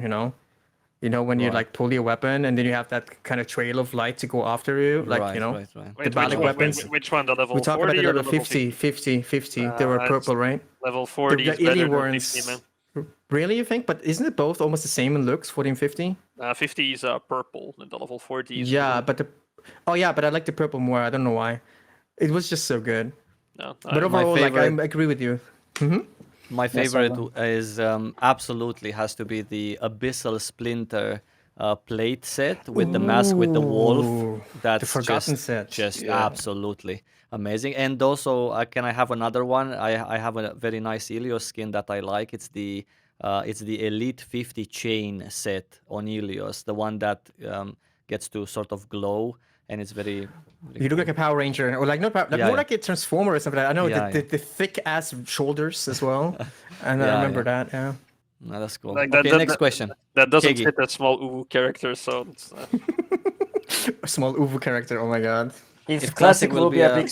Speaker 3: You know when you
Speaker 4: Right.
Speaker 3: like pull your weapon and then you have that kind of trail of light to go after you, like
Speaker 5: Right,
Speaker 3: you know.
Speaker 5: right, right.
Speaker 2: Wait,
Speaker 3: Balik weapons.
Speaker 2: which one? The level
Speaker 3: We talk
Speaker 2: 40
Speaker 3: about the
Speaker 2: or
Speaker 3: level
Speaker 2: the level
Speaker 3: 50. They were
Speaker 2: it's
Speaker 3: purple, right?
Speaker 2: Level 40
Speaker 3: The
Speaker 2: is better
Speaker 3: Illy
Speaker 2: than
Speaker 3: ones.
Speaker 2: 50, man.
Speaker 3: Really, you think? But isn't it both almost the same in looks, 40 and 50?
Speaker 2: 50 is purple, and the level 40 is
Speaker 3: Yeah,
Speaker 2: blue.
Speaker 3: but I like the purple more. I don't know why. It was just so good.
Speaker 2: No,
Speaker 3: But
Speaker 2: I-
Speaker 3: overall, like I
Speaker 5: favorite-
Speaker 3: agree with you.
Speaker 5: My
Speaker 1: Yes,
Speaker 5: favorite
Speaker 1: Aion.
Speaker 5: is absolutely has to be the Abyssal Splinter plate set with the mask with the wolf.
Speaker 3: Ooh,
Speaker 5: That's
Speaker 3: Forgotten set.
Speaker 5: just
Speaker 6: Yeah.
Speaker 5: absolutely amazing. And also, can I have another one? I have a very nice Elyos skin that I like. It's the Elite 50 chain set on Elyos, the one that gets to sort of glow, and it's very.
Speaker 3: You look like a Power Ranger, or like not power, like
Speaker 5: Yeah,
Speaker 3: more
Speaker 5: yeah.
Speaker 3: like a Transformer or something. I know
Speaker 5: Yeah,
Speaker 3: the thick ass shoulders as well, and I
Speaker 5: Yeah,
Speaker 3: remember
Speaker 5: yeah.
Speaker 3: that. Yeah.
Speaker 5: No, that's cool.
Speaker 2: Like
Speaker 5: Okay, next question.
Speaker 2: That doesn't
Speaker 5: Kegi.
Speaker 2: fit that small Uwu character, so it's,
Speaker 3: A small Uwu character. Oh my god.
Speaker 1: If
Speaker 5: Classic
Speaker 1: classic
Speaker 5: will
Speaker 1: will
Speaker 5: be
Speaker 1: be a
Speaker 5: a-
Speaker 1: big,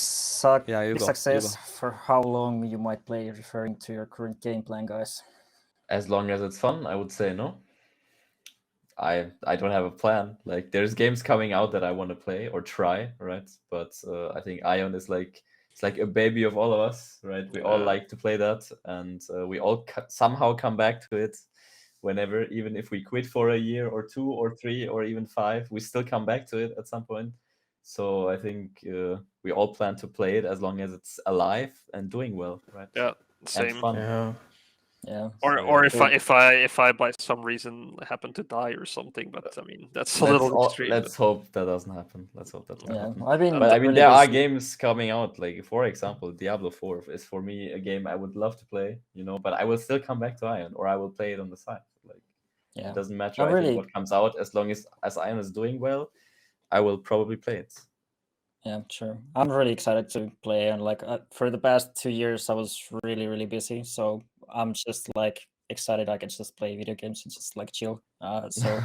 Speaker 5: Yeah, you
Speaker 1: big
Speaker 5: go, you
Speaker 1: success,
Speaker 5: go.
Speaker 1: for how long you might play, referring to your current game plan, guys?
Speaker 4: As long as it's fun, I would say no. I don't have a plan. Like there's games coming out that I want to play or try, right? But I think Aion is like it's like a baby of all of us, right? We all like to play that, and we all somehow come back to it whenever, even if we quit for a year or 2 or 3 or even 5, we still come back to it at some point. So I think we all plan to play it as long as it's alive and doing well, right?
Speaker 2: yeah,
Speaker 4: And
Speaker 2: same.
Speaker 4: fun.
Speaker 3: Yeah.
Speaker 1: Yeah.
Speaker 2: Or if
Speaker 1: Cool.
Speaker 2: if I by some reason happen to die or something, but I mean that's a little extreme.
Speaker 4: Let's hope that doesn't happen. Let's hope that doesn't
Speaker 1: Yeah.
Speaker 4: happen.
Speaker 1: I've been
Speaker 4: But I mean,
Speaker 1: really
Speaker 4: there are
Speaker 1: busy.
Speaker 4: games coming out. Like for example, Diablo 4 is for me a game I would love to play. But I will still come back to Aion, or I will play it on the side. Like
Speaker 1: Yeah.
Speaker 4: it doesn't matter.
Speaker 1: I'm
Speaker 4: I think
Speaker 1: really-
Speaker 4: what comes out, as long as Aion is doing well, I will probably play it.
Speaker 1: Yeah, sure. I'm really excited to play, and like for the past 2 years, I was really busy. So I'm just like excited I can just play video games and just like chill. So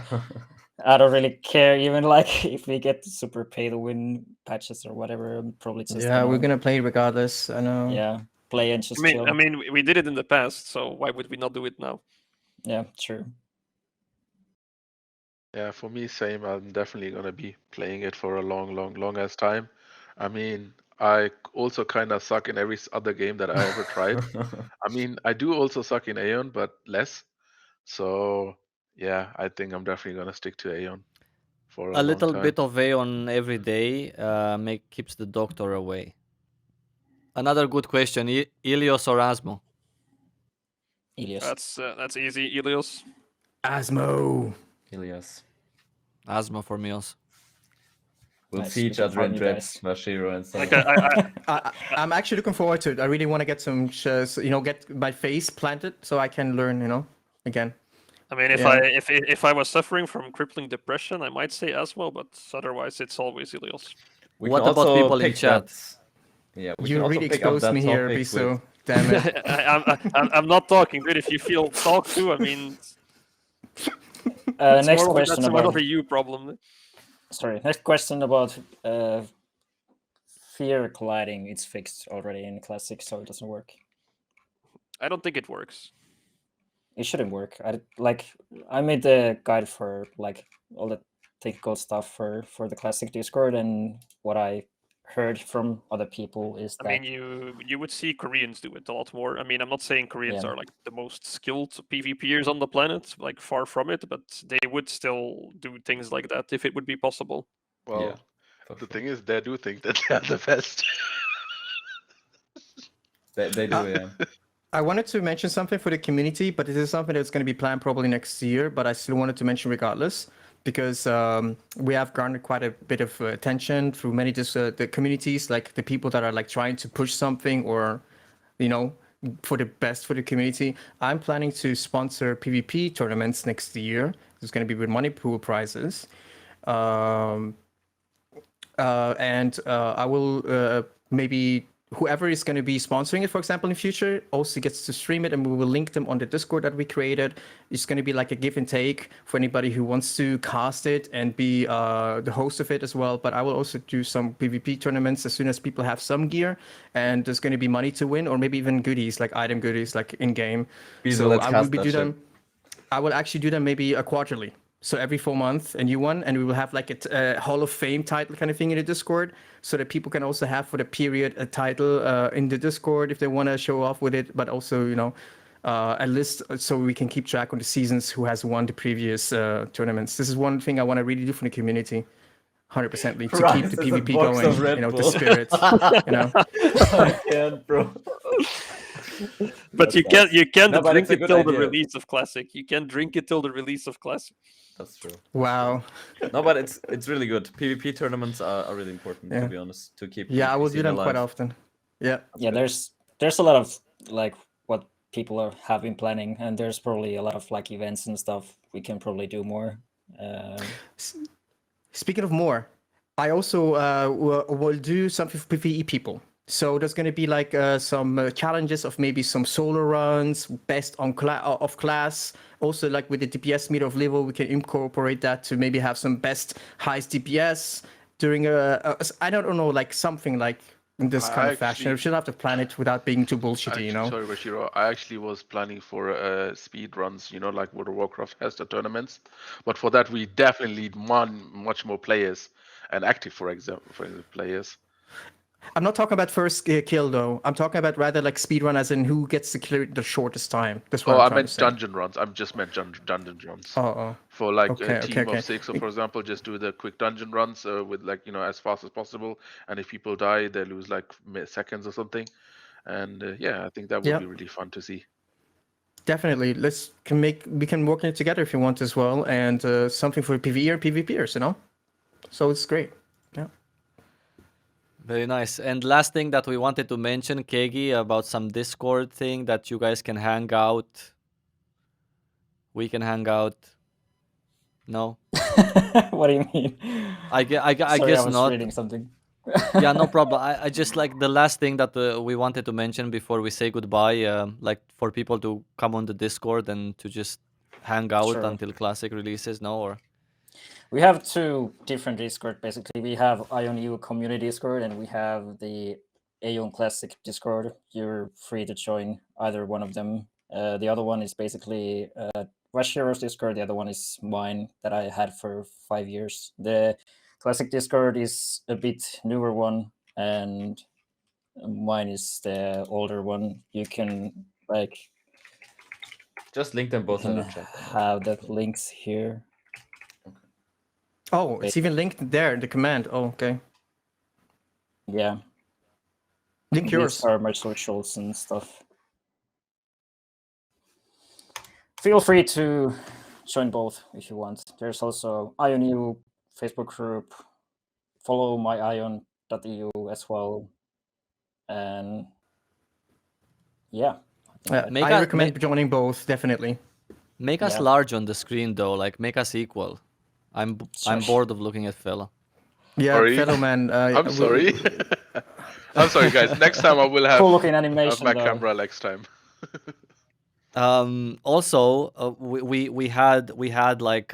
Speaker 1: I don't really care, even like if we get super pay to win patches or whatever. I'm probably just
Speaker 3: Yeah, we're gonna play regardless. I know.
Speaker 1: yeah, play and just
Speaker 2: I
Speaker 1: chill.
Speaker 2: mean, we did it in the past, so why would we not do it now?
Speaker 1: Yeah, true.
Speaker 6: Yeah, for me, same. I'm definitely gonna be playing it for a long ass time. I mean, I also kind of suck in every other game that I ever tried. I mean, I do also suck in Aion, but less. So yeah, I think I'm definitely gonna stick to Aion for a
Speaker 5: A
Speaker 6: long
Speaker 5: little
Speaker 6: time.
Speaker 5: bit of Aeon every day keeps the doctor away. Another good question: Elyos or Asmo?
Speaker 1: Elyos.
Speaker 2: That's easy, Elyos.
Speaker 3: Asmo.
Speaker 4: Elyos.
Speaker 5: Asmo for me also.
Speaker 4: We'll
Speaker 1: Nice,
Speaker 4: see
Speaker 1: we
Speaker 4: each
Speaker 1: can
Speaker 4: other
Speaker 1: farm
Speaker 4: in
Speaker 1: you
Speaker 4: Dreps,
Speaker 1: guys.
Speaker 4: Vashiro, and
Speaker 2: Like
Speaker 4: stuff.
Speaker 3: I'm actually looking forward to it. I really want to get some, get my face planted so I can learn, again.
Speaker 2: I mean,
Speaker 3: Yeah.
Speaker 2: if I was suffering from crippling depression, I might say Asmo, but otherwise it's always Elyos.
Speaker 4: We
Speaker 5: What
Speaker 4: can
Speaker 5: about
Speaker 4: also
Speaker 5: people in
Speaker 4: pick
Speaker 5: chat?
Speaker 4: that- Yeah, we
Speaker 3: You
Speaker 4: can also
Speaker 3: really
Speaker 4: pick up
Speaker 3: exposed
Speaker 4: that
Speaker 3: me here,
Speaker 4: topic
Speaker 3: Biso.
Speaker 4: with-
Speaker 3: Damn it.
Speaker 2: I'm not talking, dude. If you feel talked to, I mean,
Speaker 1: Next question
Speaker 2: that's
Speaker 1: about
Speaker 2: more of a you problem.
Speaker 1: sorry. Next question about fear colliding. It's fixed already in classic, so it doesn't work.
Speaker 2: I don't think it works.
Speaker 1: It shouldn't work. I made the guide for like all the technical stuff for the classic Discord, and what I heard from other people is
Speaker 2: I
Speaker 1: that
Speaker 2: mean, you would see Koreans do it a lot more. I mean, I'm not saying Koreans
Speaker 1: Yeah.
Speaker 2: are like the most skilled PvPers on the planet, like far from it, but they would still do things like that if it would be possible.
Speaker 6: Well,
Speaker 4: Yeah, for
Speaker 6: the
Speaker 4: sure.
Speaker 6: thing is, they do think that they are the best.
Speaker 4: They do, yeah.
Speaker 3: I wanted to mention something for the community, but this is something that's going to be planned probably next year, but I still wanted to mention regardless, because we have garnered quite a bit of attention through many the communities, like the people that are like trying to push something or, for the best for the community. I'm planning to sponsor PvP tournaments next year. It's going to be with money pool prizes. and I will maybe whoever is going to be sponsoring it, for example, in future, also gets to stream it, and we will link them on the Discord that we created. It's going to be like a give and take for anybody who wants to cast it and be the host of it as well. But I will also do some PvP tournaments as soon as people have some gear, and there's going to be money to win, or maybe even goodies, like item goodies, like in game.
Speaker 4: So let's
Speaker 3: I will
Speaker 4: cast
Speaker 3: be
Speaker 4: that
Speaker 3: do
Speaker 4: shit.
Speaker 3: them. I will actually do them maybe a quarterly. So every 4 months, a new one, and we will have like a Hall of Fame title kind of thing in the Discord, so that people can also have for the period a title in the Discord if they want to show off with it, but also a list so we can keep track on the seasons who has won the previous tournaments. This is one thing I want to really do for the community, 100%, to keep the PvP going. The spirit.
Speaker 4: I can't, bro.
Speaker 2: But you can't
Speaker 4: No, but
Speaker 2: drink
Speaker 4: it's a
Speaker 2: it
Speaker 4: good
Speaker 2: till the
Speaker 4: idea.
Speaker 2: release of Classic. You can't drink it till the release of Classic.
Speaker 4: That's true.
Speaker 3: Wow.
Speaker 4: No, but it's really good. PvP tournaments are really important,
Speaker 3: Yeah.
Speaker 4: to be honest, to keep.
Speaker 3: Yeah, I will
Speaker 4: PvP
Speaker 3: do them
Speaker 4: alive.
Speaker 3: quite often. Yeah.
Speaker 1: Yeah, there's a lot of like what people have been planning, and there's probably a lot of like events and stuff we can probably do more.
Speaker 3: Speaking of more, I also will do something for PvE people. So there's going to be like some challenges of maybe some solo runs, best on of class. Also, like with the DPS meter of Livio, we can incorporate that to maybe have some best highest DPS during I don't know, like something like in this kind of fashion. We should have to plan it without being too bullshitty,
Speaker 6: Sorry, Vashiro. I actually was planning for speed runs, like World of Warcraft has the tournaments. But for that, we definitely need much more players and active, for example, players.
Speaker 3: I'm not talking about first kill though. I'm talking about rather like speedrun, as in who gets to clear it the shortest time. That's what I'm
Speaker 6: I
Speaker 3: trying
Speaker 6: meant
Speaker 3: to say.
Speaker 6: dungeon runs. I just meant dungeon runs.
Speaker 3: Oh.
Speaker 6: For like
Speaker 3: Okay,
Speaker 6: a team
Speaker 3: okay.
Speaker 6: of 6, so for example, just do the quick dungeon runs with like as fast as possible. And if people die, they lose like seconds or something. And yeah, I think that would be really fun to see.
Speaker 3: Definitely. We can work on it together if you want as well, and something for PvE or PvPers, So it's great. Yeah.
Speaker 5: Very nice. And last thing that we wanted to mention, Kegi, about some Discord thing that you guys can hang out. We can hang out. No?
Speaker 1: What do you mean?
Speaker 5: I
Speaker 1: Sorry,
Speaker 5: guess
Speaker 1: I was
Speaker 5: not.
Speaker 1: reading something.
Speaker 5: Yeah, no problem. I just like the last thing that we wanted to mention before we say goodbye, like for people to come on the Discord and to just hang out until Classic releases, no? Or
Speaker 1: we have 2 different Discord, basically. We have Aion EU community Discord, and we have the Aion Classic Discord. You're free to join either one of them. The other one is basically Vashiros Discord. The other one is mine that I had for 5 years. The Classic Discord is a bit newer one, and mine is the older one. You can
Speaker 4: just link them both in the chat.
Speaker 1: Have the links here.
Speaker 3: Oh, it's even linked there in the command. Oh, okay.
Speaker 1: Yeah.
Speaker 3: Link yours.
Speaker 1: Are my socials and stuff. Feel free to join both if you want. There's also Aion EU Facebook group. Follow my Aion.eu as well. And yeah.
Speaker 3: I recommend joining both, definitely.
Speaker 5: Make us large on the screen though, like make us equal. I'm bored of looking at Fellow.
Speaker 3: Yeah,
Speaker 6: sorry.
Speaker 3: Fellow man.
Speaker 6: I'm sorry. I'm sorry, guys. Next time I will have
Speaker 1: cool looking animation.
Speaker 6: My camera next time.
Speaker 5: Also, we had like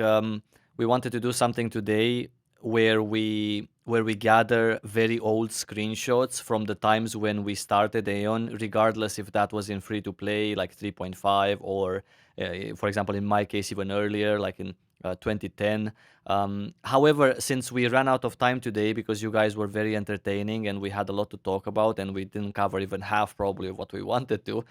Speaker 5: we wanted to do something today where we gather very old screenshots from the times when we started Aion, regardless if that was in free to play like 3.5 or for example in my case even earlier like in 2010. However, since we ran out of time today because you guys were very entertaining and we had a lot to talk about and we didn't cover even half probably of what we wanted to,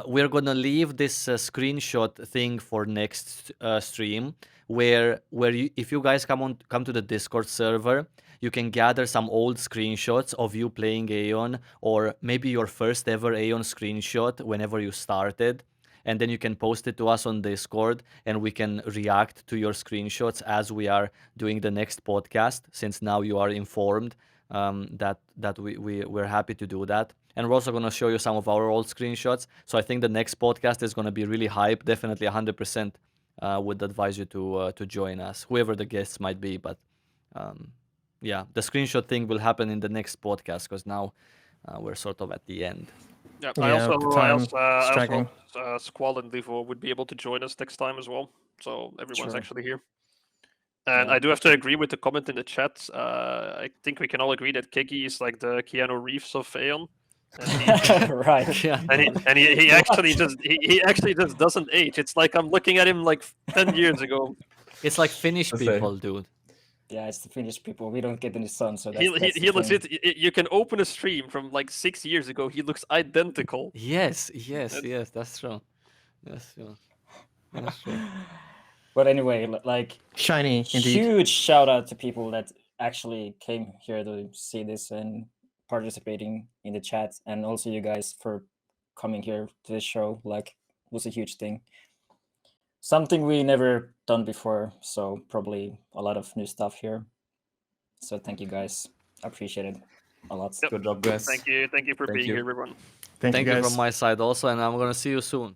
Speaker 5: we're gonna leave this screenshot thing for next stream where if you guys come to the Discord server, you can gather some old screenshots of you playing Aion or maybe your first ever Aion screenshot whenever you started. And then you can post it to us on Discord and we can react to your screenshots as we are doing the next podcast, since now you are informed that we're happy to do that. And we're also going to show you some of our old screenshots. So I think the next podcast is going to be really hype. Definitely 100% would advise you to join us, whoever the guests might be. But yeah, the screenshot thing will happen in the next podcast because now we're sort of at the end.
Speaker 2: Yeah,
Speaker 3: Yeah, the time striking.
Speaker 2: Squall and Livo would be able to join us next time as well. So everyone's
Speaker 1: Sure.
Speaker 2: actually here. And
Speaker 1: Yeah.
Speaker 2: I do have to agree with the comment in the chat. I think we can all agree that Kegi is like the Keanu Reeves of Aion.
Speaker 1: Right.
Speaker 5: Yeah.
Speaker 2: And he actually just doesn't age. It's like I'm looking at him like 10 years ago.
Speaker 5: It's like Finnish
Speaker 4: Let's say.
Speaker 5: people, dude.
Speaker 1: Yeah, it's the Finnish people. We don't get any sun, so that's,
Speaker 2: He
Speaker 1: that's the
Speaker 2: he
Speaker 1: thing.
Speaker 2: legit. You can open a stream from like 6 years ago. He looks identical.
Speaker 5: Yes, that's true. That's true. That's true.
Speaker 1: But anyway, like
Speaker 3: Shiny, indeed.
Speaker 1: huge shout out to people that actually came here to see this and participating in the chat, and also you guys for coming here to this show. Like, it was a huge thing. Something we never done before, so probably a lot of new stuff here. So thank you guys. I appreciate it a lot.
Speaker 2: Yep.
Speaker 4: Good job, guys.
Speaker 2: Thank you for
Speaker 4: Thank
Speaker 2: being
Speaker 4: you.
Speaker 2: here, everyone.
Speaker 3: Thank you,
Speaker 5: Thank you
Speaker 3: guys.
Speaker 5: from my side also, and I'm gonna see you soon.